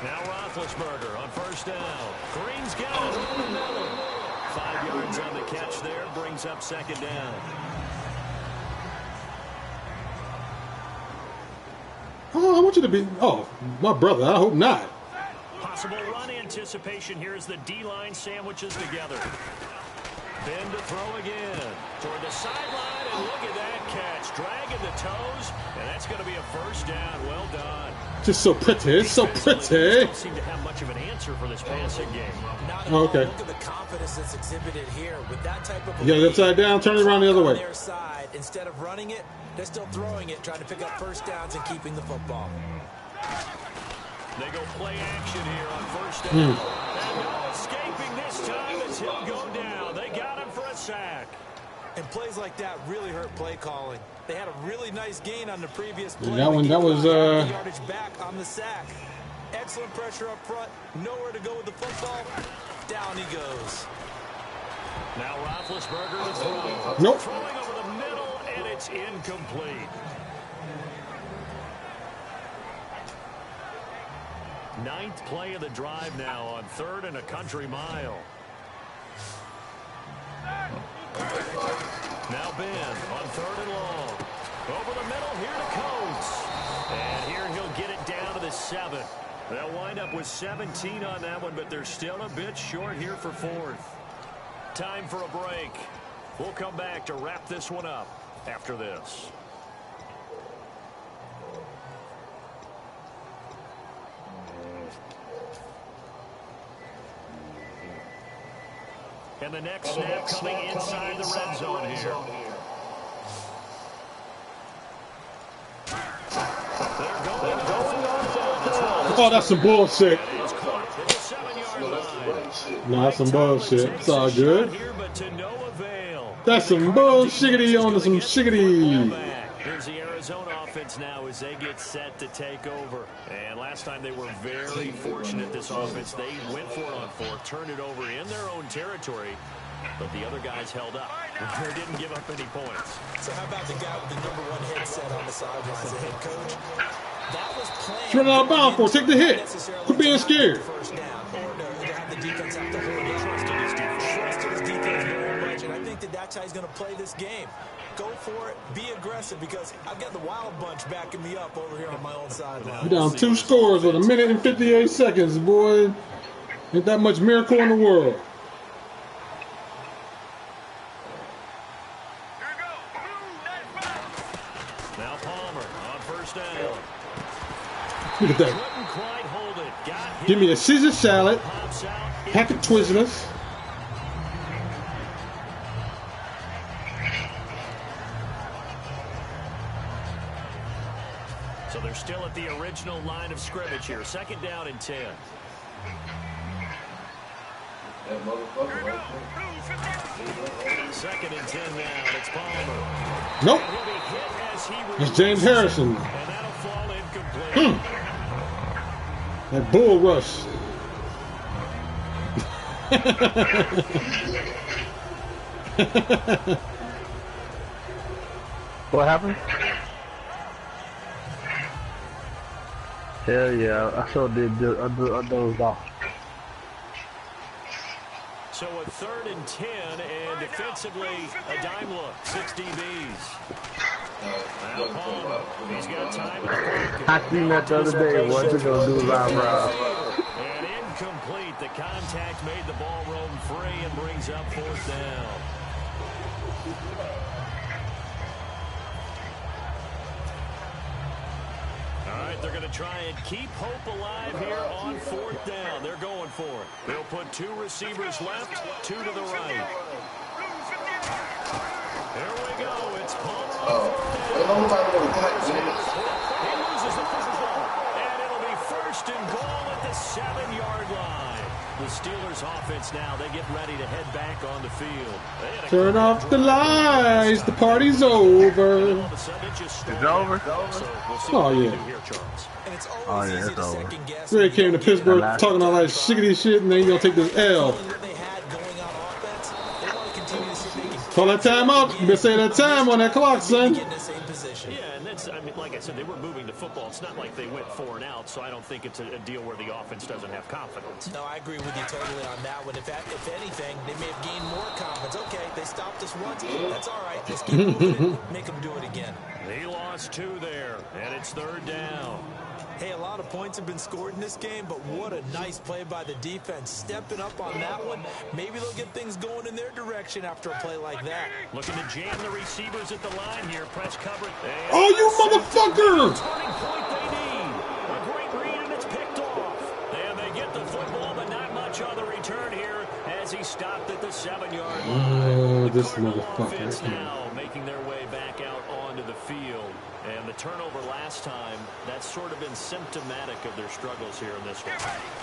Now Roethlisberger on first first down. Green's got it over the middle. 5 yards on the catch there, brings up second down. Oh, I want you to be. Oh, my brother. I hope not. Possible run anticipation. Here's the D-line sandwiches together. Ben to throw again. Toward the sideline, and look at that catch. Dragging the toes, and that's going to be a first down. Well done. Just so pretty. So pretty. They don't seem to have much of an answer for this passing game. Oh, okay. Look at the confidence that's exhibited here with that type of. You got it upside down, turn it around the other way. Their side, instead of running it, they're still throwing it, trying to pick up first downs and keeping the football. They go play action here on first down. And no escaping this time as he'll go down. They got him for a sack. And plays like that really hurt play calling. They had a really nice gain on the previous play. That one, that was yardage back on the sack. Excellent pressure up front. Nowhere to go with the football. Down he goes. Now Roethlisberger to throw. Nope. Throwing over the middle, and it's incomplete. Ninth play of the drive now on 3rd and a country mile. Now Ben on 3rd and long. Over the middle, here to Coates. And here he'll get it down to the 7. They'll wind up with 17 on that one, but they're still a bit short here for 4th. Time for a break. We'll come back to wrap this one up after this. And the next snap coming inside the red zone here. Oh, that's some bullshit. No, that's some bullshit. It's all good. That's some bullshiggity on to some shiggity. Here's the Arizona offense now as they get set to take over. And last time they were very fortunate, this offense. They went for it on 4th, turned it over in their own territory, but the other guys held up. They didn't give up any points. So how about the guy with the #1 headset on the sidelines, the head coach? That was planned. Turn it out of bounds for it. Take the hit. Quit being scared. First down, or to have the defense have to hold it. Trusted his defense very much, and I think that's how he's going to play this game. Go for it. Be aggressive, because I've got the wild bunch backing me up over here on my own sideline. We're down 2 scores with 1 minute and 58 seconds, boy. Ain't that much miracle in the world. Now Palmer on first down. Look at that. Couldn't quite hold it. Got Give me a Caesar salad, pops out. pack of Twizzlers. So they're still at the original line of scrimmage here. 2nd down and 10. Second and 10 now. It's Palmer. Nope. He'll be hit as he It's James Harrison. and that'll fall incomplete. That bull rush. What happened? Hell yeah, I sure did. I dozed off. So a 3rd and 10, and defensively, a dime look. 6 DBs. Now Palmer, he's got time in the pocket. I seen that the other day. What you gonna do live, Rob? And incomplete. The contact made the ball roam free and brings up 4th down. All right, they're going to try and keep hope alive here on 4th down. They're going for it. They'll put 2 receivers left, 2 to the right. There we go. It's Palmer. He loses the football, and it'll be 1st and goal at the 7-yard line. The Steelers offense now, they get ready to head back on the field. Turn off the lights. The party's over. It's over? Oh, yeah. And it's Oh, always yeah, easy it's to over. second guess. Ray came to Pittsburgh talking all that shiggity shit, and then you're going to take this L. What they had going on offense, they want to continue to see if they can Call that time out. You better say that time on that clock, son. get in the same position. Yeah, and that's, I mean, like I said, they were moving the football. It's not like they went 4 and out, so I don't think it's a deal where the offense doesn't have confidence. No, I agree with you totally on that one. If anything, they may have gained more confidence. Okay, they stopped us once. That's all right. Let's keep moving it. Make them do it again. He lost 2 there, and it's 3rd down. Hey, a lot of points have been scored in this game, but what a nice play by the defense. Stepping up on that one. Maybe they'll get things going in their direction after a play like that. Looking to jam the receivers at the line here. Press coverage. Oh, you motherfucker! Turning point they need. A great read, and it's picked off. And they get the football, but not much on the return here as he stopped at the 7-yard line. Oh, this motherfucker. Now making their way back out onto the field. And the turnover last time, that's sort of been symptomatic of their struggles here in this one.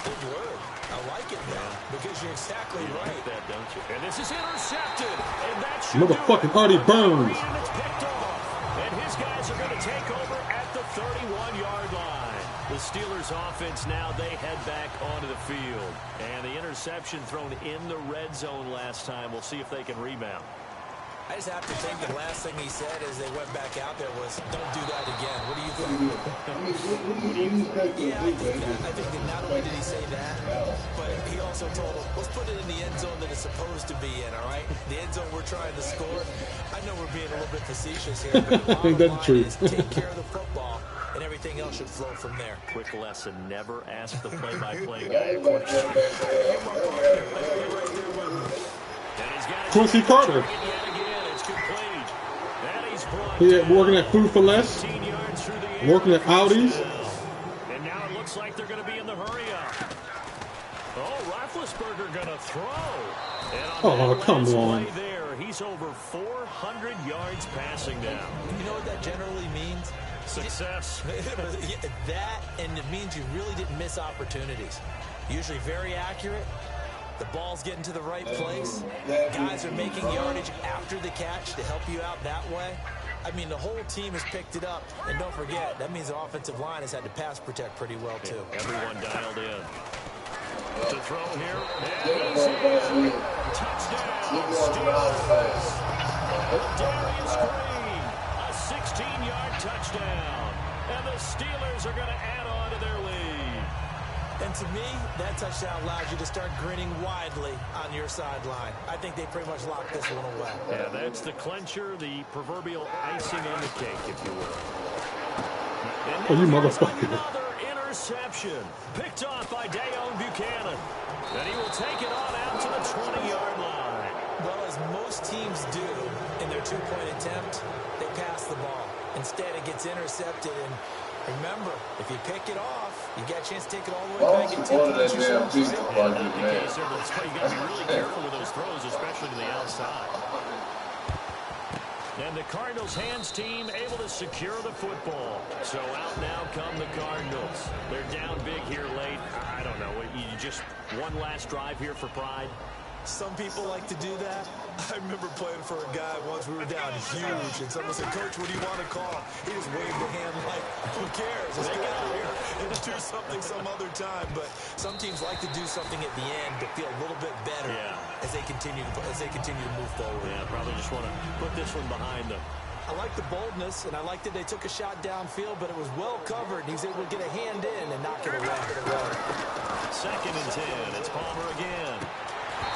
Good word. I like it now because you're exactly right. Like that, don't you? And this is intercepted. And that should Motherfucking Artie Burns. And it's picked off. And his guys are going to take over at the 31-yard line. The Steelers offense now, they head back onto the field. And the interception thrown in the red zone last time. We'll see if they can rebound. I just have to think the last thing he said as they went back out there was, don't do that again. What do you think? Yeah, I think that not only did he say that, but he also told them, let's put it in the end zone that it's supposed to be in, all right? The end zone we're trying to score. I know we're being a little bit facetious here, but the bottom line is take care of the football, and everything else should flow from there. Quick lesson, never ask the play-by-play guy. Quincy Carter. Yeah, working at Food for Less, working at Audi's. And now it looks like they're going to be in the hurry-up. Oh, Roethlisberger going to throw. And on come on. There, he's over 400 yards passing now. You know what that generally means? Success. That, and it means you really didn't miss opportunities. Usually very accurate. The ball's getting to the right place. Guys are making yardage after the catch to help you out that way. I mean, the whole team has picked it up. And don't forget, that means the offensive line has had to pass protect pretty well, too. Everyone dialed in. To throw here. And he's in. Touchdown, Steelers. Darius Green, a 16-yard touchdown. And the Steelers are going to add on to their lead. And to me, that touchdown allows you to start grinning widely on your sideline. I think they pretty much locked this one away. Yeah, that's the clincher, the proverbial icing on the cake, if you will. Oh, you motherfucker. Another interception. Picked off by Dayon Buchanan. And he will take it on out to the 20-yard line. Well, as most teams do in their two-point attempt, they pass the ball. Instead, it gets intercepted, and remember, if you pick it off, you get a chance to take it all the way back and take it That's why you got to be really careful with those throws, especially to the outside. And the Cardinals hands team able to secure the football. So out now come the Cardinals. They're down big here late. I don't know. You just one last drive here for pride. Some people like to do that. I remember playing for a guy once. We were down huge, and someone said, "Coach, what do you want to call?" He just waved a hand like, "Who cares? Let's get out here and do something some other time." But some teams like to do something at the end to feel a little bit better as they continue to move forward. Yeah, probably just want to put this one behind them. I like the boldness, and I like that they took a shot downfield, but it was well covered, and he was able to get a hand in and knock it away. 2nd and 10. It's Palmer again.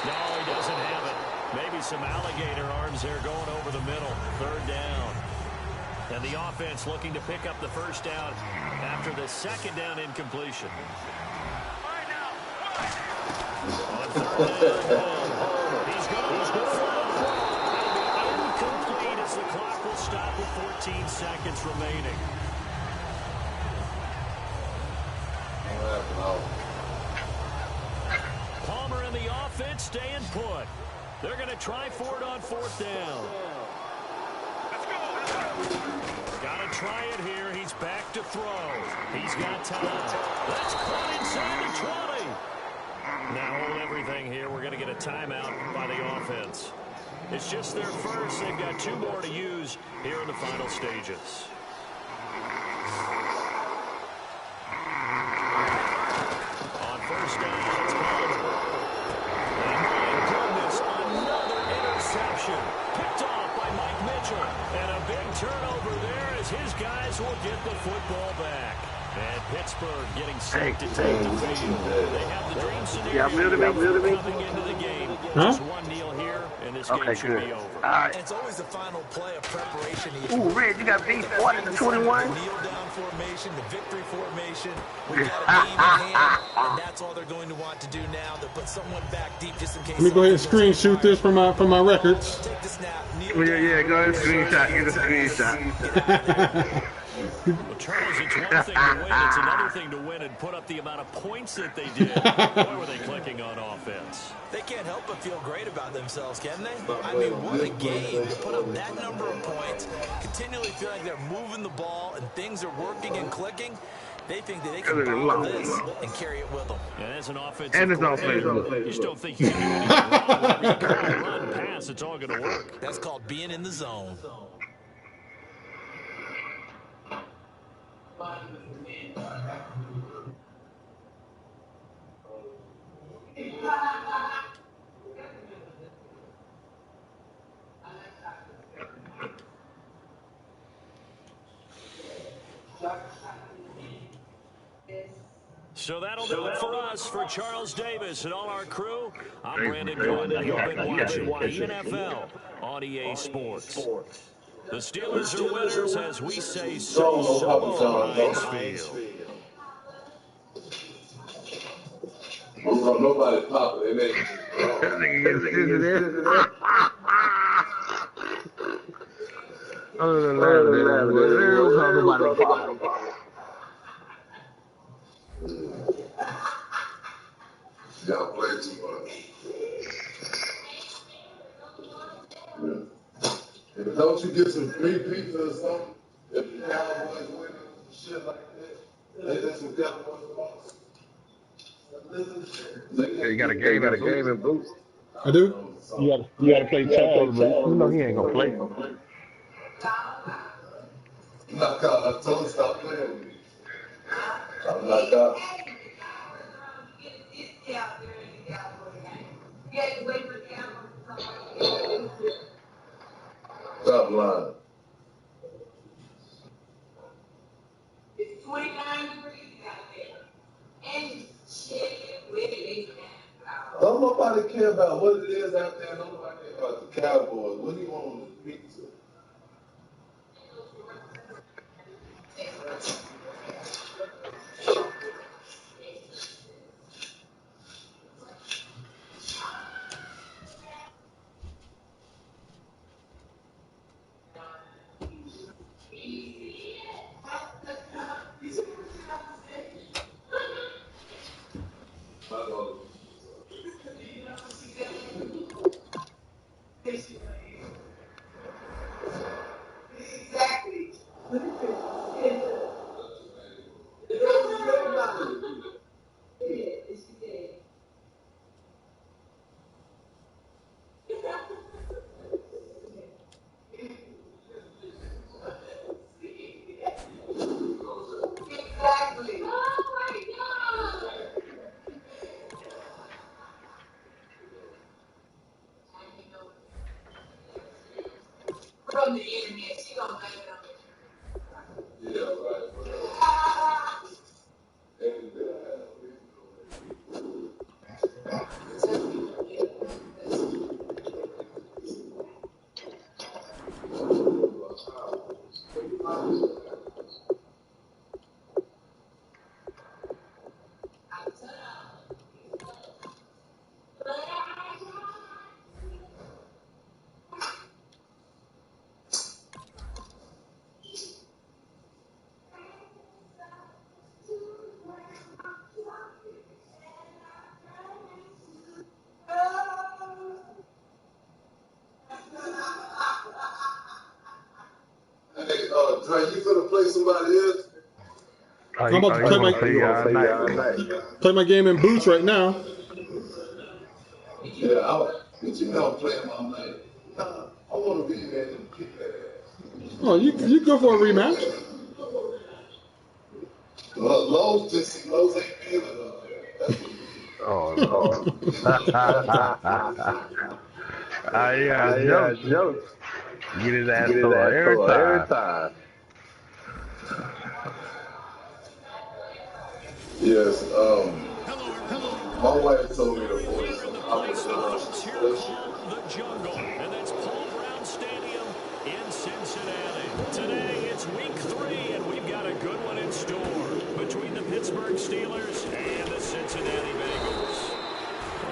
No, he doesn't have it. Maybe some alligator arms there going over the middle. 3rd down. And the offense looking to pick up the first down after the 2nd down incompletion. On 3rd down, he's going to throw. Incomplete as the clock will stop with 14 seconds remaining. Palmer and the offense staying put. They're going to try for it on 4th down. Got to try it here. He's back to throw. He's got time. That's caught inside the 20. Now hold everything here. We're going to get a timeout by the offense. It's just their first. They've got 2 more to use here in the final stages. On 1st down, it's Palmer. And my goodness, another interception. Picked off by Mike Mitchell. And a big turnover there as his guys will get the football back. And Pittsburgh getting set to take the field. They have the dream scenario coming into the game. Just 1-0 here, and this game should be over. All right. It's always the final play of preparation. Ooh, Red, you got V40 to 21? The kneel-down formation, the victory formation. We've got a game in hand, and that's all they're going to want to do now. They'll put someone back deep just in case. Let me go ahead and screenshot this from my records. Take the snap. Yeah, go ahead and screenshot. Get a screenshot. Well, Charles, it's one thing to win. It's another thing to win and put up the amount of points that they did. Boy, were they clicking on offense. They can't help but feel great about themselves, can they? I mean, what a game to put up that number of points, continually feeling like they're moving the ball and things are working and clicking. They think that they can follow this and carry it with them. And as an offensive coordinator, you just don't think you can do anything wrong. Whenever you can run, pass, it's all going to work. That's called being in the zone. So that'll do it for us. For Charles Davis and all our crew, I'm Brandon Gordon, and you've been watching the NFL on EA Sports. The Steelers are winners as we say so on Heinz Field. Nobody popping. It ain't. That nigga gets sitting there. Other than that, nobody popping. Y'all play too much. Yeah. And don't you get some free pizza or something? If the Cowboys win shit like that, they just some Cowboys. You got a game in boots. I do. You gotta play Charles, bro. You know he ain't gonna play. Knock out. I told him stop playing with me. I'm knocked out. Stop lying. It's 29 degrees out there. And shit, really. Don't nobody care about what it is out there. Nobody care about the Cowboys. What do you want on the pizza? Exactly. Exactly. Oh my God. From the internet, she gonna blame it on me. Yeah, right. Dre, you gonna play somebody else? I'm about to play my game in boots right now. Yeah, but you know I'm playing my night. I want to be there and kick that ass. Oh, you go for a rematch. Lowe's ain't feeling up there. Oh, no. Yeah, jokes. Get his ass every time. Yes, my wife told me to voice some The Jungle, and that's Paul Brown Stadium in Cincinnati. Today it's week 3, and we've got a good one in store between the Pittsburgh Steelers and the Cincinnati Bengals.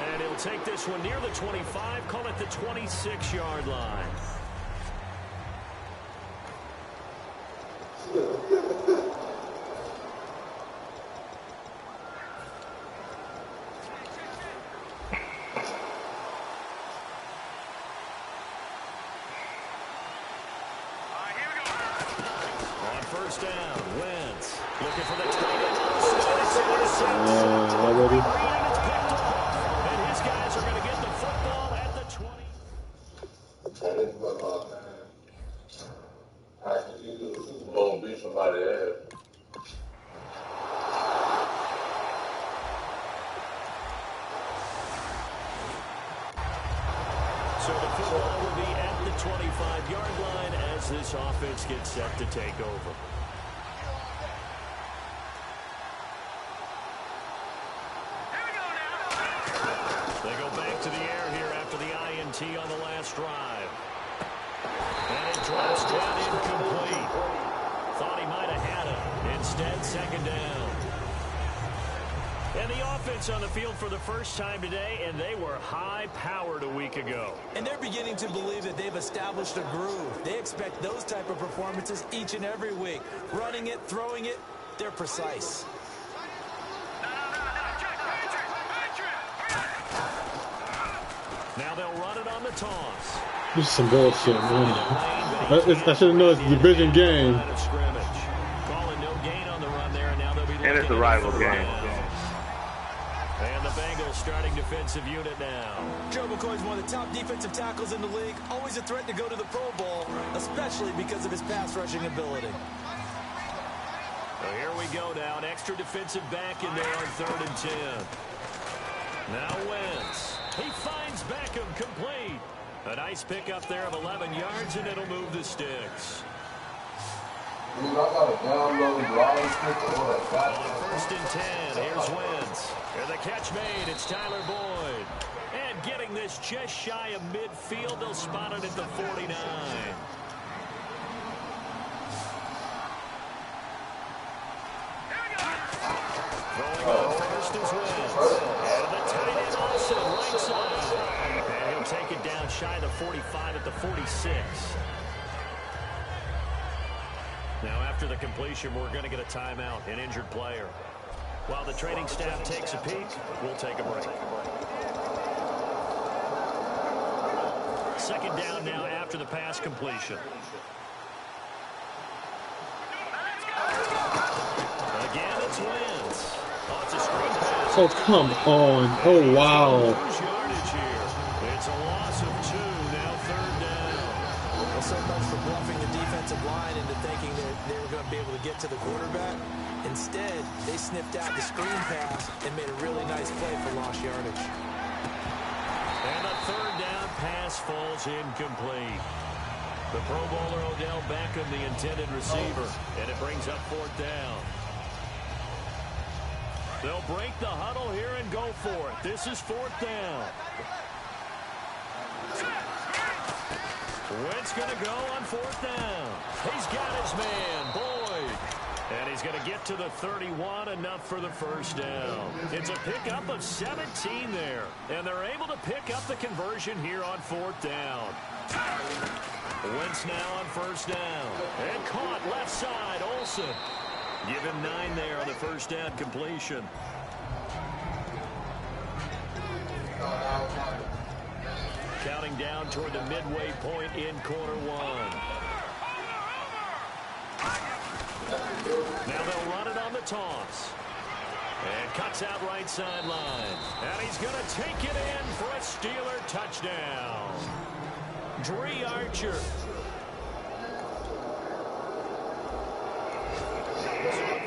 And he'll take this one near the 25, call it the 26-yard line. First down, Wentz looking for the tight end. Already. And his guys are going to get the football at the 20. Gonna beat somebody ass. So the football will be at the 25-yard line as this offense gets set to take over. They go back to the air here after the INT on the last drive. And it drops down incomplete. Thought he might have had it. Instead, second down. And the offense on the field for the first time today, and they were high-powered a week ago. And they're beginning to believe that they've established a groove. They expect those type of performances each and every week. Running it, throwing it, they're precise. Now they'll run it on the toss. This is some bullshit, man. I should have known it's a division game. Calling no gain on the run there, and now they'll be And it's a rival game. And the Bengals starting defensive unit now. Joe McCoy's one of the top defensive tackles in the league. Always a threat to go to the Pro Bowl, especially because of his pass rushing ability. So here we go now. An extra defensive back in there on 3rd and 10. Now Wentz. He finds Beckham complete. A nice pickup there of 11 yards, and it'll move the sticks. Dude, I gotta download Live On 1st and 10, here's Wentz. And the catch made, it's Tyler Boyd. And getting this just shy of midfield, they'll spot it at the 49. Throwing on first is Wentz. And the tight end also right side. And he'll take it down shy of the 45 at the 46. Now, after the completion, we're going to get a timeout, an injured player. While the training staff takes a peek, we'll take a break. Second down now after the pass completion. Again, it's Wentz. Oh, it's a screen pass. Oh, come on. Oh, wow. Yardage here. It's a loss of 2, now 3rd down. Well, so much for bluffing the defensive line into thinking that they were going to be able to get to the quarterback. Instead, they sniffed out the screen pass and made a really nice play for lost yardage. And a 3rd down pass falls incomplete. The Pro Bowler Odell Beckham, the intended receiver, and it brings up 4th down. They'll break the huddle here and go for it. This is 4th down. Wentz going to go on 4th down. He's got his man, Boyd. And he's going to get to the 31, enough for the first down. It's a pickup of 17 there. And they're able to pick up the conversion here on 4th down. Wentz now on 1st down. And caught left side, Olsen. Give him 9 there on the 1st down completion. Counting down toward the midway point in quarter 1. Now they'll run it on the toss. And cuts out right sideline. And he's going to take it in for a Steeler touchdown. Dree Archer.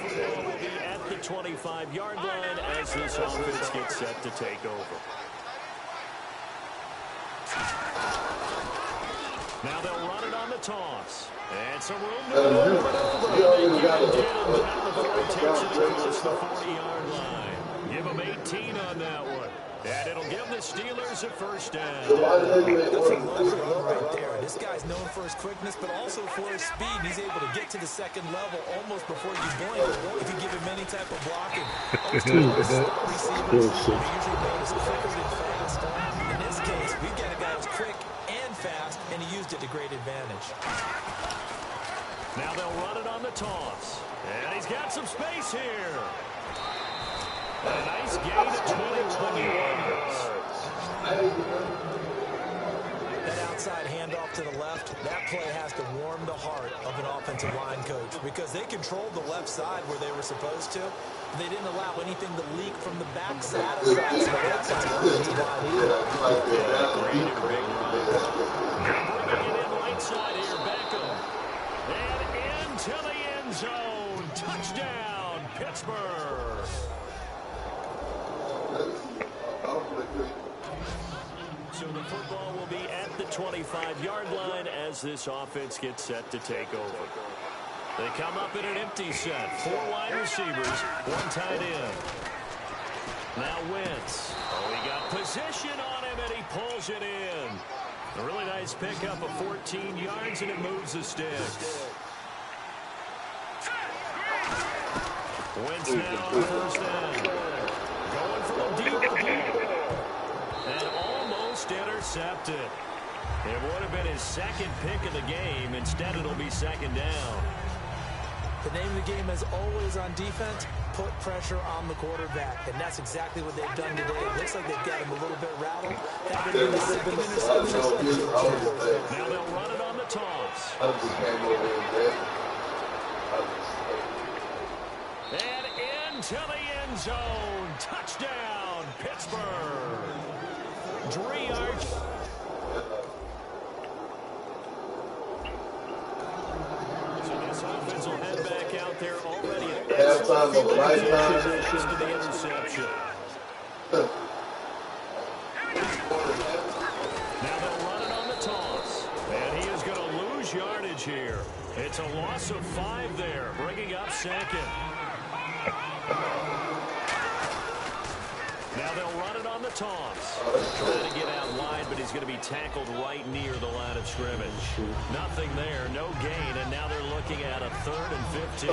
Football will be at the 25-yard line as this offense gets set to take over. Now they'll run it on the toss. And some room to move. They get it down before he takes it across the 40-yard line. Give him 18 on that one. And it'll give the Steelers a first down. That's a low run right there. This guy's known for his quickness, but also for his speed. He's able to get to the second level almost before you blink if you give him any type of blocking. Receivers usually known as quicker than fast. In this case, we've got a guy who's quick and fast, and he used it to great advantage. Now they'll run it on the toss. And he's got some space here. A nice gain of 21 yards. That outside handoff to the left, that play has to warm the heart of an offensive line coach because they controlled the left side where they were supposed to. They didn't allow anything to leak from the backside. So that's bringing it in right side here, Beckham. And into the end zone. Touchdown, Pittsburgh. So the football will be at the 25-yard line as this offense gets set to take over. They come up in an empty set. 4 wide receivers, 1 tight end. Now Wentz. Oh, he got position on him, and he pulls it in. A really nice pickup of 14 yards, and it moves the sticks. Wentz now on first down. Going for a deep ball. And almost intercepted. It would have been his second pick of the game. Instead, it'll be second down. The name of the game is always on defense, put pressure on the quarterback. And that's exactly what they've done today. It looks like they've got him a little bit rattled. That would have been the second interception. Now they'll run it on the toss. And into the end zone. Touchdown, Pittsburgh. Dreday. So this offense will head back out there already. Excellent field position to the interception. Now they'll run it on the toss. And he is going to lose yardage here. It's a loss of 5 there, bringing up second. Now they'll run it on the toss. Trying to get out wide, but he's going to be tackled right near the line of scrimmage. Nothing there, no gain, and now they're looking at a 3rd and 15.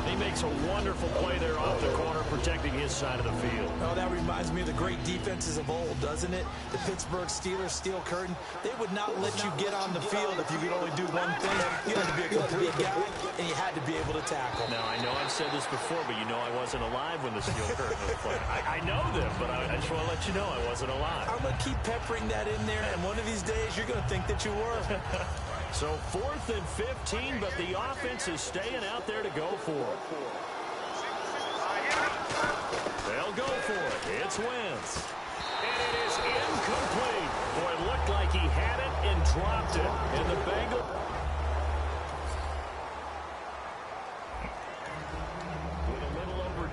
He makes a wonderful play there off the corner, protecting his side of the field. Oh, that reminds me of the great defenses of old, doesn't it? The Pittsburgh Steelers steel curtain. They would not let you get on the field if you could only do one thing. You had to be a complete guy, and you had to be able to tackle. Now, I know I've said this before, but you know I wasn't alive when the steel curtain was played. I know them, but I just want to let you know I wasn't alive. I'm going to keep peppering that in there, and one of these days you're going to think that you were. So 4th and 15, but the offense is staying out there to go for it. They'll go for it. It's Wentz. And it is incomplete. Boy, it looked like he had it and dropped it. And the Bengals...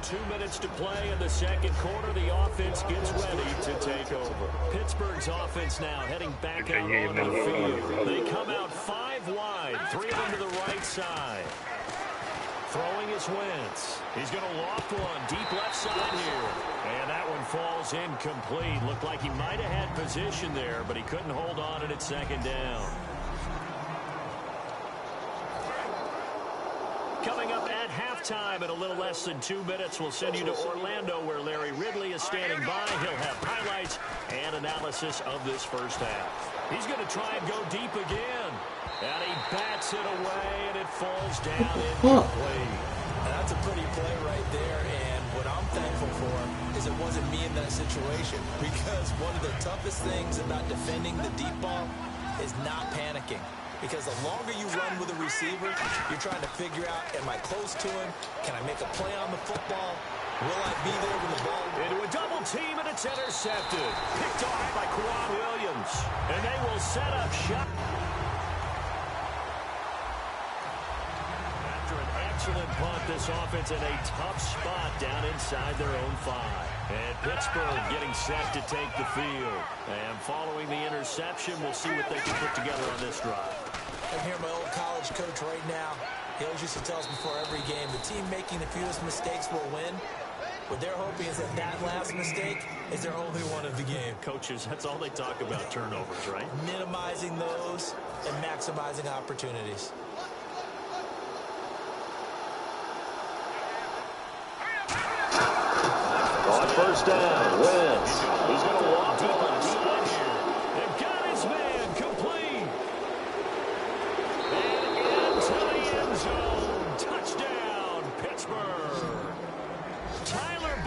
2 minutes to play in the second quarter. The offense gets ready to take over. Pittsburgh's offense now heading back out on the field. They come out 5 wide, 3 of them to the right side. Throwing is Wentz. He's going to loft one deep left side here. And that one falls incomplete. Looked like he might have had position there, but he couldn't hold on and it's second down. Coming up at halftime in a little less than 2 minutes, we'll send you to Orlando where Larry Ridley is standing by. He'll have highlights and analysis of this first half. He's going to try and go deep again. And he bats it away, and it falls down incomplete. That's a pretty play right there, and what I'm thankful for is it wasn't me in that situation, because one of the toughest things about defending the deep ball is not panicking. Because the longer you run with a receiver, you're trying to figure out, am I close to him? Can I make a play on the football? Will I be there when the ball... Into a double team, and it's intercepted. Picked off by Quan Williams. And they will set up shot. After an excellent punt. This offense in a tough spot down inside their own 5. And Pittsburgh getting set to take the field. And following the interception, we'll see what they can put together on this drive. I'm here, my old college coach right now. He always used to tell us before every game, the team making the fewest mistakes will win. What they're hoping is that last mistake is their only one of the game. Coaches, that's all they talk about, turnovers, right? Minimizing those and maximizing opportunities. On first down, Wentz. He's going to walk deep on the split here. They've got his man complete. And into the end zone. Touchdown, Pittsburgh. Tyler.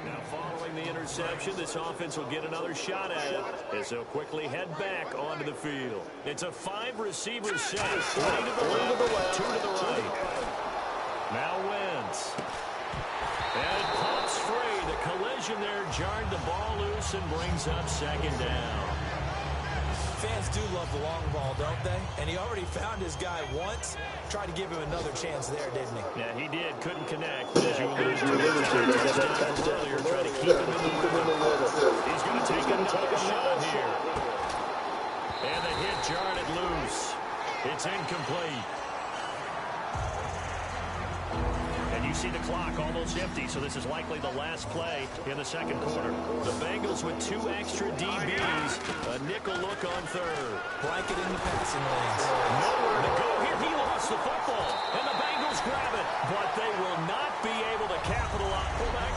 Now following the interception, this offense will get another shot at it as they'll quickly head back onto the field. It's a 5-receiver set. 3 to the left, 2 to the right. Now Wentz. And it pops free. The collision there jarred the ball loose and brings up second down. Fans do love the long ball, don't they? And he already found his guy once. Tried to give him another chance there, didn't he? Yeah, he did. Couldn't connect. But as you alluded to, touchdown earlier, trying to keep him in the middle. He's going to take another shot here. And the hit jarred it loose. It's incomplete. You see the clock almost empty, so this is likely the last play in the second quarter. The Bengals with 2 extra DBs. A nickel look on third. Blanket in the passing lanes. Nowhere to go here. He lost the football, and the Bengals grab it, but they will not be able to capitalize. Pull back.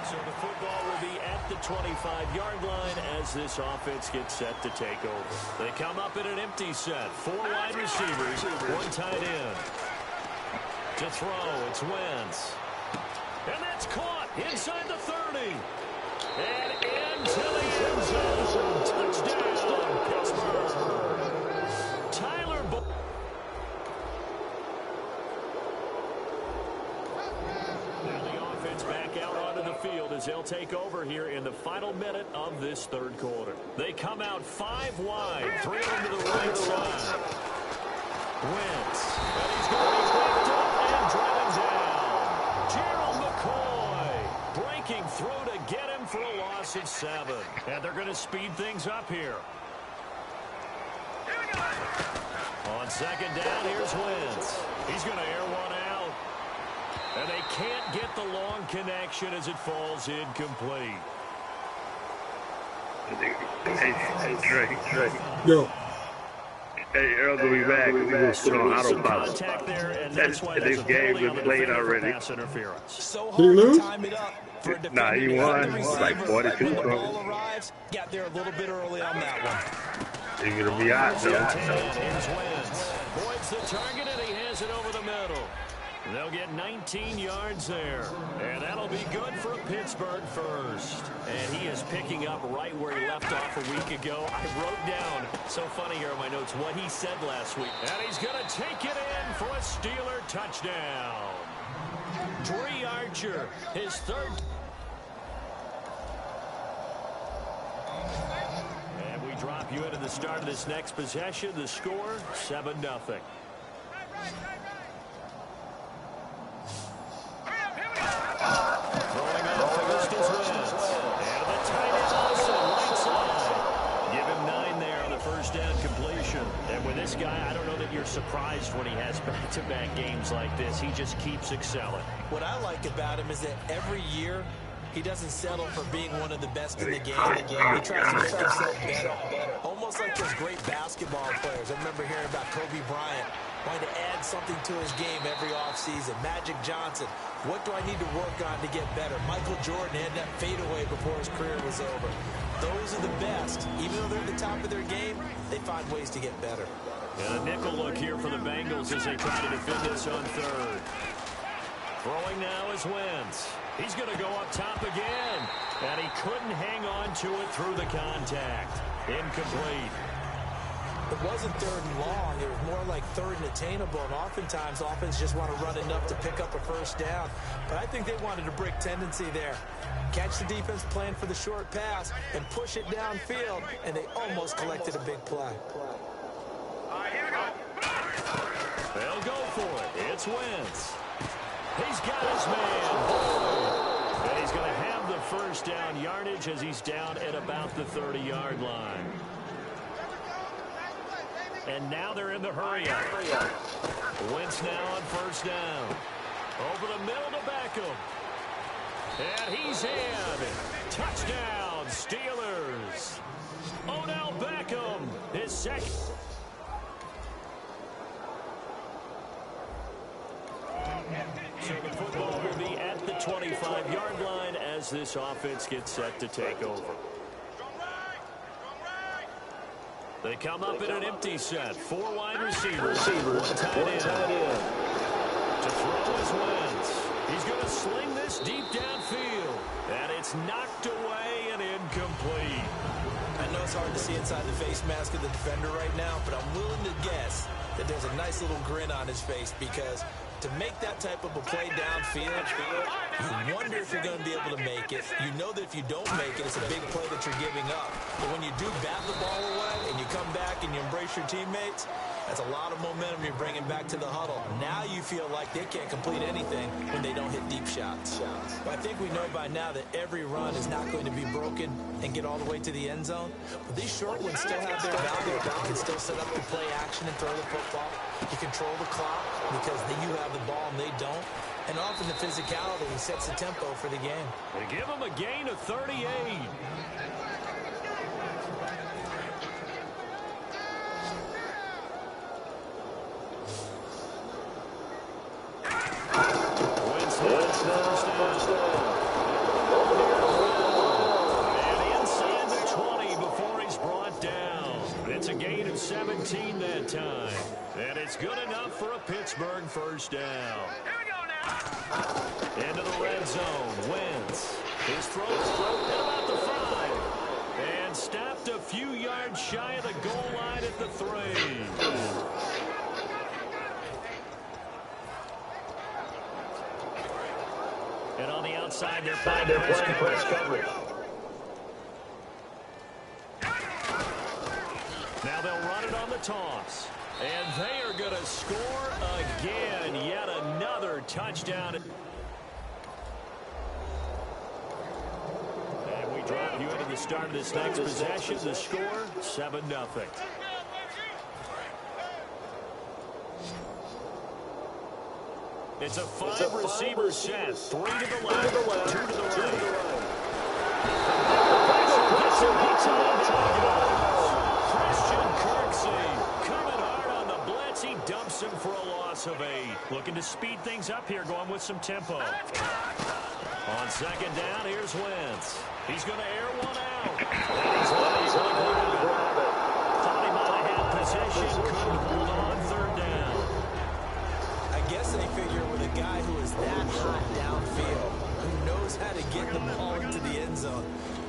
So the football will be at the 25-yard line as this offense gets set to take over. They come up in an empty set. 4 wide receivers, 1 tight end. To throw, it's Wentz. And that's caught inside the 30. And into the end zone. Touchdown, Pittsburgh. Tyler Boyd. Back out onto the field as they'll take over here in the final minute of this third quarter. They come out 5 wide, 3 of them to the right side. Wentz, and he's going to be wrapped up and driven down. Gerald McCoy breaking through to get him for a loss of 7. And they're going to speed things up here. On second down, here's Wentz. He's going to air one out. And they can't get the long connection as it falls incomplete. Hey, Drake. Yo. Hey, Earl will be back. He was put on autopilot. Contact there, and that's why this game was played already. Pass interference. So Did he lose? time it up for a Nah, he won. Like 42 when the ball arrives, got there a little bit early on that one. He's going to be out, though. Here's Wentz. Boyd's the target, and he has it over the middle. They'll get 19 yards there, and that'll be good for Pittsburgh first. And he is picking up right where he left off a week ago. I wrote down, so funny here in my notes, what he said last week. And he's going to take it in for a Steeler touchdown. Dree Archer, his third. And we drop you into the start of this next possession. The score, 7-0. Throwing off against his Wentz. And the tight end also right side. Give him 9 there on the first down completion. And with this guy, I don't know that you're surprised when he has back-to-back games like this. He just keeps excelling. What I like about him is that every year he doesn't settle for being one of the best in the game. He tries to make himself better. Almost like those great basketball players. I remember hearing about Kobe Bryant wanting to add something to his game every offseason. Magic Johnson, what do I need to work on to get better? Michael Jordan had that fadeaway before his career was over. Those are the best. Even though they're at the top of their game, they find ways to get better. And a nickel look here for the Bengals as they try to defend this on third. Throwing now is Wentz. He's going to go up top again. And he couldn't hang on to it through the contact. Incomplete. it wasn't third and long. It was more like third and attainable, and oftentimes offense just want to run enough to pick up a first down. But I think they wanted a brick tendency there. Catch the defense playing for the short pass and push it downfield, and they almost collected a big play. They'll go for it. It's Wentz. He's got his man. And he's going to have the first down yardage as he's down at about the 30-yard line. And now they're in the hurry-up. Wentz now on first down. Over the middle to Beckham. And he's in. Touchdown, Steelers. Odell Beckham, his second. So the football will be at the 25-yard line as this offense gets set to take over. They come up in an empty set. 4 wide receivers. One tight end. To throw is Wentz. He's going to sling this deep downfield. And it's knocked away and incomplete. I know it's hard to see inside the face mask of the defender right now, but I'm willing to guess that there's a nice little grin on his face, because to make that type of a play downfield, you wonder if you're going to be able to make it. You know that if you don't make it, it's a big play that you're giving up. But when you do bat the ball away and you come back and you embrace your teammates, that's a lot of momentum you're bringing back to the huddle. Now you feel like they can't complete anything when they don't hit deep shots. But I think we know by now that every run is not going to be broken and get all the way to the end zone. But these short ones still have their value. You can still set up the play action and throw the football. You control the clock because you have the ball and they don't. And often the physicality sets the tempo for the game. They give them a gain of 38. And inside the 20 before he's brought down. It's a gain of 17 that time. And it's good enough for a Pittsburgh first down. Here we go now. Into the red zone. Wentz. His throw at about the 5. And stopped a few yards shy of the goal line at the 3. And on the outside, they're playing press coverage. Now they'll run it on the toss. And they are going to score again. Yet another touchdown. And we drop you into the start of this next possession. The score, 7-0. It's a 5-receiver set. 3 to the left, 2 to the right. Christian Kirksey coming hard on the blitz. He dumps him for a loss of 8. Looking to speed things up here, going with some tempo. On second down, here's Wentz. He's going to air one out. And he's going to grab it. Thought he might have had possession. Couldn't hold on. Third down. I guess they figure with a guy who is that hot downfield, who knows how to get the ball into the end zone,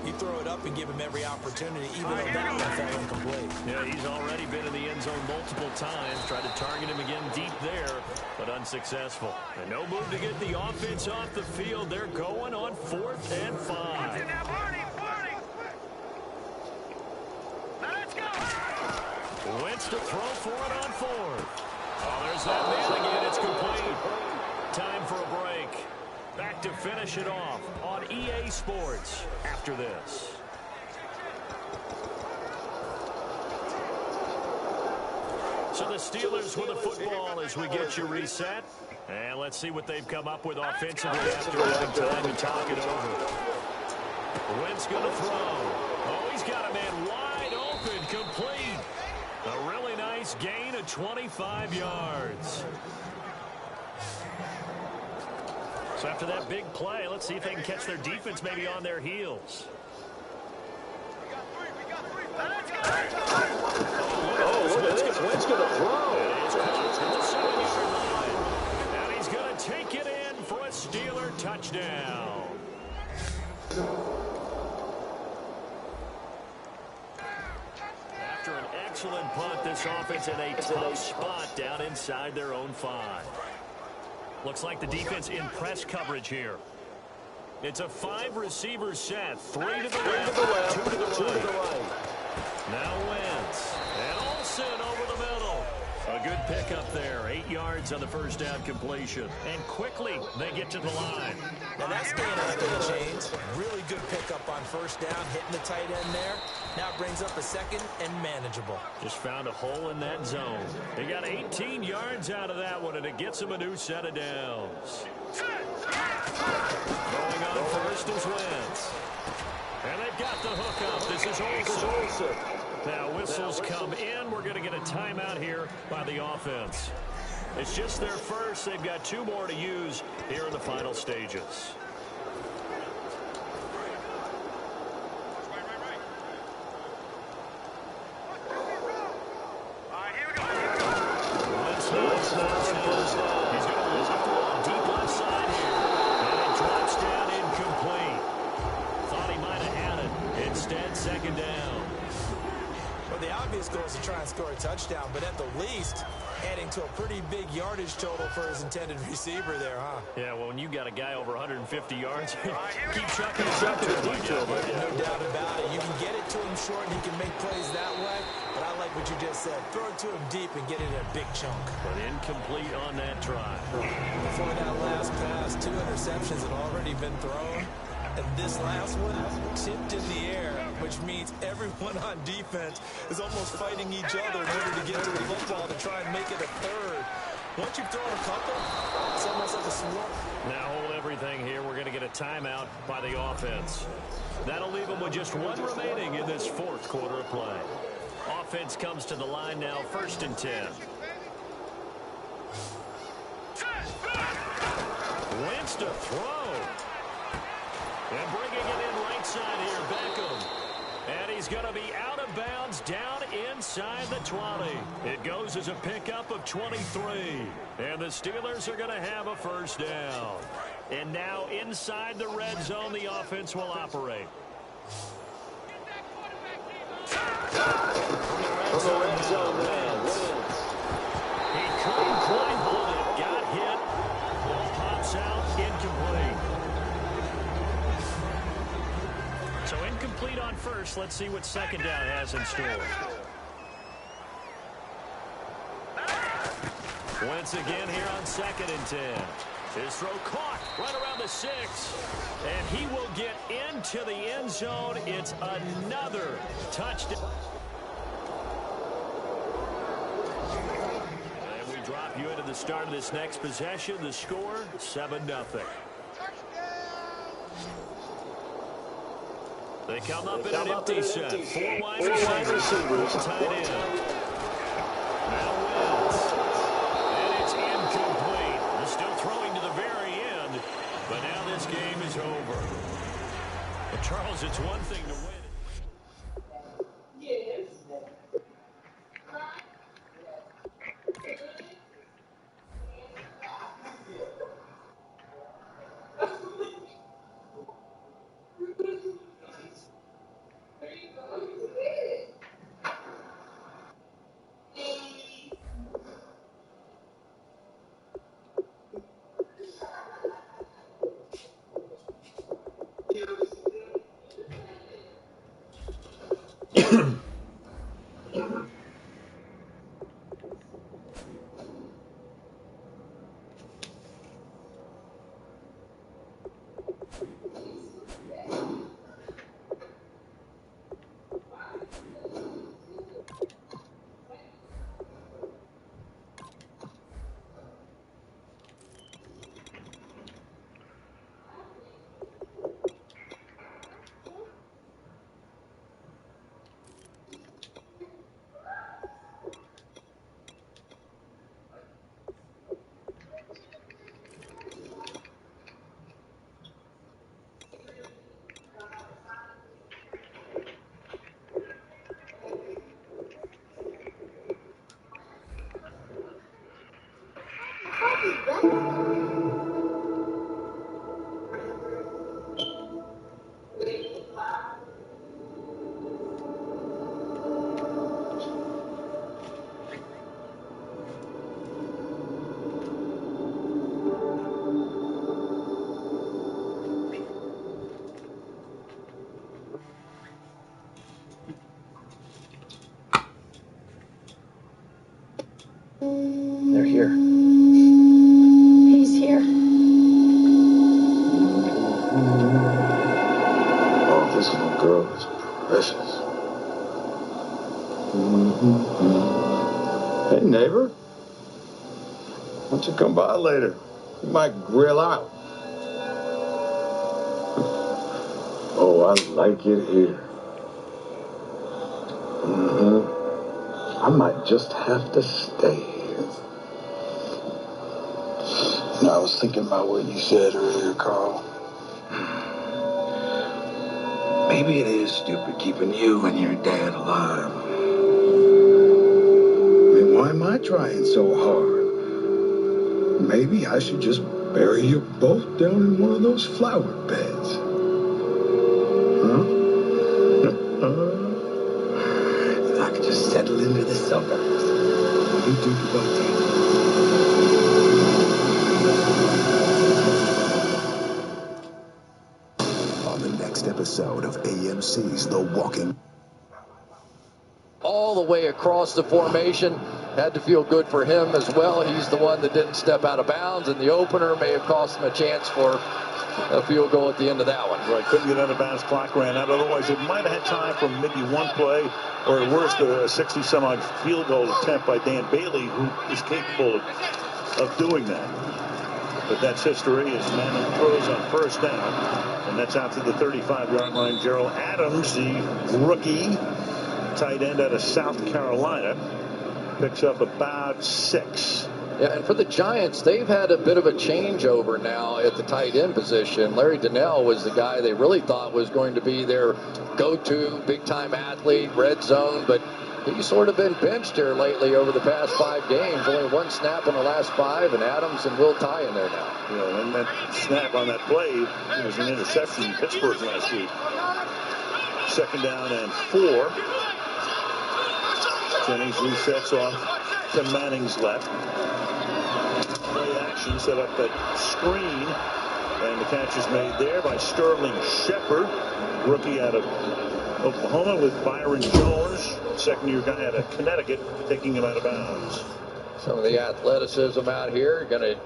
you throw it up and give him every opportunity, even though that one fell incomplete. Yeah, he's already been in the end zone multiple times. Tried to target him again deep there, but unsuccessful. And no move to get the offense off the field. They're going on 4th and 5. Wentz to throw for it on 4th. Oh, there's that man again. It's complete. Time for a break. Back to finish it off on EA Sports after this. So the Steelers with the football as we get you reset. And let's see what they've come up with offensively after having time to talk it over. Wentz going to throw. Oh, he's got a man wide open, complete. A really nice gain of 25 yards. So after that big play, let's see if they can catch their defense maybe on their heels. Oh, look at this. Wentz going to throw. It is close at the 7-yard line. And he's going to take it in for a Steeler touchdown. After an excellent punt. This offense in a tough spot down inside their own 5. Looks like the defense in press coverage here. It's a 5-receiver set. 3 to the left, 2 to the right. Now Wentz. And Olsen over the middle. A good pickup there. 8 yards on the first down completion. And quickly, they get to the line. Now that's staying after the chains. Really good pickup on first down, hitting the tight end there. Now it brings up a second and manageable. Just found a hole in that zone. They got 18 yards out of that one, and it gets them a new set of downs. Going on first is Wentz. And they've got the hook up. This is Olsen. Now whistles come in. We're going to get a timeout here by the offense. It's just their first. They've got 2 more to use here in the final stages. Second down. Well, the obvious goal is to try and score a touchdown, but at the least, adding to a pretty big yardage total for his intended receiver there, huh? Yeah, well, when you got a guy over 150 yards, keep chucking No doubt about it. You can get it to him short, and he can make plays that way, but I like what you just said. Throw it to him deep and get it in a big chunk. But incomplete on that try. Before that last pass, 2 interceptions had already been thrown. And this last one tipped in the air, which means everyone on defense is almost fighting each other in order to get to the football to try and make it a third. Once you've thrown a couple, it's almost like a swarm. Now hold everything here. We're going to get a timeout by the offense. That'll leave them with just 1 remaining in this 4th quarter of play. Offense comes to the line now, 1st and 10. Wentz to throw. And bringing it in right side here, Beckham. And he's going to be out of bounds down inside the 20. It goes as a pickup of 23. And the Steelers are going to have a first down. And now inside the red zone, the offense will operate. He couldn't quite hold it. Got hit. Ball pops out, incomplete. So incomplete on first. Let's see what second down has in store. Wentz again here on 2nd and 10. His throw caught right around the 6. And he will get into the end zone. It's another touchdown. And we drop you into the start of this next possession. The score, 7-0. They come up in an empty set. 4 wide receivers, tight end. Now Wentz. And it's incomplete. They're still throwing to the very end, but now this game is over. But Charles, it's one thing to win. Yes. This little girl is precious. Hey, neighbor. Why don't you come by later? We might grill out. Oh, I like it here. I might just have to stay here. You know, I was thinking about what you said earlier, Carl. Maybe it is stupid keeping you and your dad alive. I mean, why am I trying so hard? Maybe I should just bury you both down in one of those flower beds. If I could just settle into the suburbs. You do the right thing. On the next episode of AMC's The Walking. All the way across the formation. Had to feel good for him as well. He's the one that didn't step out of bounds, and the opener may have cost him a chance for a field goal at the end of that one. Right, couldn't get out of bounds, clock ran out. Otherwise, it might have had time for maybe one play, or at worst, a 60-some-odd field goal attempt by Dan Bailey, who is capable of doing that. But that's history as Manning throws on first down, and that's out to the 35-yard line. Gerald Adams, the rookie tight end out of South Carolina, picks up about 6. Yeah, and for the Giants, they've had a bit of a changeover now at the tight end position. Larry Donnell was the guy they really thought was going to be their go-to big-time athlete, red zone, but he's sort of been benched here lately over the past 5 games. Only 1 snap in the last 5, and Adams and Will Tye in there now. Yeah, and that snap on that play, it was an interception in Pittsburgh last week. 2nd down and 4. Jennings resets off to Manning's left. Play action, set up that screen, and the catch is made there by Sterling Shepard, rookie out of Oklahoma, with Byron Jones, second-year guy out of Connecticut, taking him out of bounds. Some of the athleticism out here. Going to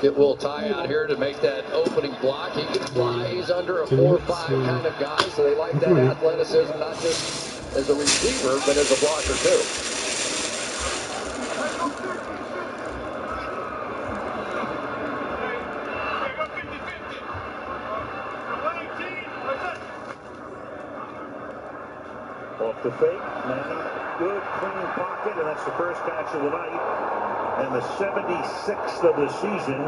get Will Tye out here to make that opening block. He can fly. He's under a 4-5 kind of guy, so they like that athleticism, not just as a receiver, but as a blocker, too. Off the fake, Manning, good clean pocket, and that's the first catch of the night, and the 76th of the season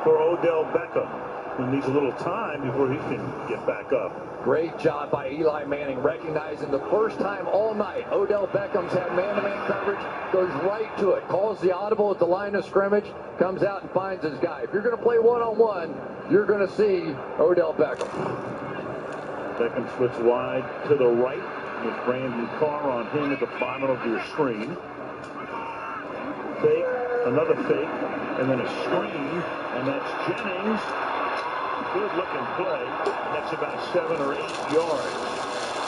for Odell Beckham, who needs a little time before he can get back up. Great job by Eli Manning, recognizing the first time all night Odell Beckham's had man-to-man coverage, goes right to it, calls the audible at the line of scrimmage, comes out and finds his guy. If you're going to play one-on-one, you're going to see Odell Beckham. Beckham splits wide to the right, with Brandon Carr on him at the bottom of your screen. Fake, another fake, and then a screen, and that's Jennings. Good looking play. That's about 7 or 8 yards.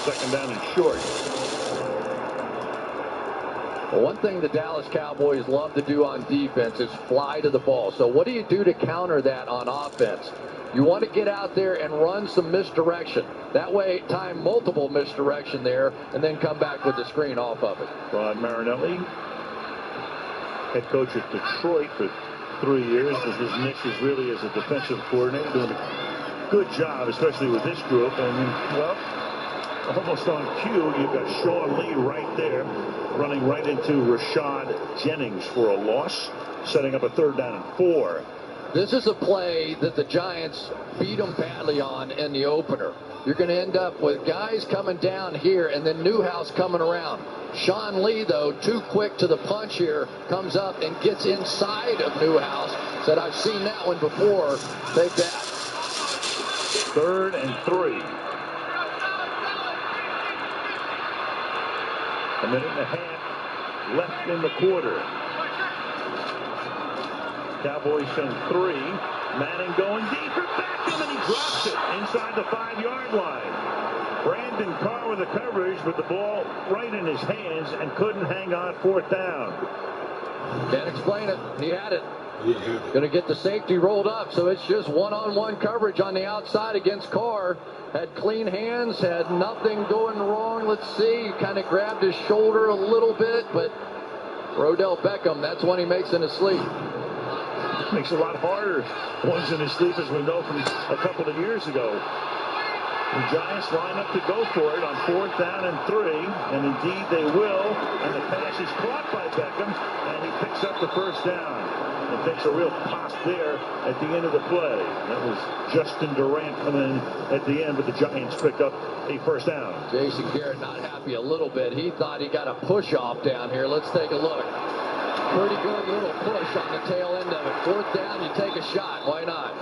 2nd down and short. Well, one thing the Dallas Cowboys love to do on defense is fly to the ball. So what do you do to counter that on offense? You want to get out there and run some misdirection. That way, time multiple misdirection there, and then come back with the screen off of it. Rod Marinelli, head coach at Detroit for 3 years. His niche is really as a defensive coordinator, doing a good job, especially with this group. And, well, almost on cue, you've got Sean Lee right there, running right into Rashad Jennings for a loss, setting up a 3rd down and 4. This is a play that the Giants beat them badly on in the opener. You're going to end up with guys coming down here and then Newhouse coming around. Sean Lee, though, too quick to the punch here, comes up and gets inside of Newhouse. Said, I've seen that one before. Take that. 3rd and 3. A minute and a half left in the quarter. Cowboys send 3. Manning going deep for Beckham, and he drops it inside the 5-yard line. Brandon Carr with the coverage, with the ball right in his hands and couldn't hang on 4th down. Can't explain it. He had it. Going to get the safety rolled up, so it's just one-on-one coverage on the outside against Carr. had clean hands, had nothing going wrong. Let's see, kind of grabbed his shoulder a little bit, but Rodell Beckham, that's one he makes in his sleep. Makes it a lot harder ones in his sleep, as we know from a couple of years ago. The Giants line up to go for it on 4th down and 3, and indeed they will. And the pass is caught by Beckham, and he picks up the first down. And takes a real pop there at the end of the play. That was Justin Durant coming in at the end, but the Giants pick up a first down. Jason Garrett not happy a little bit. He thought he got a push-off down here. Let's take a look. Pretty good little push on the tail end of it. 4th down, you take a shot. Why not?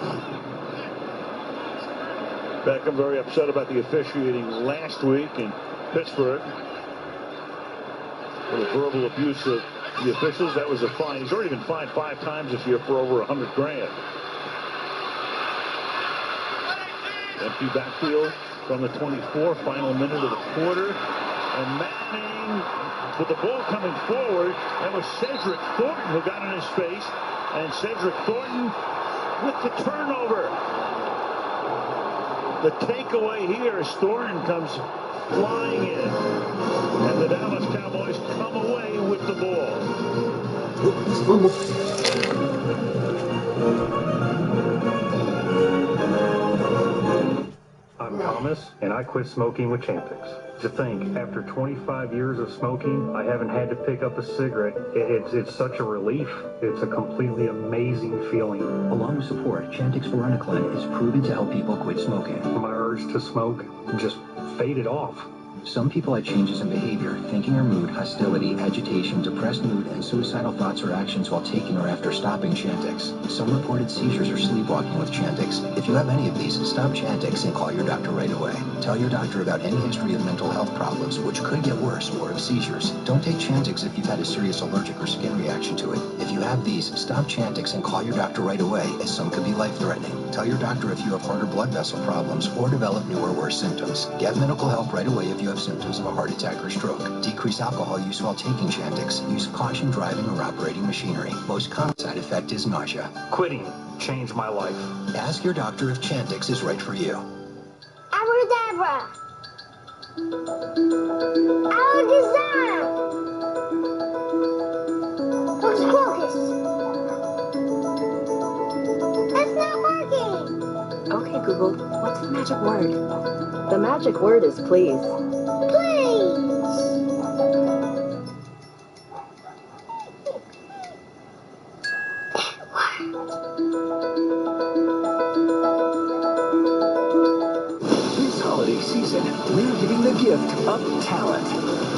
Beckham very upset about the officiating last week in Pittsburgh. For the verbal abuse of the officials, that was a fine. He's already been fined 5 times this year for over $100,000. Empty backfield from the 24, final minute of the quarter. And Manning with the ball coming forward. That was Cedric Thornton who got in his face. And Cedric Thornton with the turnover. The takeaway here is Thornton comes flying in. And the Dallas Cowboys come away with the ball. I'm Thomas, and I quit smoking with Chantix. To think, after 25 years of smoking, I haven't had to pick up a cigarette. It's such a relief. It's a completely amazing feeling. Along with support, Chantix Varenicline is proven to help people quit smoking. My urge to smoke just faded off. Some people had changes in behavior, thinking or mood, hostility, agitation, depressed mood, and suicidal thoughts or actions while taking or after stopping Chantix. Some reported seizures or sleepwalking with Chantix. If you have any of these, stop Chantix and call your doctor right away. Tell your doctor about any history of mental health problems, which could get worse, or of seizures. Don't take Chantix if you've had a serious allergic or skin reaction to it. If you have these, stop Chantix and call your doctor right away, as some could be life-threatening. Tell your doctor if you have heart or blood vessel problems or develop new or worse symptoms. Get medical help right away if you have symptoms of a heart attack or stroke. Decrease alcohol use while taking Chantix. Use caution driving or operating machinery. Most common side effect is nausea. Quitting changed my life. Ask your doctor if Chantix is right for you. Abracadabra! Alakazam! Hocus Pocus! That's not working! Okay, Google, what's the magic word? The magic word is please. Please! This holiday season, we're giving the gift of talent.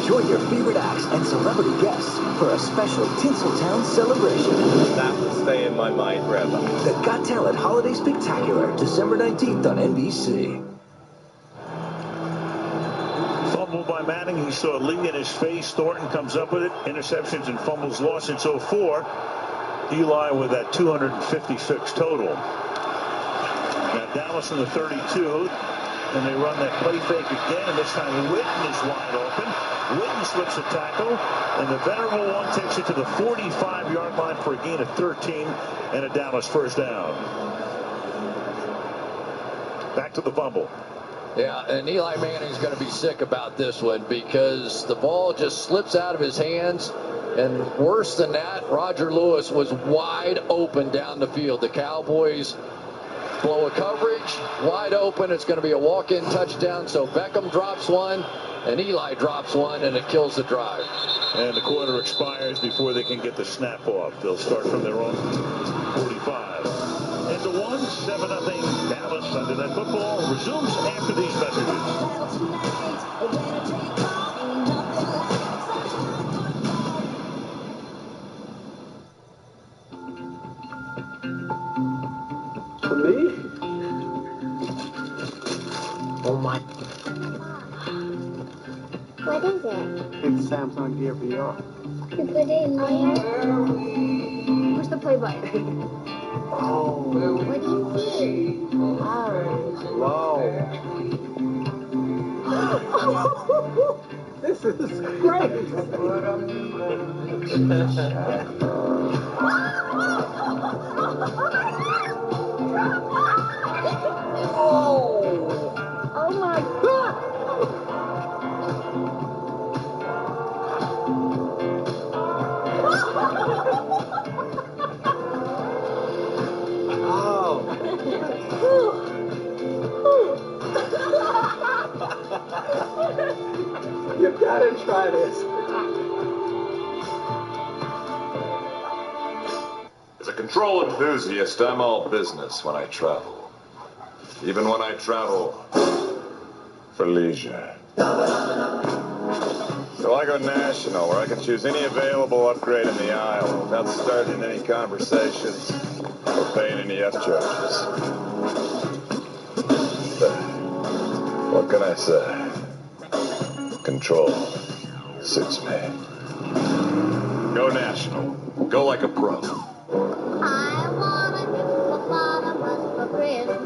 Join your favorite acts and celebrity guests for a special Tinseltown celebration. That will stay in my mind forever. The Got Talent Holiday Spectacular, December 19th on NBC. Fumble by Manning. He saw Lee in his face. Thornton comes up with it. Interceptions and fumbles lost since 04. Eli with that 256 total. Now Dallas in the 32. And they run that play fake again. And this time Witten is wide open. Witten slips a tackle. And the venerable one takes it to the 45-yard line for a gain of 13 and a Dallas first down. Back to the fumble. Yeah, and Eli Manning's going to be sick about this one because the ball just slips out of his hands. And worse than that, Roger Lewis was wide open down the field. The Cowboys blow a coverage, wide open. It's going to be a walk-in touchdown. So Beckham drops one, and Eli drops one, and it kills the drive. And the quarter expires before they can get the snap off. They'll start from their own 45. And the 7-0 Dallas Sunday Night Football resumes after these messages. For me? Oh my. What is it? It's Samsung Gear VR. You put it in there? Push the play button. Oh. What do you see? Wow. This is great. Oh You gotta try this. As a control enthusiast, I'm all business when I travel. Even when I travel for leisure. So I go national, where I can choose any available upgrade in the aisle without starting any conversations or paying any F charges. What can I say? Control suits me. Go national. Go like a pro. I want a hippopotamus for Christmas.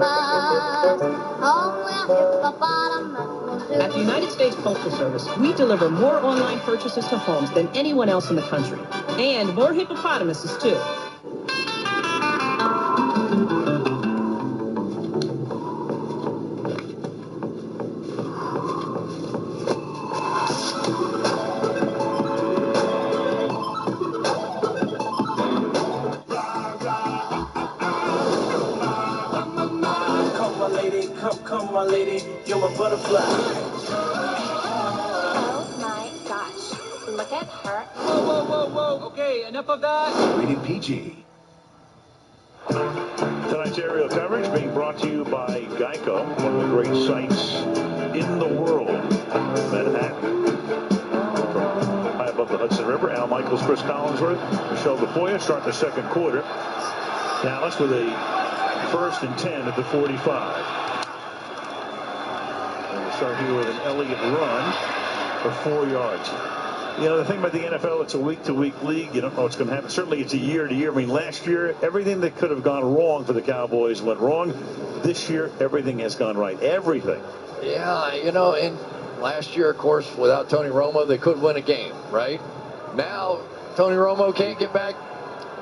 Oh, well, hippopotamus will do. At the United States Postal Service, we deliver more online purchases to homes than anyone else in the country. And more hippopotamuses, too. Come, my lady, you're my butterfly. Oh my gosh. Look at her. Whoa. Okay, enough of that. Rated PG. Tonight's aerial coverage being brought to you by Geico, one of the great sites in the world. Manhattan. From high above the Hudson River, Al Michaels, Chris Collinsworth, Michelle DeFoya start the second quarter. Dallas with a 1st and 10 at the 45. Start here with an Elliott run for 4 yards. You know, the thing about the NFL, it's a week-to-week league. You don't know what's going to happen. Certainly, it's a year-to-year. I mean, last year, everything that could have gone wrong for the Cowboys went wrong. This year, everything has gone right. Everything. Yeah, you know, and last year, of course, without Tony Romo, they couldn't win a game, right? Now, Tony Romo can't get back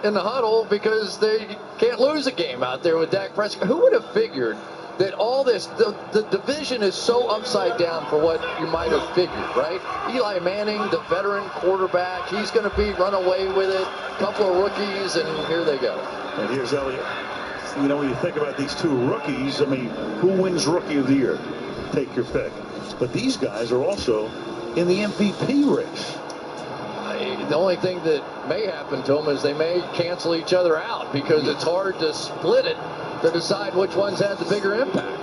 in the huddle because they can't lose a game out there with Dak Prescott. Who would have figured that all this, the division is so upside down for what you might have figured, right? Eli Manning, the veteran quarterback, he's going to run away with it. A couple of rookies, and here they go. And here's Elliott. You know, when you think about these two rookies, I mean, who wins Rookie of the Year? Take your pick. But these guys are also in the MVP race. The only thing that may happen to them is they may cancel each other out because it's hard to split it to decide which ones had the bigger impact.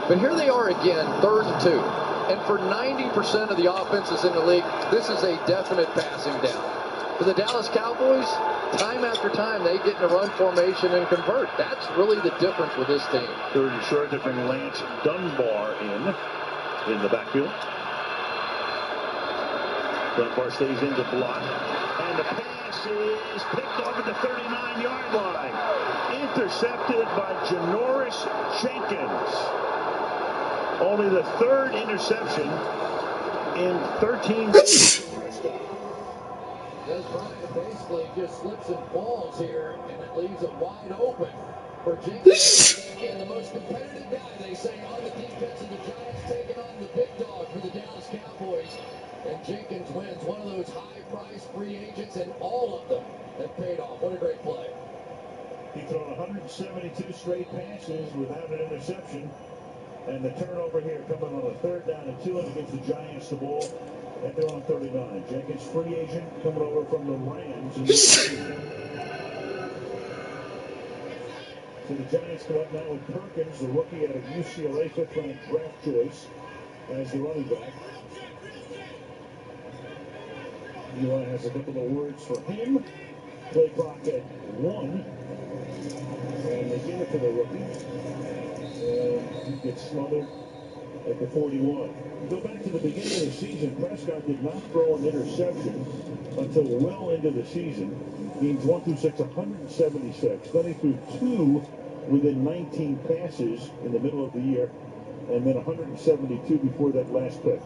But here they are again, 3rd and 2. And for 90% of the offenses in the league, this is a definite passing down. For the Dallas Cowboys, time after time, they get in a run formation and convert. That's really the difference with this team. 3rd and short to bring Lance Dunbar in the backfield. Dunbar stays in to block. And the pass is picked off at the 39-yard line. Intercepted by Janoris Jenkins. Only the 3rd interception in 13 days. Basically just slips and falls here, and it leaves it wide open for Jenkins. And the most competitive guy, they say, on the defense of the Giants, taking on the big dog for the Dallas Cowboys. And Jenkins wins, one of those high-priced free agents, and all of them have paid off. What a great play. He thrown 172 straight passes without an interception. And the turnover here coming on a 3rd down and 2, and it gives the Giants the ball. And they're on 39. Jenkins, free agent, coming over from the Rams. So the Giants come up now with Perkins, the rookie out of UCLA, 5th-round draft choice, as the running back. Eli has a couple of words for him. Play clock at 1. And they give it to the rookie. And he gets smothered at the 41. Go back to the beginning of the season. Prescott did not throw an interception until well into the season. Games 1 through 6, 176. Then he threw 2 within 19 passes in the middle of the year. And then 172 before that last pick.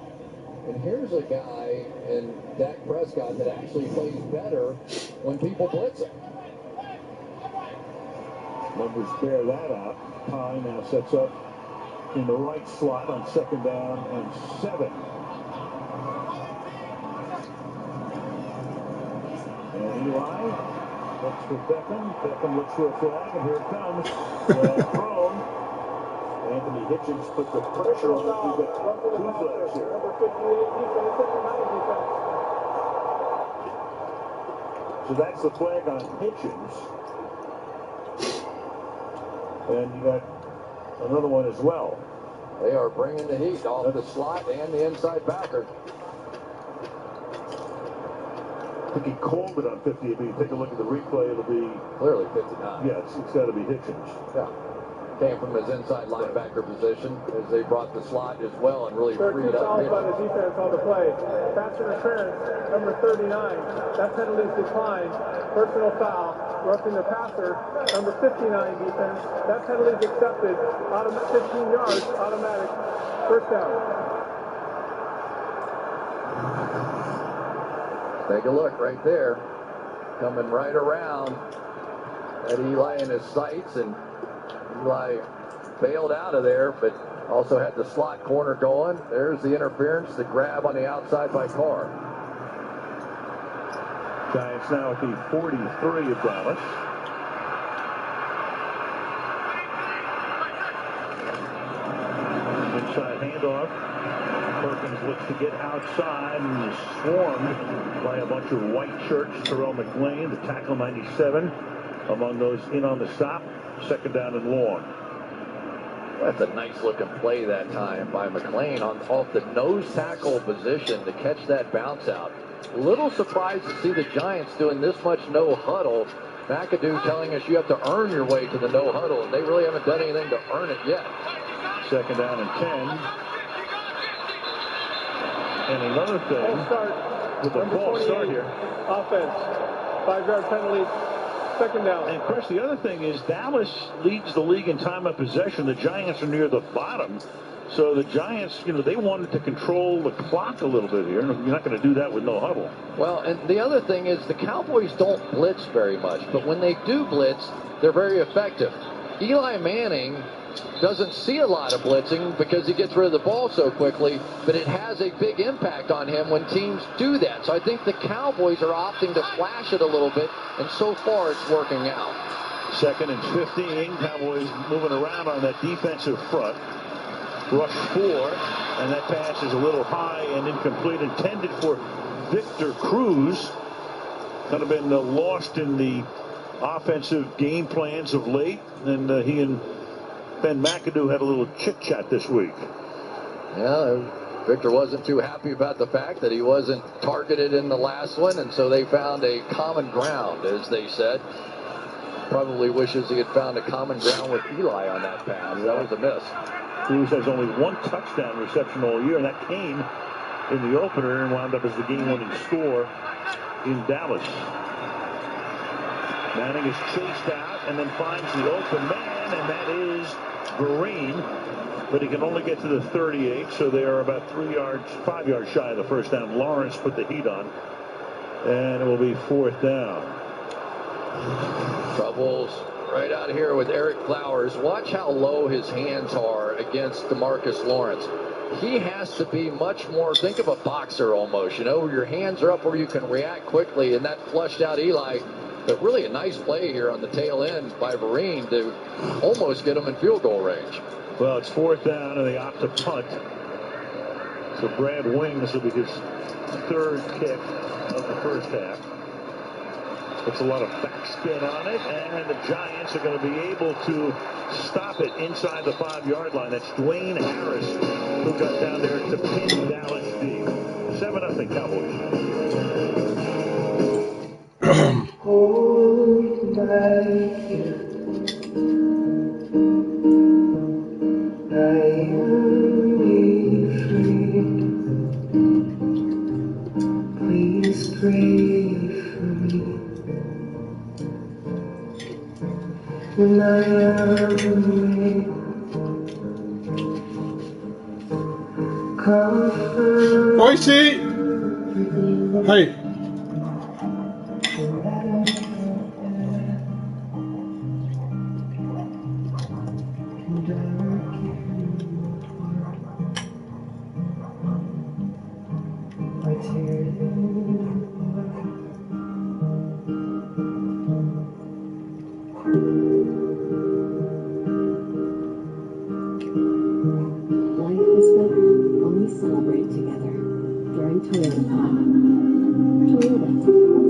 And here's a guy in Dak Prescott that actually plays better when people blitz him. Numbers bear that out. Pye now sets up in the right slot on 2nd down and 7. And Eli looks for Beckham. Beckham looks for a flag, and here it comes. Flag thrown. And the Anthony Hitchens put the pressure on. We've got two flags here. Number 58 defense, 59 defense. So that's the flag on Hitchens. And you got another one as well. They are bringing the heat off the slot and the inside backer. I think he called it on 58, but you take a look at the replay, it'll be... Clearly 59. Yeah, it's got to be Hitchens. Yeah. Came from his inside linebacker position as they brought the slot as well and really freed up. By the defense on the play. Pass interference, number 39. That penalty's declined. Personal foul. Roughing the passer, number 59 defense. That penalty's accepted. 15 yards, automatic. First down. Take a look right there. Coming right around at Eli in his sights, and Eli bailed out of there, but also had the slot corner going. There's the interference, the grab on the outside by Carr. Giants now at the 43 of Dallas. Inside handoff. Perkins looks to get outside and is swarmed by a bunch of white shirts. Terrell McLean, the tackle 97, among those in on the stop. Second down and long. That's a nice looking play that time by McLean off the nose tackle position to catch that bounce out. A little surprised to see the Giants doing this much no huddle. McAdoo telling us you have to earn your way to the no huddle, and they really haven't done anything to earn it yet. Second down and 10. And another thing, with a false start here. Offense, 5-yard penalty, second down. And of course, the other thing is Dallas leads the league in time of possession. The Giants are near the bottom. So the Giants, they wanted to control the clock a little bit here. You're not going to do that with no huddle. Well, and the other thing is the Cowboys don't blitz very much. But when they do blitz, they're very effective. Eli Manning doesn't see a lot of blitzing because he gets rid of the ball so quickly, but it has a big impact on him when teams do that. So I think the Cowboys are opting to flash it a little bit, and so far it's working out. Second and 15. Cowboys moving around on that defensive front. Rush 4, and that pass is a little high and incomplete, intended for Victor Cruz. Kind of been lost in the offensive game plans of late, and he and Ben McAdoo had a little chit-chat this week. Yeah, Victor wasn't too happy about the fact that he wasn't targeted in the last one, and so they found a common ground, as they said. Probably wishes he had found a common ground with Eli on that pass. That was a miss. Cruz has only one touchdown reception all year, and that came in the opener and wound up as the game-winning score in Dallas. Manning is chased out and then finds the open man, and that is Vereen. But he can only get to the 38, so they are about 5 yards shy of the first down. Lawrence put the heat on, and it will be fourth down. Troubles right out here with Eric Flowers. Watch how low his hands are against DeMarcus Lawrence. He has to be much more, think of a boxer almost, where your hands are up where you can react quickly, and that flushed out Eli. But really a nice play here on the tail end by Vereen to almost get him in field goal range. Well, it's fourth down, and they opt to punt. So Brad Wing, this will be his third kick of the first half. Puts a lot of backspin on it, and the Giants are going to be able to stop it inside the 5-yard line. That's Dwayne Harris, who got down there to pin Dallas deep. 7-0 Cowboys. Hold my hand. I am free. Please pray for me. When I am weak, comfort. Boise! Hey. it together. During Toyota time. Toyota, let's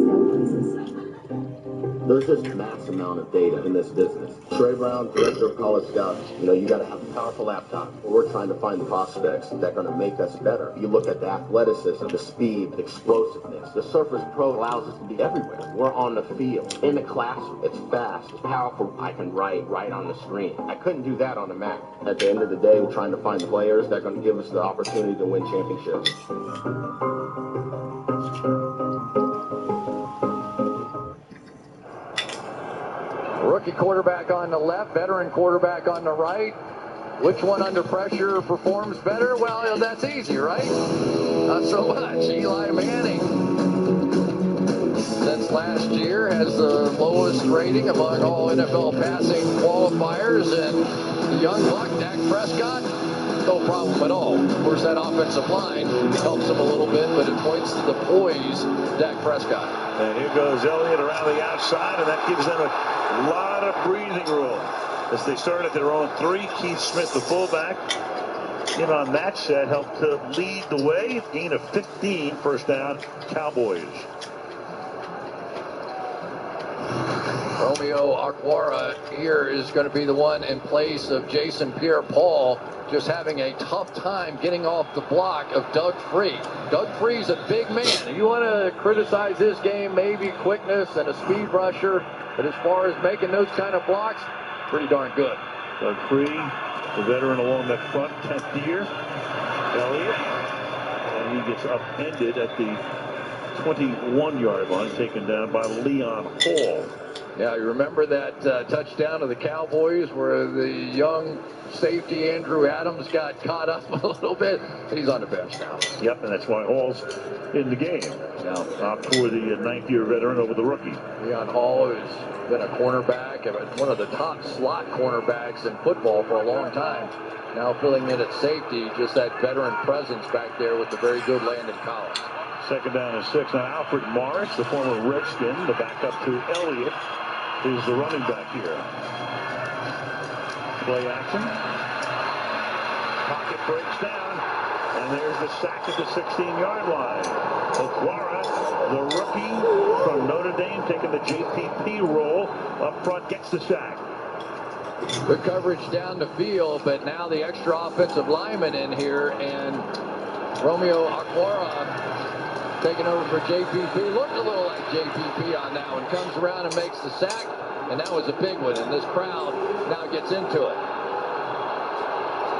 go places. There's just mass amount of data in this business. Trey Brown, director of college scouts, you got to have a powerful laptop. We're trying to find prospects that are going to make us better. You look at the athleticism, the speed, the explosiveness. The Surface Pro allows us to be everywhere. We're on the field. In the classroom, it's fast, it's powerful. I can write right on the screen. I couldn't do that on a Mac. At the end of the day, we're trying to find the players that are going to give us the opportunity to win championships. Rookie quarterback on the left, veteran quarterback on the right. Which one under pressure performs better? Well, that's easy, right? Not so much. Eli Manning, since last year, has the lowest rating among all NFL passing qualifiers. And the young buck, Dak Prescott, no problem at all. Of course, that offensive line helps him a little bit, but it points to the poise, Dak Prescott. And here goes Elliott around the outside, and that gives them a lot of breathing room as they start at their own 3. Keith Smith, the fullback, in on that set, helped to lead the way. Gain of 15, first down, Cowboys. Romeo Okwara here is going to be the one in place of Jason Pierre-Paul, just having a tough time getting off the block of Doug Free. Doug Free's a big man. You want to criticize his game, maybe quickness and a speed rusher, but as far as making those kind of blocks, pretty darn good. Doug Free, the veteran along that front, 10th year. Elliott, and he gets upended at the 21-yard line, taken down by Leon Hall. Yeah, you remember that touchdown of the Cowboys where the young safety Andrew Adams got caught up a little bit? He's on the bench now. Yep, and that's why Hall's in the game. Now, opt for the 9th-year veteran over the rookie. Leon Hall has been a cornerback, one of the top slot cornerbacks in football for a long time. Now filling in at safety, just that veteran presence back there with the very good Landon Collins. Second down and 6. Now Alfred Morris, the former Redskin, the backup to Elliott, is the running back here. Play action. Pocket breaks down. And there's the sack at the 16-yard line. Okwara, the rookie from Notre Dame, taking the JPP role up front, gets the sack. Good coverage down the field, but now the extra offensive lineman in here, and Romeo Okwara taking over for JPP. Looked a little like JPP on that one. Comes around and makes the sack, and that was a big one, and this crowd now gets into it.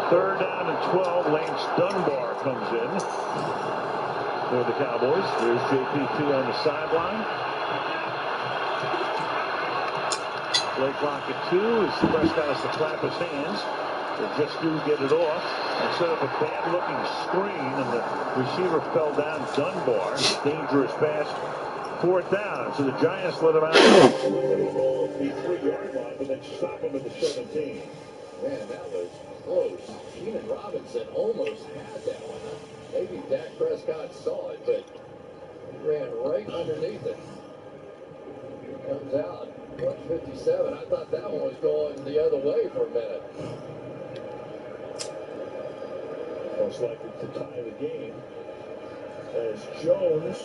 Third down and 12. Lance Dunbar comes in for the Cowboys. There's JPP on the sideline. Play clock at 2 as Prescott has to clap his hands. They just do get it off and set up a bad-looking screen, and the receiver fell down. Dunbar, dangerous pass, 4th down. So the Giants let him out. The 3-yard line, but then stop him at the 17. Man, that was close. Keenan Robinson almost had that one. Maybe Dak Prescott saw it, but he ran right underneath it. Here comes out. 157. I thought that one was going the other way for a minute. Most likely to tie the game as Jones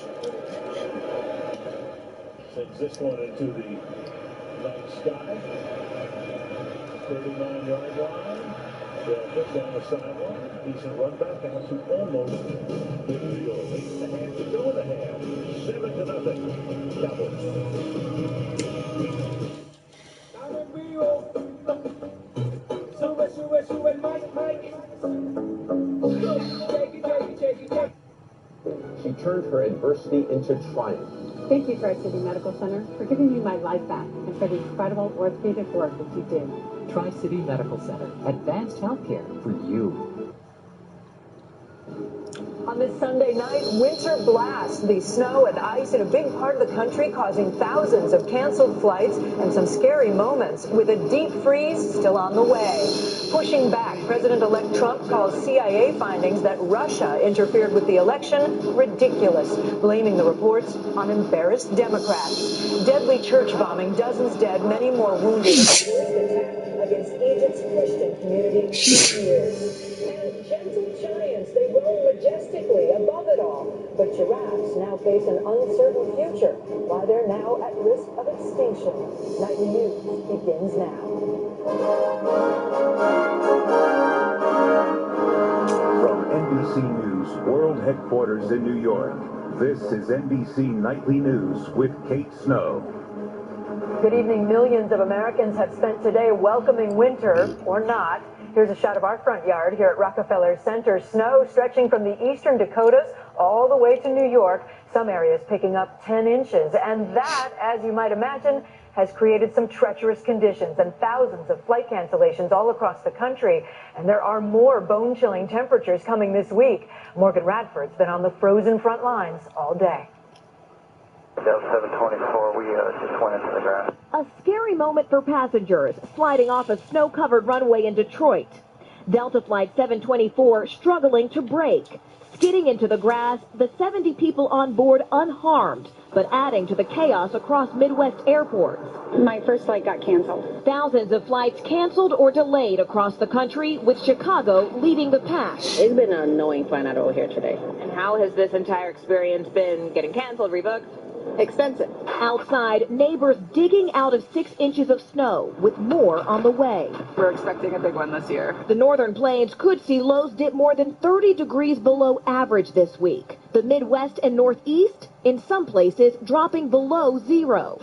sends this one into the night sky. 39-yard line. They'll put down the sideline. Decent run back out to almost midfield. 8.5 to go in the half. 7-0. Cowboys. She turned her adversity into triumph. Thank you, Tri-City Medical Center, for giving me my life back and for the incredible orthopedic work that you do. Tri-City Medical Center. Advanced healthcare for you. On this Sunday night, winter blast. The snow and ice in a big part of the country causing thousands of canceled flights and some scary moments with a deep freeze still on the way. Pushing back, President-elect Trump calls CIA findings that Russia interfered with the election ridiculous, blaming the reports on embarrassed Democrats. Deadly church bombing, dozens dead, many more wounded. Against Egypt's Christian community for years. And gentle giants, they roam majestic above it all. But giraffes now face an uncertain future, why they're now at risk of extinction. Nightly News begins now. From NBC News World Headquarters in New York, this is NBC Nightly News with Kate Snow. Good evening. Millions of Americans have spent today welcoming winter, or not. Here's a shot of our front yard here at Rockefeller Center. Snow stretching from the eastern Dakotas all the way to New York. Some areas picking up 10 inches. And that, as you might imagine, has created some treacherous conditions and thousands of flight cancellations all across the country. And there are more bone-chilling temperatures coming this week. Morgan Radford's been on the frozen front lines all day. Delta 724, we just went into the grass. A scary moment for passengers sliding off a snow-covered runway in Detroit. Delta Flight 724 struggling to brake. Skidding into the grass, the 70 people on board unharmed, but adding to the chaos across Midwest airports. My first flight got canceled. Thousands of flights canceled or delayed across the country, with Chicago leading the pack. It's been an annoying flying out over here today. And how has this entire experience been? Getting canceled, rebooked? Expensive. Outside, neighbors digging out of 6 inches of snow, with more on the way. We're expecting a big one this year. The northern plains could see lows dip more than 30 degrees below average this week. The Midwest and Northeast, in some places, dropping below zero.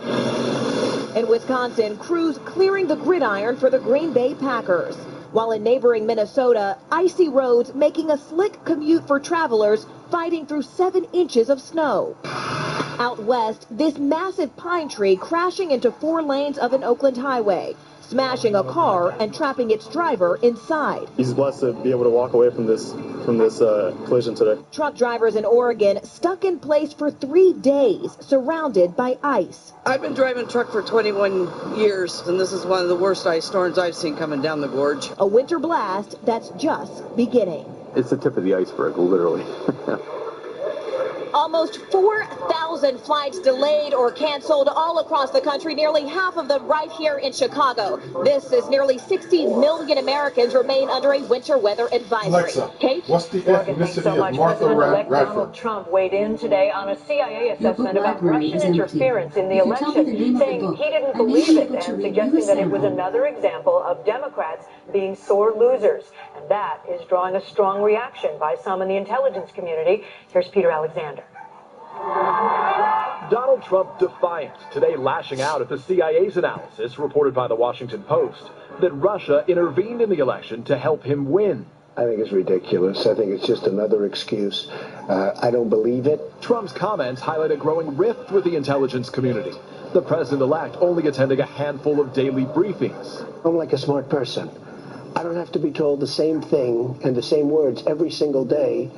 In Wisconsin, crews clearing the gridiron for the Green Bay Packers. While in neighboring Minnesota, icy roads making a slick commute for travelers fighting through 7 inches of snow. Out west, this massive pine tree crashing into 4 lanes of an Oakland highway, smashing a car and trapping its driver inside. He's blessed to be able to walk away from this collision today. Truck drivers in Oregon stuck in place for 3 days, surrounded by ice. I've been driving a truck for 21 years, and this is one of the worst ice storms I've seen coming down the gorge. A winter blast that's just beginning. It's the tip of the iceberg, literally. Almost 4,000 flights delayed or canceled all across the country, nearly half of them right here in Chicago. This is nearly 60 million Americans remain under a winter weather advisory. Alexa, Kate? what's the ethnicity so much. of Martha President-elect Radford? Donald Trump weighed in today on a CIA assessment about Russian interference in the election, saying he didn't believe it and suggesting that it was another example of Democrats being sore losers. And that is drawing a strong reaction by some in the intelligence community. Here's Peter Alexander. Donald Trump defiant, today lashing out at the CIA's analysis, reported by the Washington Post, that Russia intervened in the election to help him win. I think it's ridiculous. I think it's just another excuse. I don't believe it. Trump's comments highlight a growing rift with the intelligence community. The president-elect only attending a handful of daily briefings. I'm like a smart person. I don't have to be told the same thing and the same words every single day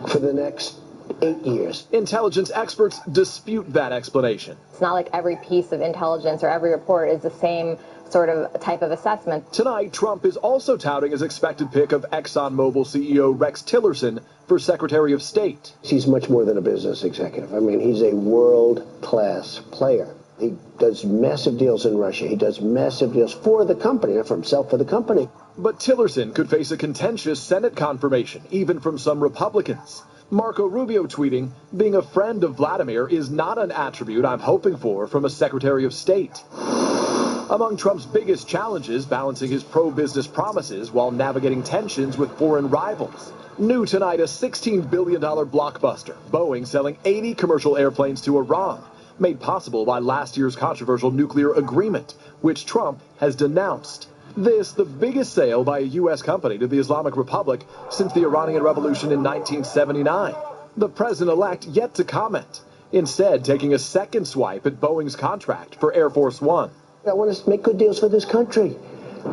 for the next 8 years. Intelligence experts dispute that explanation. It's not like every piece of intelligence or every report is the same sort of type of assessment. Tonight, Trump is also touting his expected pick of ExxonMobil CEO Rex Tillerson for Secretary of State. He's much more than a business executive. I mean, he's a world-class player. He does massive deals in Russia. He does massive deals for the company, not for himself, for the company. But Tillerson could face a contentious Senate confirmation, even from some Republicans. Marco Rubio tweeting, being a friend of Vladimir is not an attribute I'm hoping for from a Secretary of State. Among Trump's biggest challenges, balancing his pro-business promises while navigating tensions with foreign rivals. New tonight, a $16 billion blockbuster, Boeing selling 80 commercial airplanes to Iran, made possible by last year's controversial nuclear agreement, which Trump has denounced. This, the biggest sale by a U.S. company to the Islamic Republic since the Iranian Revolution in 1979. The president-elect yet to comment, instead taking a second swipe at Boeing's contract for Air Force One. I want to make good deals for this country.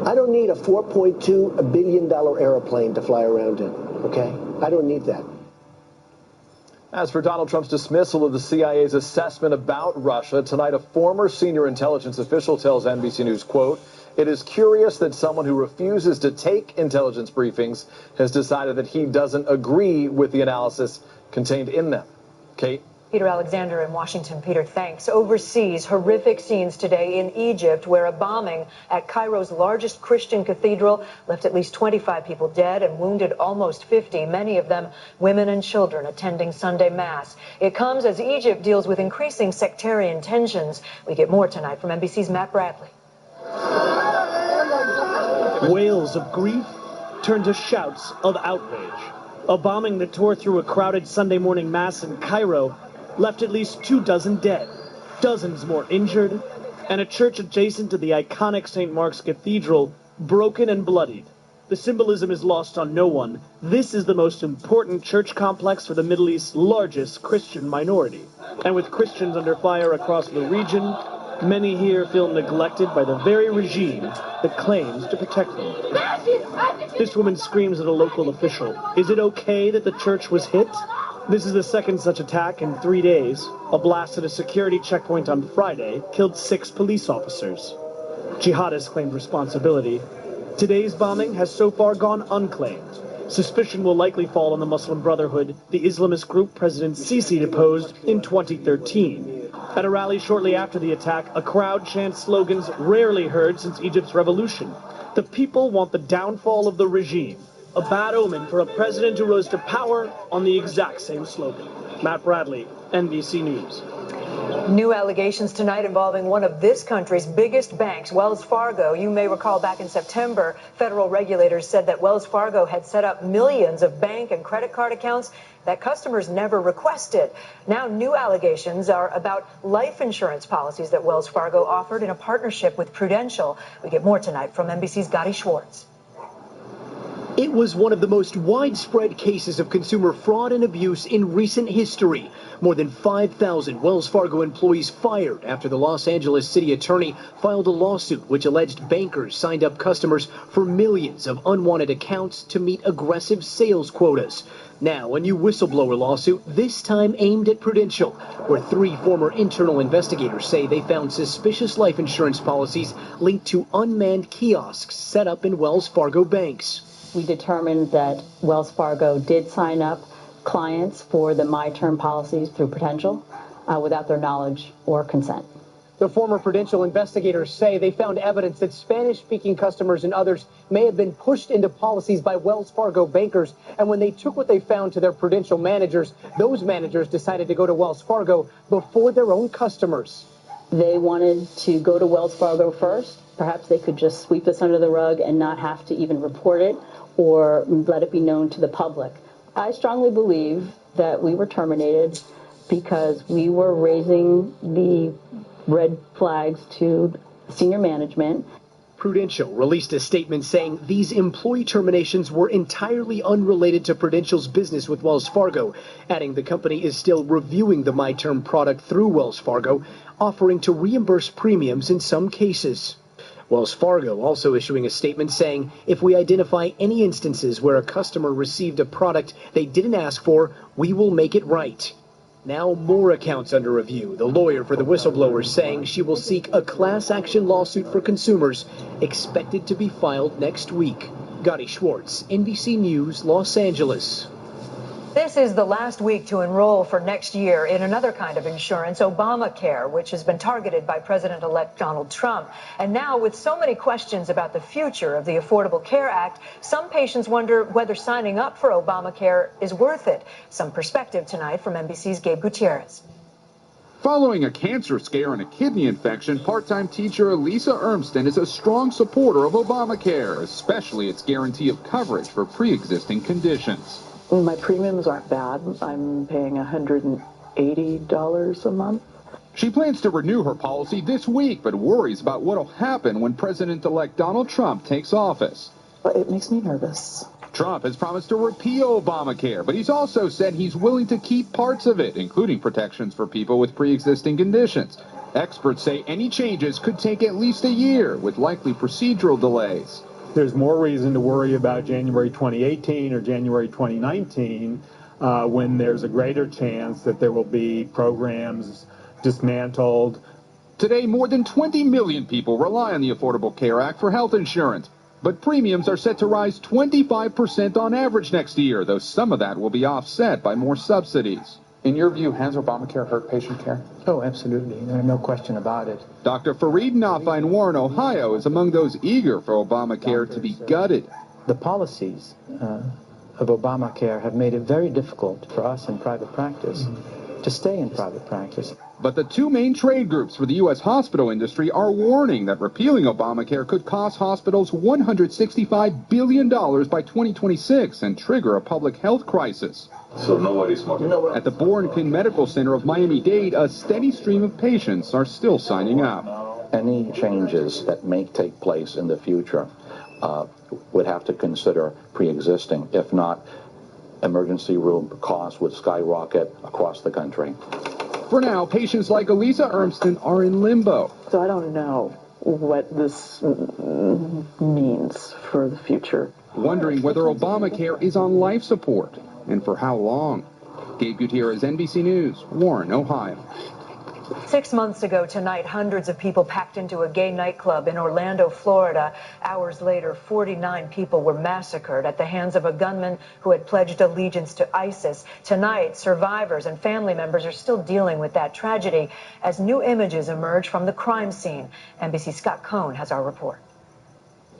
I don't need a $4.2 billion airplane to fly around in, okay? I don't need that. As for Donald Trump's dismissal of the CIA's assessment about Russia, tonight a former senior intelligence official tells NBC News, quote, "It is curious that someone who refuses to take intelligence briefings has decided that he doesn't agree with the analysis contained in them." Kate? Peter Alexander in Washington. Peter, thanks. Overseas, horrific scenes today in Egypt, where a bombing at Cairo's largest Christian cathedral left at least 25 people dead and wounded almost 50, many of them women and children attending Sunday Mass. It comes as Egypt deals with increasing sectarian tensions. We get more tonight from NBC's Matt Bradley. Wails of grief turned to shouts of outrage. A bombing that tore through a crowded Sunday morning Mass in Cairo left at least 24 dead, dozens more injured, and a church adjacent to the iconic St. Mark's Cathedral broken and bloodied. The symbolism is lost on no one. This is the most important church complex for the Middle East's largest Christian minority. And with Christians under fire across the region, many here feel neglected by the very regime that claims to protect them. This woman screams at a local official. Is it okay that the church was hit? This is the second such attack in 3 days. A blast at a security checkpoint on Friday killed 6 police officers. Jihadists claimed responsibility. Today's bombing has so far gone unclaimed. Suspicion will likely fall on the Muslim Brotherhood, the Islamist group President Sisi deposed in 2013. At a rally shortly after the attack, a crowd chants slogans rarely heard since Egypt's revolution. The people want the downfall of the regime. A bad omen for a president who rose to power on the exact same slogan. Matt Bradley, NBC News. New allegations tonight involving one of this country's biggest banks, Wells Fargo. You may recall back in September, federal regulators said that Wells Fargo had set up millions of bank and credit card accounts that customers never requested. Now new allegations are about life insurance policies that Wells Fargo offered in a partnership with Prudential. We get more tonight from NBC's Gotti Schwartz. It was one of the most widespread cases of consumer fraud and abuse in recent history. More than 5,000 Wells Fargo employees fired after the Los Angeles city attorney filed a lawsuit which alleged bankers signed up customers for millions of unwanted accounts to meet aggressive sales quotas. Now, a new whistleblower lawsuit, this time aimed at Prudential, where 3 former internal investigators say they found suspicious life insurance policies linked to unmanned kiosks set up in Wells Fargo banks. We determined that Wells Fargo did sign up clients for the My Term policies through Prudential without their knowledge or consent. The former Prudential investigators say they found evidence that Spanish-speaking customers and others may have been pushed into policies by Wells Fargo bankers, and when they took what they found to their Prudential managers, those managers decided to go to Wells Fargo before their own customers. They wanted to go to Wells Fargo first. Perhaps they could just sweep this under the rug and not have to even report it or let it be known to the public. I strongly believe that we were terminated because we were raising the red flags to senior management. Prudential released a statement saying these employee terminations were entirely unrelated to Prudential's business with Wells Fargo, adding the company is still reviewing the My Term product through Wells Fargo, offering to reimburse premiums in some cases. Wells Fargo also issuing a statement saying, if we identify any instances where a customer received a product they didn't ask for, we will make it right. Now more accounts under review. The lawyer for the whistleblower saying she will seek a class action lawsuit for consumers expected to be filed next week. Gotti Schwartz, NBC News, Los Angeles. This is the last week to enroll for next year in another kind of insurance, Obamacare, which has been targeted by President-elect Donald Trump. And now, with so many questions about the future of the Affordable Care Act, some patients wonder whether signing up for Obamacare is worth it. Some perspective tonight from NBC's Gabe Gutierrez. Following a cancer scare and a kidney infection, part-time teacher Elisa Ermston is a strong supporter of Obamacare, especially its guarantee of coverage for pre-existing conditions. My premiums aren't bad. I'm paying $180 a month. She plans to renew her policy this week, but worries about what'll happen when President-elect Donald Trump takes office. It makes me nervous. Trump has promised to repeal Obamacare, but he's also said he's willing to keep parts of it, including protections for people with pre-existing conditions. Experts say any changes could take at least a year, with likely procedural delays. There's more reason to worry about January 2018 or January 2019 when there's a greater chance that there will be programs dismantled. Today, more than 20 million people rely on the Affordable Care Act for health insurance, but premiums are set to rise 25% on average next year, though some of that will be offset by more subsidies. In your view, has Obamacare hurt patient care? Oh, absolutely. No question about it. Dr. Fareed Nafa in Warren, Ohio, is among those eager for Obamacare to be gutted. The policies of Obamacare have made it very difficult for us in private practice to stay in private practice. But the two main trade groups for the U.S. hospital industry are warning that repealing Obamacare could cost hospitals $165 billion by 2026 and trigger a public health crisis. So nobody's smoking. At the Borenkin Medical Center of Miami-Dade, a steady stream of patients are still signing up. Any changes that may take place in the future would have to consider pre-existing. If not, emergency room costs would skyrocket across the country. For now, patients like Elisa Ermston are in limbo. So I don't know what this means for the future. Wondering whether Obamacare is on life support and for how long. Gabe Gutierrez, NBC News, Warren, Ohio. 6 months ago tonight, hundreds of people packed into a gay nightclub in Orlando, Florida. Hours later, 49 people were massacred at the hands of a gunman who had pledged allegiance to ISIS. Tonight, survivors and family members are still dealing with that tragedy as new images emerge from the crime scene. NBC's Scott Cohn has our report.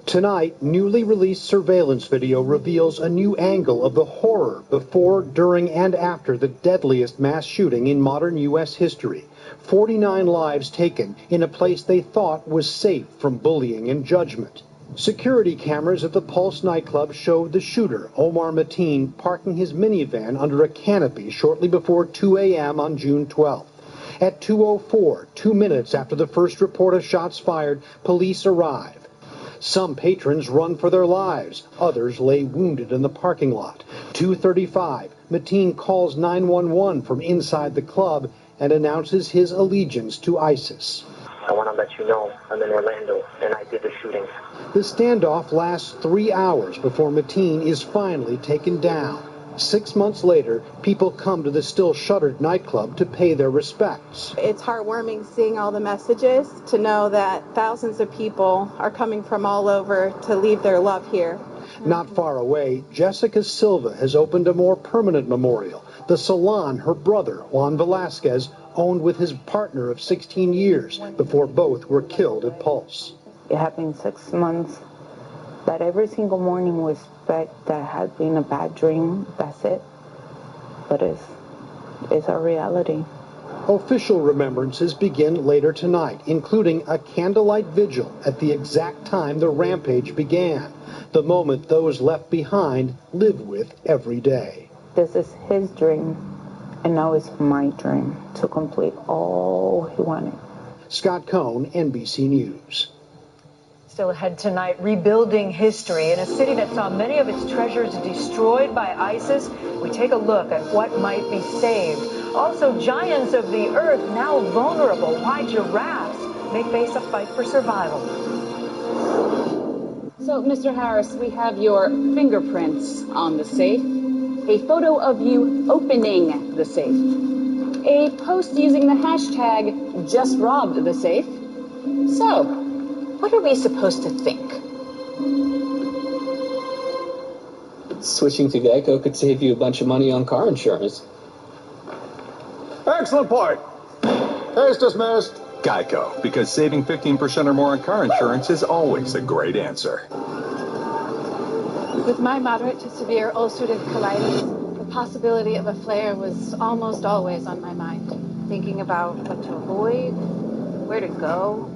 Tonight, newly released surveillance video reveals a new angle of the horror before, during, and after the deadliest mass shooting in modern U.S. history. 49 lives taken in a place they thought was safe from bullying and judgment. Security cameras at the Pulse nightclub showed the shooter, Omar Mateen, parking his minivan under a canopy shortly before 2 a.m. on June 12th. At 2:04, 2 minutes after the first report of shots fired, police arrive. Some patrons run for their lives. Others lay wounded in the parking lot. 2:35, Mateen calls 911 from inside the club and announces his allegiance to ISIS. I want to let you know I'm in Orlando and I did the shooting. The standoff lasts 3 hours before Mateen is finally taken down. 6 months later, people come to the still shuttered nightclub to pay their respects. It's heartwarming seeing all the messages, to know that thousands of people are coming from all over to leave their love here. Not far away, Jessica Silva has opened a more permanent memorial, the salon her brother, Juan Velasquez, owned with his partner of 16 years before both were killed at Pulse. It happened 6 months. That every single morning we expect that had been a bad dream, that's it. But it's a reality. Official remembrances begin later tonight, including a candlelight vigil at the exact time the rampage began, the moment those left behind live with every day. This is his dream, and now it's my dream to complete all he wanted. Scott Cohn, NBC News. Still ahead tonight, rebuilding history in a city that saw many of its treasures destroyed by ISIS. We take a look at what might be saved. Also, giants of the earth now vulnerable. Why giraffes may face a fight for survival. So, Mr. Harris, we have your fingerprints on the safe, a photo of you opening the safe, a post using the hashtag just robbed the safe. So, what are we supposed to think? Switching to Geico could save you a bunch of money on car insurance. Excellent point. Case dismissed. Geico, because saving 15% or more on car insurance is always a great answer. With my moderate to severe ulcerative colitis, the possibility of a flare was almost always on my mind. Thinking about what to avoid, where to go,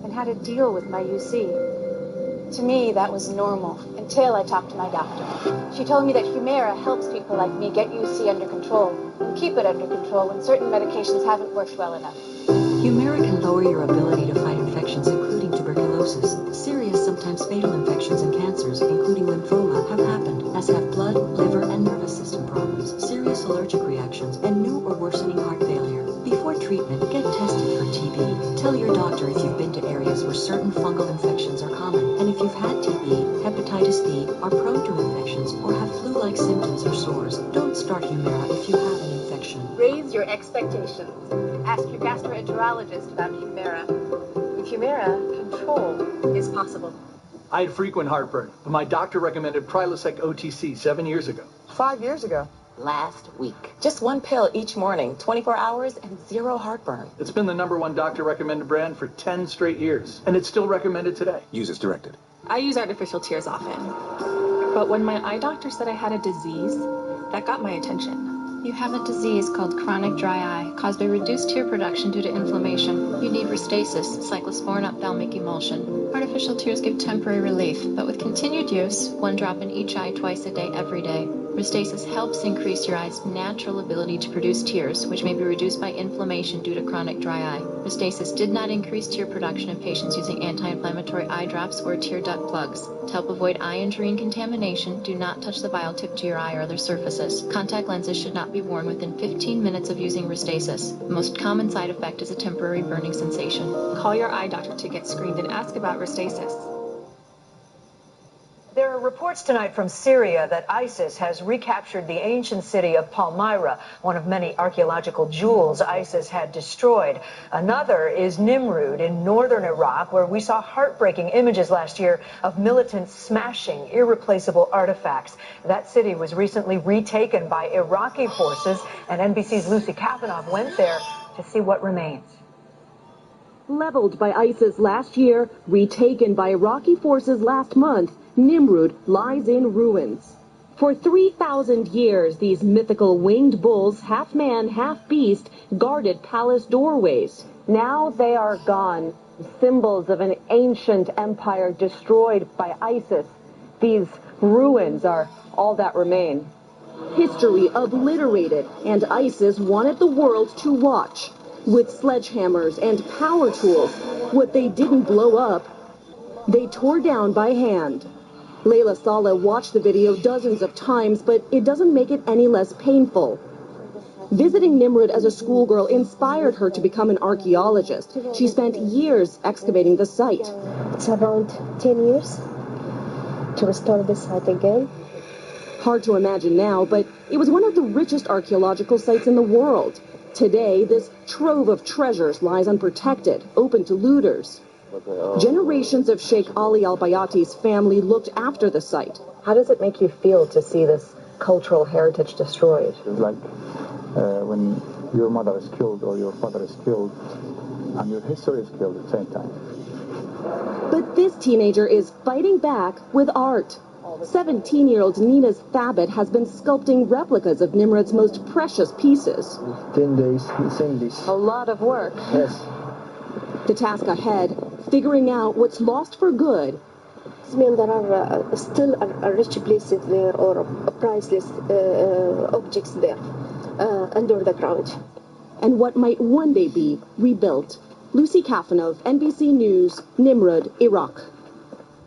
and how to deal with my UC. To me, that was normal until I talked to my doctor. She told me that Humira helps people like me get UC under control and keep it under control when certain medications haven't worked well enough. Humira can lower your ability to fight infections, including tuberculosis. Serious, sometimes fatal infections and cancers, including lymphoma, have happened, as have blood, liver, and nervous system problems, serious allergic reactions, and new or worsening heart failure. Before treatment, get tested for TB. Tell your doctor if you've been to areas where certain fungal infections are common, and if you've had TB, hepatitis B, are prone to infections, or have flu-like symptoms or sores. Don't start Humira if you have an infection. Raise your expectations. Ask your gastroenterologist about Humira. With Humira, control is possible. I had frequent heartburn, but my doctor recommended Prilosec OTC 7 years ago. 5 years ago? last week. Just one pill each morning, 24 hours, and 0 heartburn. It's been the #1 doctor-recommended brand for 10 straight years, and it's still recommended today. Use as directed. I use artificial tears often. But when my eye doctor said I had a disease, that got my attention. You have a disease called chronic dry eye, caused by reduced tear production due to inflammation. You need Restasis, cyclosporin ophthalmic emulsion. Artificial tears give temporary relief, but with continued use, 1 drop in each eye twice a day, every day. Restasis helps increase your eye's natural ability to produce tears, which may be reduced by inflammation due to chronic dry eye. Restasis did not increase tear production in patients using anti-inflammatory eye drops or tear duct plugs. To help avoid eye injury and contamination, do not touch the vial tip to your eye or other surfaces. Contact lenses should not be worn within 15 minutes of using Restasis. The most common side effect is a temporary burning sensation. Call your eye doctor to get screened and ask about Restasis. There are reports tonight from Syria that ISIS has recaptured the ancient city of Palmyra, one of many archaeological jewels ISIS had destroyed. Another is Nimrud in northern Iraq, where we saw heartbreaking images last year of militants smashing irreplaceable artifacts. That city was recently retaken by Iraqi forces, and NBC's Lucy Kavanaugh went there to see what remains. Leveled by ISIS last year, retaken by Iraqi forces last month, Nimrud lies in ruins. For 3,000 years, these mythical winged bulls, half man, half beast, guarded palace doorways. Now they are gone, symbols of an ancient empire destroyed by ISIS. These ruins are all that remain. History obliterated, and ISIS wanted the world to watch. With sledgehammers and power tools, what they didn't blow up, they tore down by hand. Layla Saleh watched the video dozens of times, but it doesn't make it any less painful. Visiting Nimrud as a schoolgirl inspired her to become an archaeologist. She spent years excavating the site. It's around 10 years to restore the site again. Hard to imagine now, but it was one of the richest archaeological sites in the world. Today, this trove of treasures lies unprotected, open to looters. Generations of Sheikh Ali al-Bayati's family looked after the site. How does it make you feel to see this cultural heritage destroyed? It's like when your mother is killed or your father is killed and your history is killed at the same time. But this teenager is fighting back with art. 17-year-old Nina Thabit has been sculpting replicas of Nimrod's most precious pieces. 10 days, same days. A lot of work. Yes. The task ahead, figuring out what's lost for good. This means there are still rich places there or priceless objects there under the ground. And what might one day be rebuilt. Lucy Kavanaugh, NBC News, Nimrud, Iraq.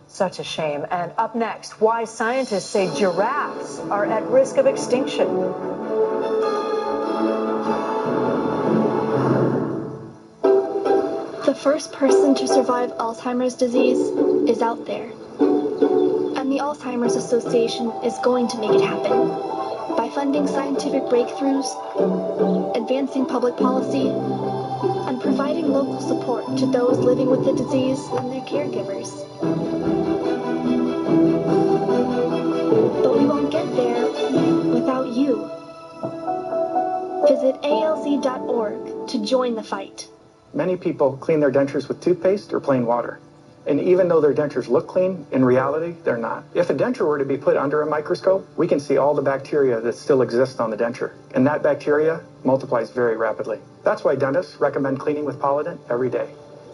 Such a shame. And up next, why scientists say giraffes are at risk of extinction. The first person to survive Alzheimer's disease is out there. And the Alzheimer's Association is going to make it happen. By funding scientific breakthroughs, advancing public policy, and providing local support to those living with the disease and their caregivers. But we won't get there without you. Visit alz.org to join the fight. Many people clean their dentures with toothpaste or plain water. And even though their dentures look clean, in reality, they're not. If a denture were to be put under a microscope, we can see all the bacteria that still exist on the denture. And that bacteria multiplies very rapidly. That's why dentists recommend cleaning with Polident every day.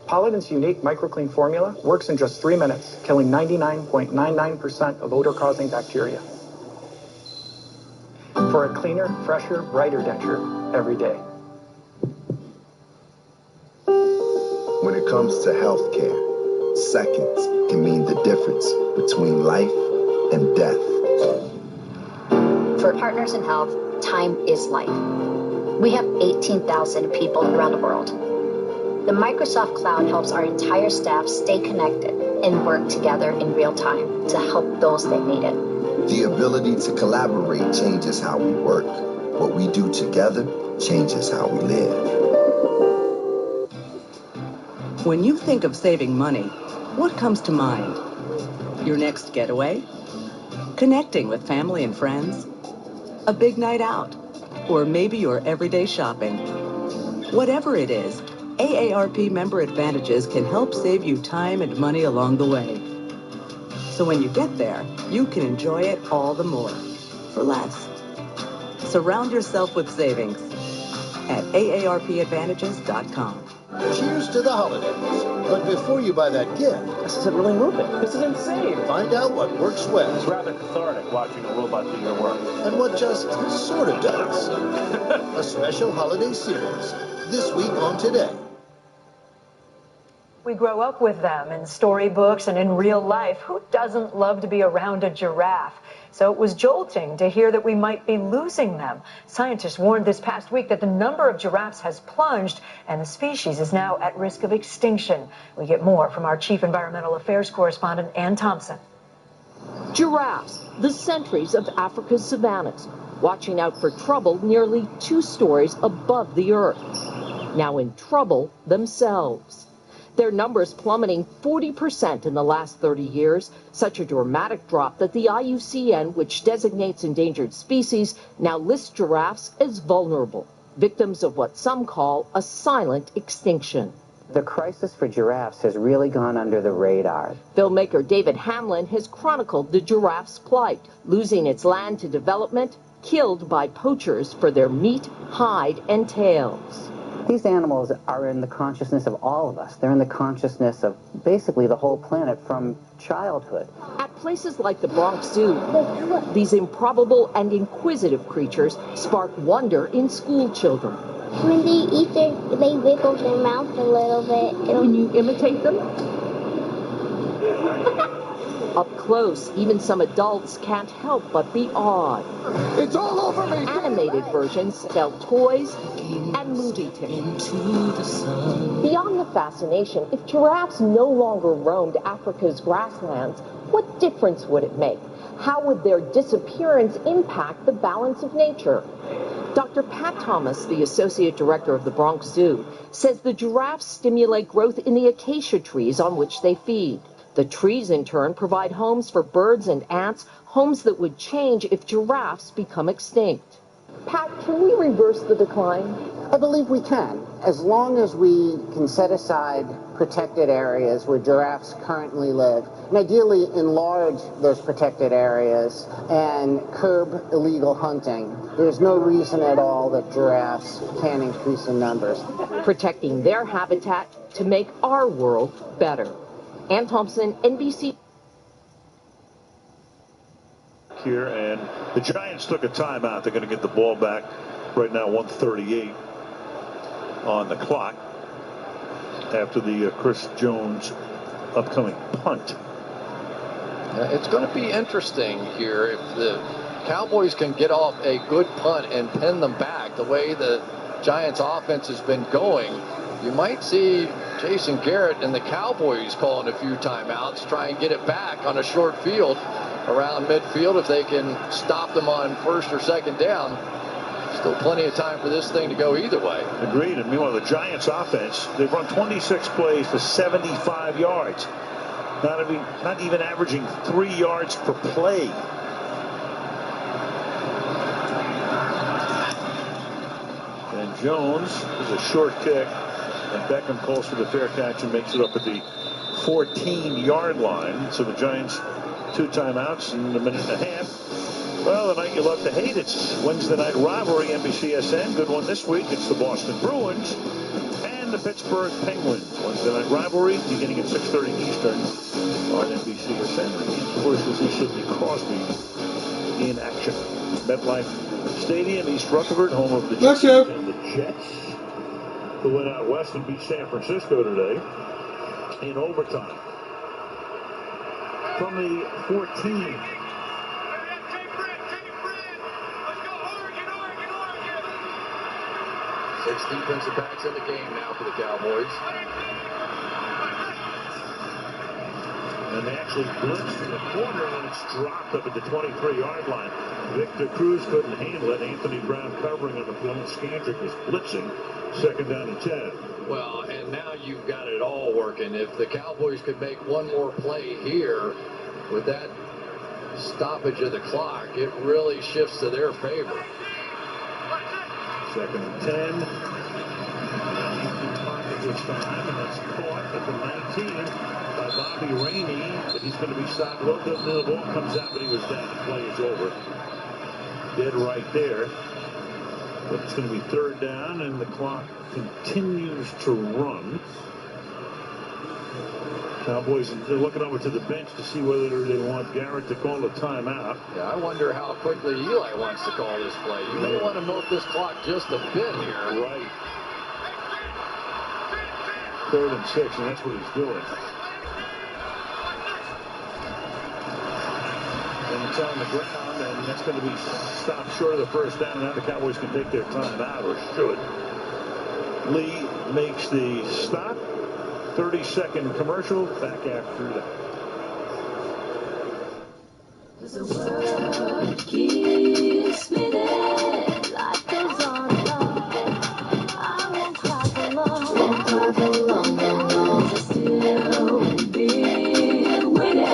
Polident's unique microclean formula works in just 3 minutes, killing 99.99% of odor-causing bacteria. For a cleaner, fresher, brighter denture every day. When it comes to healthcare, seconds can mean the difference between life and death. For Partners in Health, time is life. We have 18,000 people around the world. The Microsoft Cloud helps our entire staff stay connected and work together in real time to help those that need it. The ability to collaborate changes how we work. What we do together changes how we live. When you think of saving money, what comes to mind? Your next getaway? Connecting with family and friends? a big night out, or maybe your everyday shopping. Whatever it is, AARP member advantages can help save you time and money along the way. So when you get there, you can enjoy it all the more, for less. Surround yourself with savings at AARPadvantages.com. Cheers to the holidays. But before you buy that gift... This isn't really moving. This is insane. Find out what works well. It's rather cathartic watching a robot do your work. And what just sort of does. A special holiday series. This week on Today. We grow up with them in storybooks and in real life. Who doesn't love to be around a giraffe? So it was jolting to hear that we might be losing them. Scientists warned this past week that the number of giraffes has plunged and the species is now at risk of extinction. We get more from our Chief Environmental Affairs correspondent, Ann Thompson. Giraffes, the sentries of Africa's savannas, watching out for trouble nearly 2 stories above the earth. Now in trouble themselves. Their numbers plummeting 40% in the last 30 years, such a dramatic drop that the IUCN, which designates endangered species, now lists giraffes as vulnerable, victims of what some call a silent extinction. The crisis for giraffes has really gone under the radar. Filmmaker David Hamlin has chronicled the giraffe's plight, losing its land to development, killed by poachers for their meat, hide, and tails. These animals are in the consciousness of all of us. They're in the consciousness of basically the whole planet from childhood. At places like the Bronx Zoo, these improbable and inquisitive creatures spark wonder in school children. When they eat, they wiggle their mouth a little bit. Can you imitate them? Up close, even some adults can't help but be awed. It's all over me! Animated versions sell toys and movie tickets. Beyond the fascination, if giraffes no longer roamed Africa's grasslands, what difference would it make? How would their disappearance impact the balance of nature? Dr. Pat Thomas, the associate director of the Bronx Zoo, says the giraffes stimulate growth in the acacia trees on which they feed. The trees, in turn, provide homes for birds and ants, homes that would change if giraffes become extinct. Pat, can we reverse the decline? I believe we can, as long as we can set aside protected areas where giraffes currently live, and ideally enlarge those protected areas and curb illegal hunting. There's no reason at all that giraffes can't increase in numbers. Protecting their habitat to make our world better. Ann Thompson, NBC. Here, and the Giants took a timeout. They're going to get the ball back right now, 1:38 on the clock after the Chris Jones upcoming punt. It's going to be interesting here if the Cowboys can get off a good punt and pin them back the way the Giants offense has been going. You might see Jason Garrett and the Cowboys calling a few timeouts, try and get it back on a short field around midfield if they can stop them on first or second down. Still plenty of time for this thing to go either way. Agreed. And meanwhile, the Giants offense, they've run 26 plays for 75 yards. Not even averaging 3 yards per play. And Jones is a short kick. And Beckham calls for the fair catch and makes it up at the 14-yard line. So the Giants 2 timeouts in a minute and a half. Well, the night you love to hate. It's Wednesday night rivalry, NBCSN. Good one this week. It's the Boston Bruins and the Pittsburgh Penguins. Wednesday night rivalry beginning at 6:30 Eastern on NBCSN. And of course, we'll see Sidney Crosby in action. MetLife Stadium, East Rutherford, home of the Jets and the Jets. Who went out west and beat San Francisco today in overtime. From the 14. 6 defensive backs in the game now for the Cowboys. And they actually blitzed in the corner, and then it's dropped up at the 23-yard line. Victor Cruz couldn't handle it. Anthony Brown covering on the play. Skandrick was blitzing. 2nd down and 10. Well, and now you've got it all working. If the Cowboys could make one more play here with that stoppage of the clock, it really shifts to their favor. 2nd and 10. Pocket this time, and that's caught at the 19 by Bobby Rainey. But he's going to be stopped. Looked up, and the ball comes out, but he was down. The play is over. Dead right there. But it's going to be 3rd down, and the clock continues to run. Cowboys, they're looking over to the bench to see whether they want Garrett to call a timeout. Yeah, I wonder how quickly Eli wants to call this play. You may want to milk this clock just a bit here. Right. 3rd and 6, and that's what he's doing. And it's on the ground, and that's going to be stopped short of the 1st down. Now the Cowboys can take their timeout, or should. Lee makes the stop. 30-second commercial. Back after that. There's a word keeps me there. Life goes on and on. I won't cry for long. Won't cry for long, no, no. Still be winning.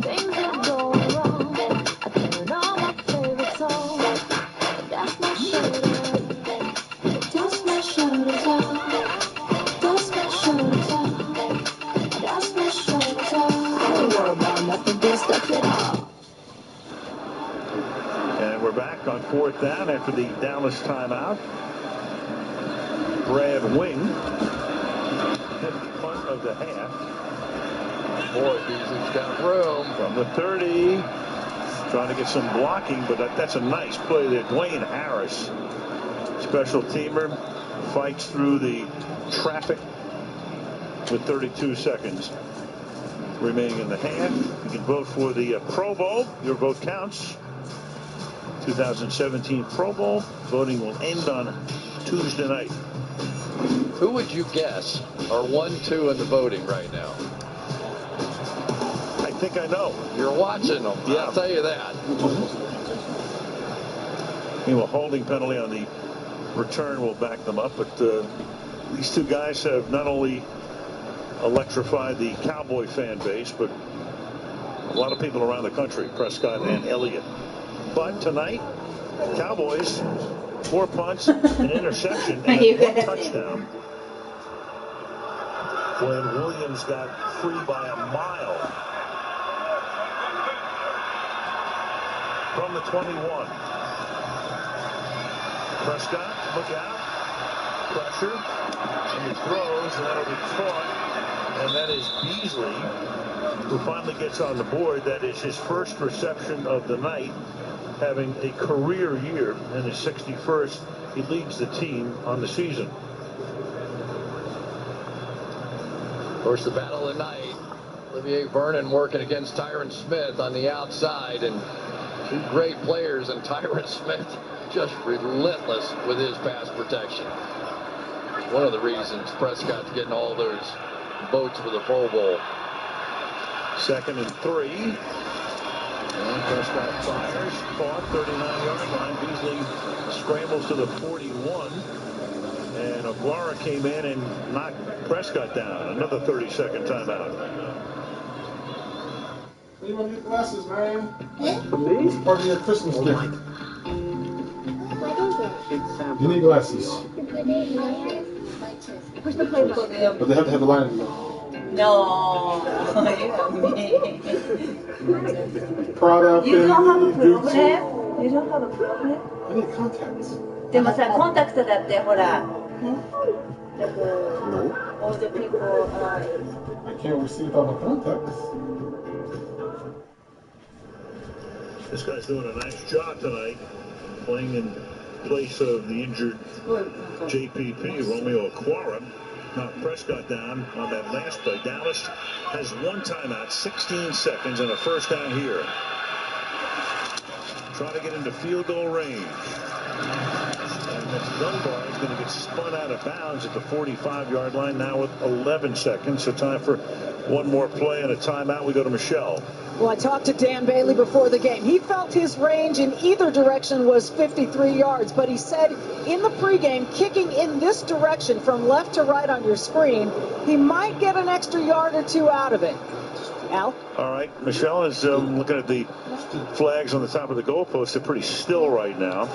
Things are going wrong. I turn on my favorite song. That's my shoulder. That's my shoulders out. That's my shoulders out. That's my shoulders out. I don't worry about nothing but stuff at all. And we're back on 4th down after the Dallas timeout. Brad Wing, heavy punt of the half. Boy, Beasley's got room. From the 30, trying to get some blocking, but that's a nice play there. Dwayne Harris, special teamer, fights through the traffic with 32 seconds remaining in the half. You can vote for the Pro Bowl. Your vote counts. 2017 Pro Bowl. Voting will end on Tuesday night. Who would you guess are 1-2 in the voting right now? I think I know. You're watching them. Yeah. I'll tell you that. A holding penalty on the return will back them up. But these two guys have not only electrified the Cowboy fan base, but a lot of people around the country, Prescott and Elliott. But tonight, Cowboys, 4 punts, an interception, and one touchdown. When Williams got free by a mile from the 21. Prescott, look out, pressure, and he throws, and that'll be caught, and that is Beasley, who finally gets on the board. That is his first reception of the night, having a career year in his 61st. He leads the team on the season. Of course, the battle of the night, Olivier Vernon working against Tyron Smith on the outside, and two great players, and Tyron Smith just relentless with his pass protection. One of the reasons Prescott's getting all those votes for the Pro Bowl. 2nd and 3. And Prescott fires, caught, 39-yard line. Beasley scrambles to the 41. And Aguara came in and knocked Prescott down. Another 30-second timeout. You want new glasses, man? It's part of your Christmas gift. You need glasses. Push the play button. But they have to have the line. No, Prada, you don't have a problem. Gucci. You don't have a problem. I need contacts. でもさ、コンタクトだってほら。No. All the people are. I can't receive without my contacts. This guy's doing a nice job tonight, playing in place of the injured JPP, Romeo Aguara. Knocked Prescott down on that last play. Dallas has one timeout, 16 seconds, and a 1st down here. Trying to get into field goal range. And Dunbar is going to get spun out of bounds at the 45-yard line now with 11 seconds. So time for one more play and a timeout. We go to Michelle. Well, I talked to Dan Bailey before the game. He felt his range in either direction was 53 yards, but he said in the pregame, kicking in this direction from left to right on your screen, he might get an extra yard or two out of it. Al? All right, Michelle is looking at the flags on the top of the goalpost. They're pretty still right now.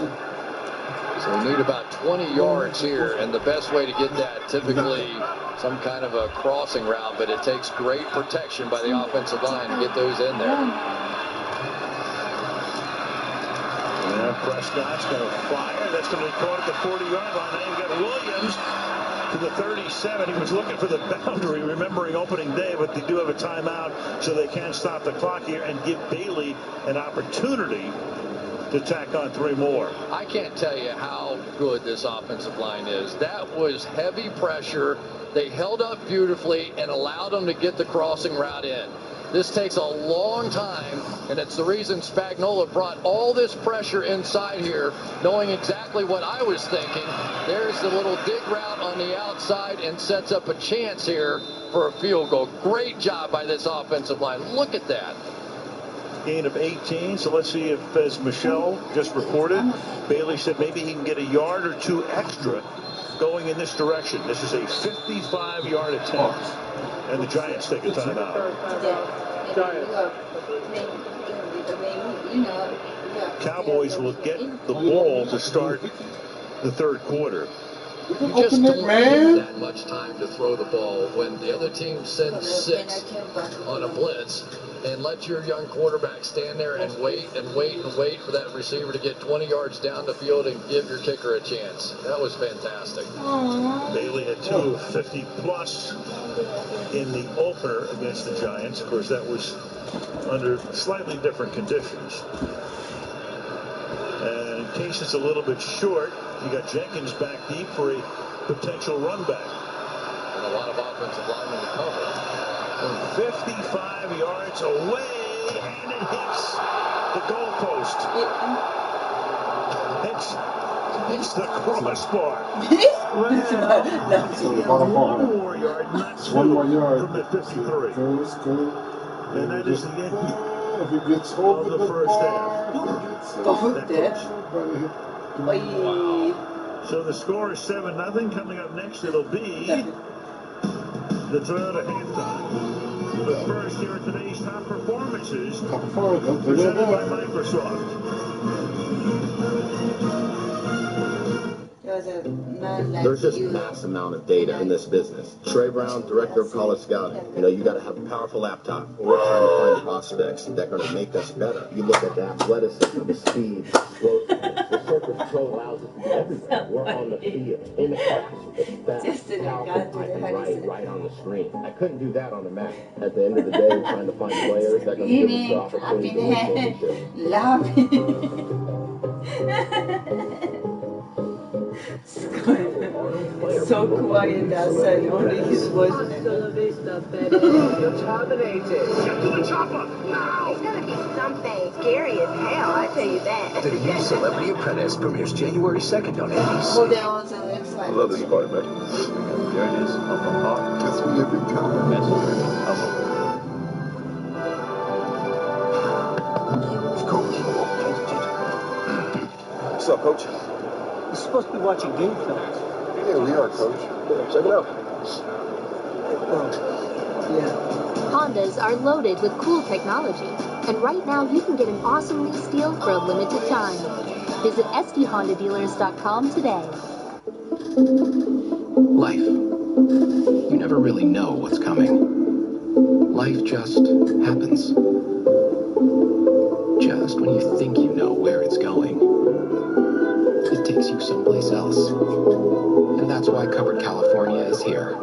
So we need about 20 yards here, and the best way to get that, typically some kind of a crossing route, but it takes great protection by the offensive line to get those in there. Yeah, Prescott's going to fire. That's going to be caught at the 40-yard line. Now you've got Williams to the 37. He was looking for the boundary, remembering opening day, but they do have a timeout, so they can stop the clock here and give Bailey an opportunity to tack on 3 more. I can't tell you how good this offensive line is. That was heavy pressure. They held up beautifully and allowed them to get the crossing route in. This takes a long time, and it's the reason Spagnuolo brought all this pressure inside here, knowing exactly what I was thinking. There's the little dig route on the outside and sets up a chance here for a field goal. Great job by this offensive line. Look at that. Gain of 18, so let's see if, as Michelle just reported, Bailey said maybe he can get a yard or 2 extra going in this direction. This is a 55-yard attempt, and the Giants take a timeout. Cowboys will get the ball to start the 3rd quarter. You just don't need that much time to throw the ball when the other team sends 6 on a blitz, and let your young quarterback stand there and wait and wait and wait for that receiver to get 20 yards down the field and give your kicker a chance. That was fantastic. Bailey had 250-plus in the opener against the Giants. Of course, that was under slightly different conditions. And in case it's a little bit short, you got Jenkins back deep for a potential run back. And a lot of offensive linemen to cover. 55 yards away, and it hits the goalpost. It's the crossbar. One more yard, not 2 from the 53. And that is the end of the first half. Wow. So the score is 7-0. Coming up next, it'll be the Toyota halftime. But first, here are today's top performances presented by Microsoft. There's just mass amount of data in this business. Trey Brown, director of college scouting. You got to have a powerful laptop. We're trying to find prospects that are going to make us better. You look at the athleticism, the speed, the explosiveness. The Circus Pro allows us to do everything. We're on the field, in the practice, fast, powerful, I can right on the screen. I couldn't do that on the Mac. At the end of the day, we're trying to find players that are going to give us the opportunity to win championships. So quiet outside, only his voice. Terminated. Get to the chopper, now! It's gonna be something scary as hell, I tell you that. The new Celebrity Apprentice premieres January 2nd on NBC. Well, there was a website. I love this part, man. There it is. Up on top. Kiss me every time. That's Coach. What's up, Coach? You're supposed to be watching game film. Yeah, we are, Coach. Check it out. Hondas are loaded with cool technology, and right now you can get an awesome lease deal for a limited time. Visit SDHondaDealers.com today. Life. You never really know what's coming. Life just happens. Just when you think you know where it's going, it takes you someplace else. And that's why Covered California is here.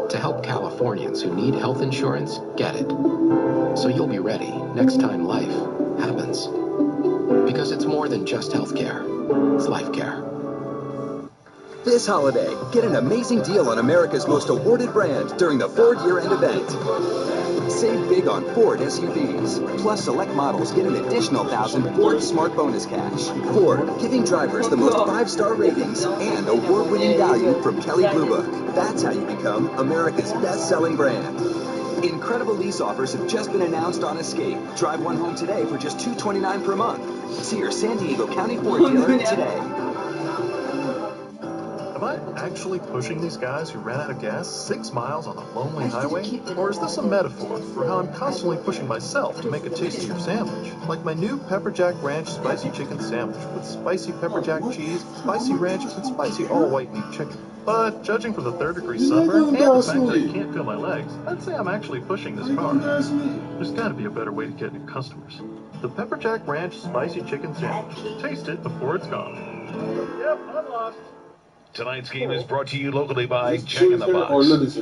To help Californians who need health insurance get it. So you'll be ready next time life happens. Because it's more than just health care. It's life care. This holiday, get an amazing deal on America's most awarded brand during the Ford year-end event. Save big on Ford SUVs. Plus, select models get an additional 1,000 Ford Smart Bonus Cash. Ford, giving drivers the most 5-star ratings and award-winning value from Kelley Blue Book. That's how you become America's best-selling brand. Incredible lease offers have just been announced on Escape. Drive one home today for just $229 per month. See your San Diego County Ford dealer today. Am I actually pushing these guys who ran out of gas 6 miles on a lonely highway? Or is this a metaphor for how I'm constantly pushing myself to make a tastier sandwich? Like my new Pepper Jack Ranch spicy chicken sandwich with spicy pepper jack cheese, spicy ranch, and spicy all-white meat chicken. But judging from the third-degree sunburn and the fact that I can't feel my legs, I'd say I'm actually pushing this car. There's got to be a better way to get new customers. The Pepper Jack Ranch spicy chicken sandwich. Taste it before it's gone. Yep, I'm lost. Tonight's game is brought to you locally by Jack in the Box.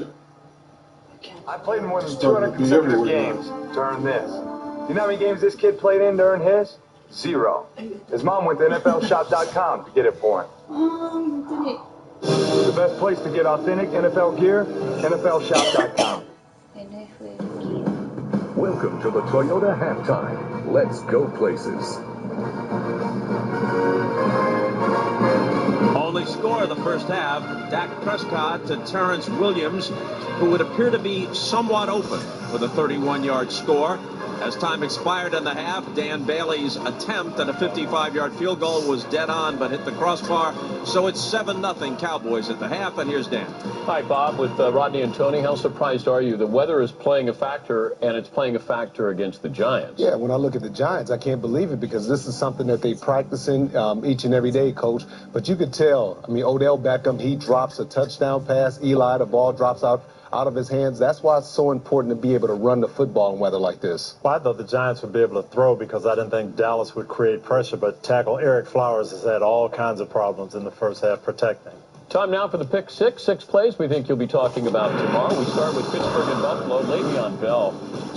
I played more than 200 consecutive games during this. You know how many games this kid played in during his? 0. His mom went to NFLshop.com to get it for him. The best place to get authentic NFL gear, NFLshop.com. Welcome to the Toyota Halftime. Let's go places. Only score of the first half, Dak Prescott to Terrence Williams, who would appear to be somewhat open with a 31-yard score. As time expired in the half, Dan Bailey's attempt at a 55-yard field goal was dead on, but hit the crossbar. So it's 7-0 Cowboys at the half, and here's Dan. Hi, Bob. With Rodney and Tony, how surprised are you? The weather is playing a factor, and it's playing a factor against the Giants. Yeah, when I look at the Giants, I can't believe it because this is something that they practicing each and every day, Coach. But you could tell, I mean, Odell Beckham, he drops a touchdown pass. Eli, the ball drops out of his hands. That's why it's so important to be able to run the football in weather like this. Well, I thought the Giants would be able to throw because I didn't think Dallas would create pressure, but tackle Eric Flowers has had all kinds of problems in the first half protecting. Time now for the pick six. 6 plays we think you'll be talking about tomorrow. We start with Pittsburgh and Buffalo. Le'Veon Bell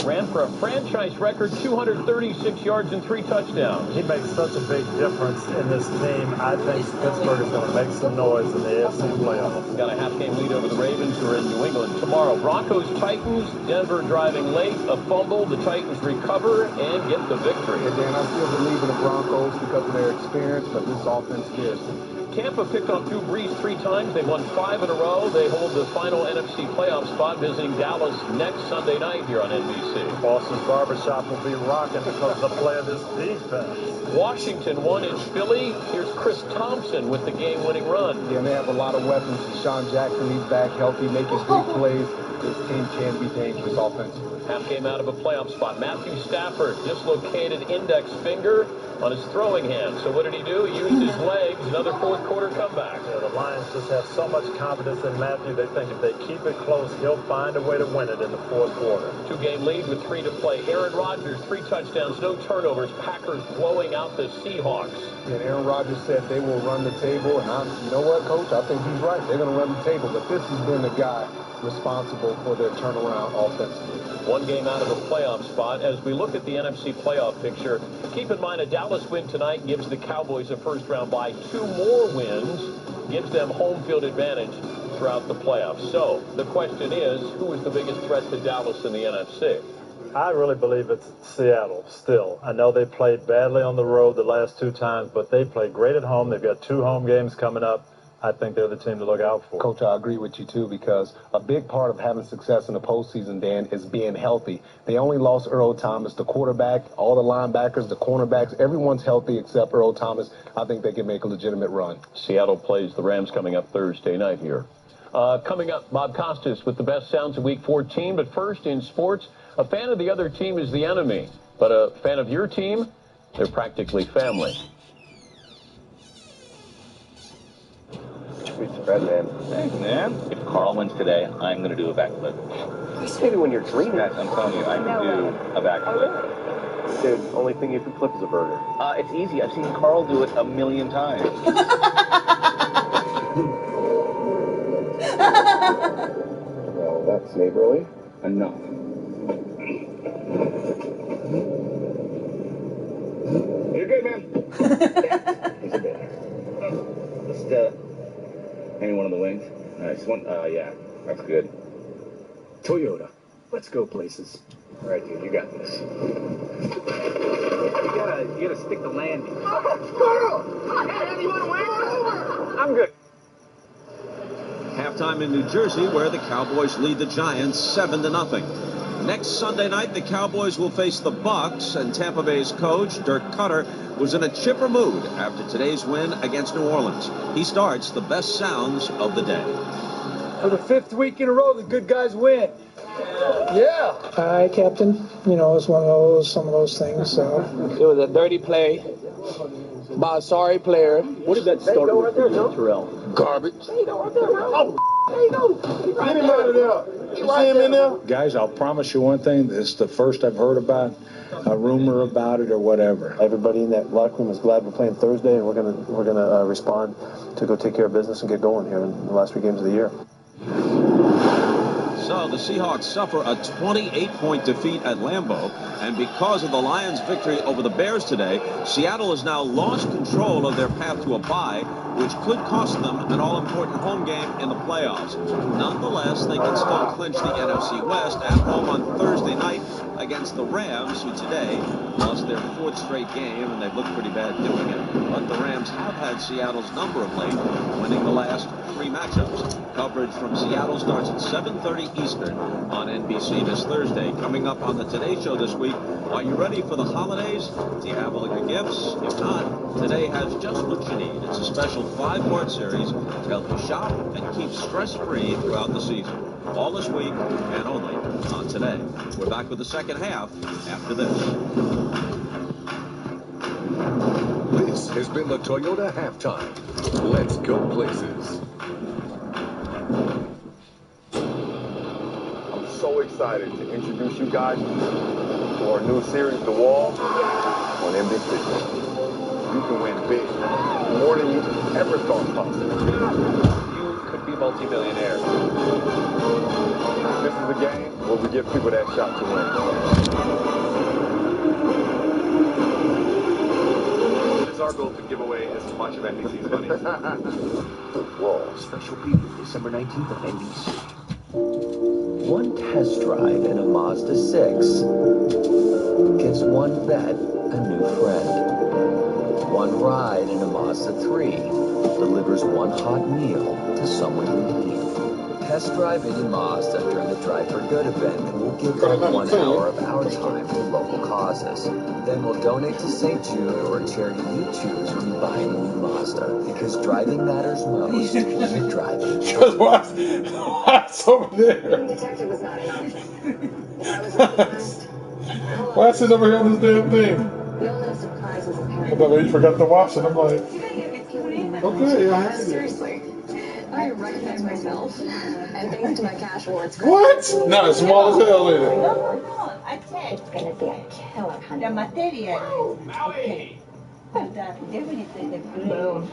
ran for a franchise record 236 yards and 3 touchdowns. He makes such a big difference in this team. I think Pittsburgh is going to make some noise in the AFC playoffs. Got a half-game lead over the Ravens, who are in New England tomorrow. Broncos, Titans, Denver driving late, a fumble. The Titans recover and get the victory. Yeah, Dan, I still believe in the Broncos because of their experience, but this offense scares me. Tampa picked off Drew Brees 3 times. They won 5 in a row. They hold the final NFC playoff spot, visiting Dallas next Sunday night here on NBC. Boston's barbershop will be rocking because of the play of this defense. Washington won in Philly. Here's Chris Thompson with the game-winning run. Yeah, and they have a lot of weapons. Deshaun Jackson, he's back healthy, making big plays. This team can be dangerous offensively. Half game out of a playoff spot. Matthew Stafford dislocated index finger on his throwing hand. So what did he do? He used his legs. Another fourth quarter comeback. Yeah, the Lions just have so much confidence in Matthew. They think if they keep it close, he'll find a way to win it in the fourth quarter. 2-game lead with 3 to play. Aaron Rodgers, 3 touchdowns, no turnovers. Packers blowing out the Seahawks. And Aaron Rodgers said they will run the table. And you know what, Coach? I think he's right. They're going to run the table. But this has been the guy responsible for their turnaround offensively. 1 game out of a playoff spot. As we look at the NFC playoff picture, keep in mind a Dallas win tonight gives the Cowboys a first-round bye. 2 more wins gives them home field advantage throughout the playoffs. So the question is, who is the biggest threat to Dallas in the NFC? I really believe it's Seattle still. I know they played badly on the road the last 2 times, but they played great at home. They've got 2 home games coming up. I think they're the team to look out for. Coach, I agree with you, too, because a big part of having success in the postseason, Dan, is being healthy. They only lost Earl Thomas, the quarterback, all the linebackers, the cornerbacks. Everyone's healthy except Earl Thomas. I think they can make a legitimate run. Seattle plays the Rams coming up Thursday night here. Coming up, Bob Costas with the best sounds of Week 14. But first, in sports, a fan of the other team is the enemy. But a fan of your team, they're practically family. Fred, man. Thanks, man. If Carl wins today, I'm going to do a backflip. You say it when you're dreaming. I'm telling you, I can do a backflip. Dude, only thing you can flip is a burger. It's easy. I've seen Carl do it a million times. Well, that's neighborly enough. You're good, man. He's a bit. Any one of the wings? Nice one. Yeah, that's good. Toyota. Let's go places. All right, dude, you got this. You gotta stick the landing. Carl! You want to wait? I'm good. Halftime in New Jersey, where the Cowboys lead the Giants 7-0. Next Sunday night, the Cowboys will face the Bucs, and Tampa Bay's coach, Dirk Cutter, was in a chipper mood after today's win against New Orleans. He starts the best sounds of the day. For the 5th week in a row, the good guys win. Yeah. All right, Captain. You know, it's one of some of those things. It was a dirty play by a sorry player. What did that start with, Terrell? Garbage. Oh, there you go. Get him out of there. You see him in there? Guys, I'll promise you one thing. This is the first I've heard about a rumor about it or whatever. Everybody in that locker room is glad we're playing Thursday, and we're gonna respond to go take care of business and get going here in the last 3 games of the year. So the Seahawks suffer a 28-point defeat at Lambeau, and because of the Lions' victory over the Bears today, Seattle has now lost control of their path to a bye, which could cost them an all-important home game in the playoffs. Nonetheless, they can still clinch the NFC West at home on Thursday night against the Rams, who today lost their 4th straight game, and they've looked pretty bad doing it. But the Rams have had Seattle's number of late, winning the last 3 matchups. Coverage from Seattle starts at 7:30 Eastern on NBC this Thursday. Coming up on the Today Show this week, are you ready for the holidays? Do you have all your gifts? If not, Today has just what you need. It's a special 5-part series to help you shop and keep stress-free throughout the season. All this week and only on Today. We're back with the second half after this. This has been the Toyota Halftime. Let's go places. I'm so excited to introduce you guys to our new series, The Wall, on NBC. You can win big, more than you ever thought possible. You could be multi-millionaire. This is a game where we give people that shot to win. It is our goal to give away as much of NBC's money. The Wall. Special preview December 19th on NBC. One test drive in a Mazda 6 gives one vet a new friend. One ride in a Mazda 3 delivers one hot meal to someone in need. Test drive any Mazda during the Drive for Good event and we'll give them 1 hour of our time to local causes. Then we'll donate to St. Jude or a charity you choose when you buy a new Mazda. Because driving matters most when you're driving. Just what's over there? Detective was not enough. I was on the list. Why is it over here on this damn thing? The only surprise was apparent. I thought you forgot to wash it. I'm like, okay, I have it. Seriously, I recognize myself. And thanks to my cash awards. What? No, it's small as hell, ain't it? I said it's gonna be a killer, honey. The material. Okay. But definitely the blue.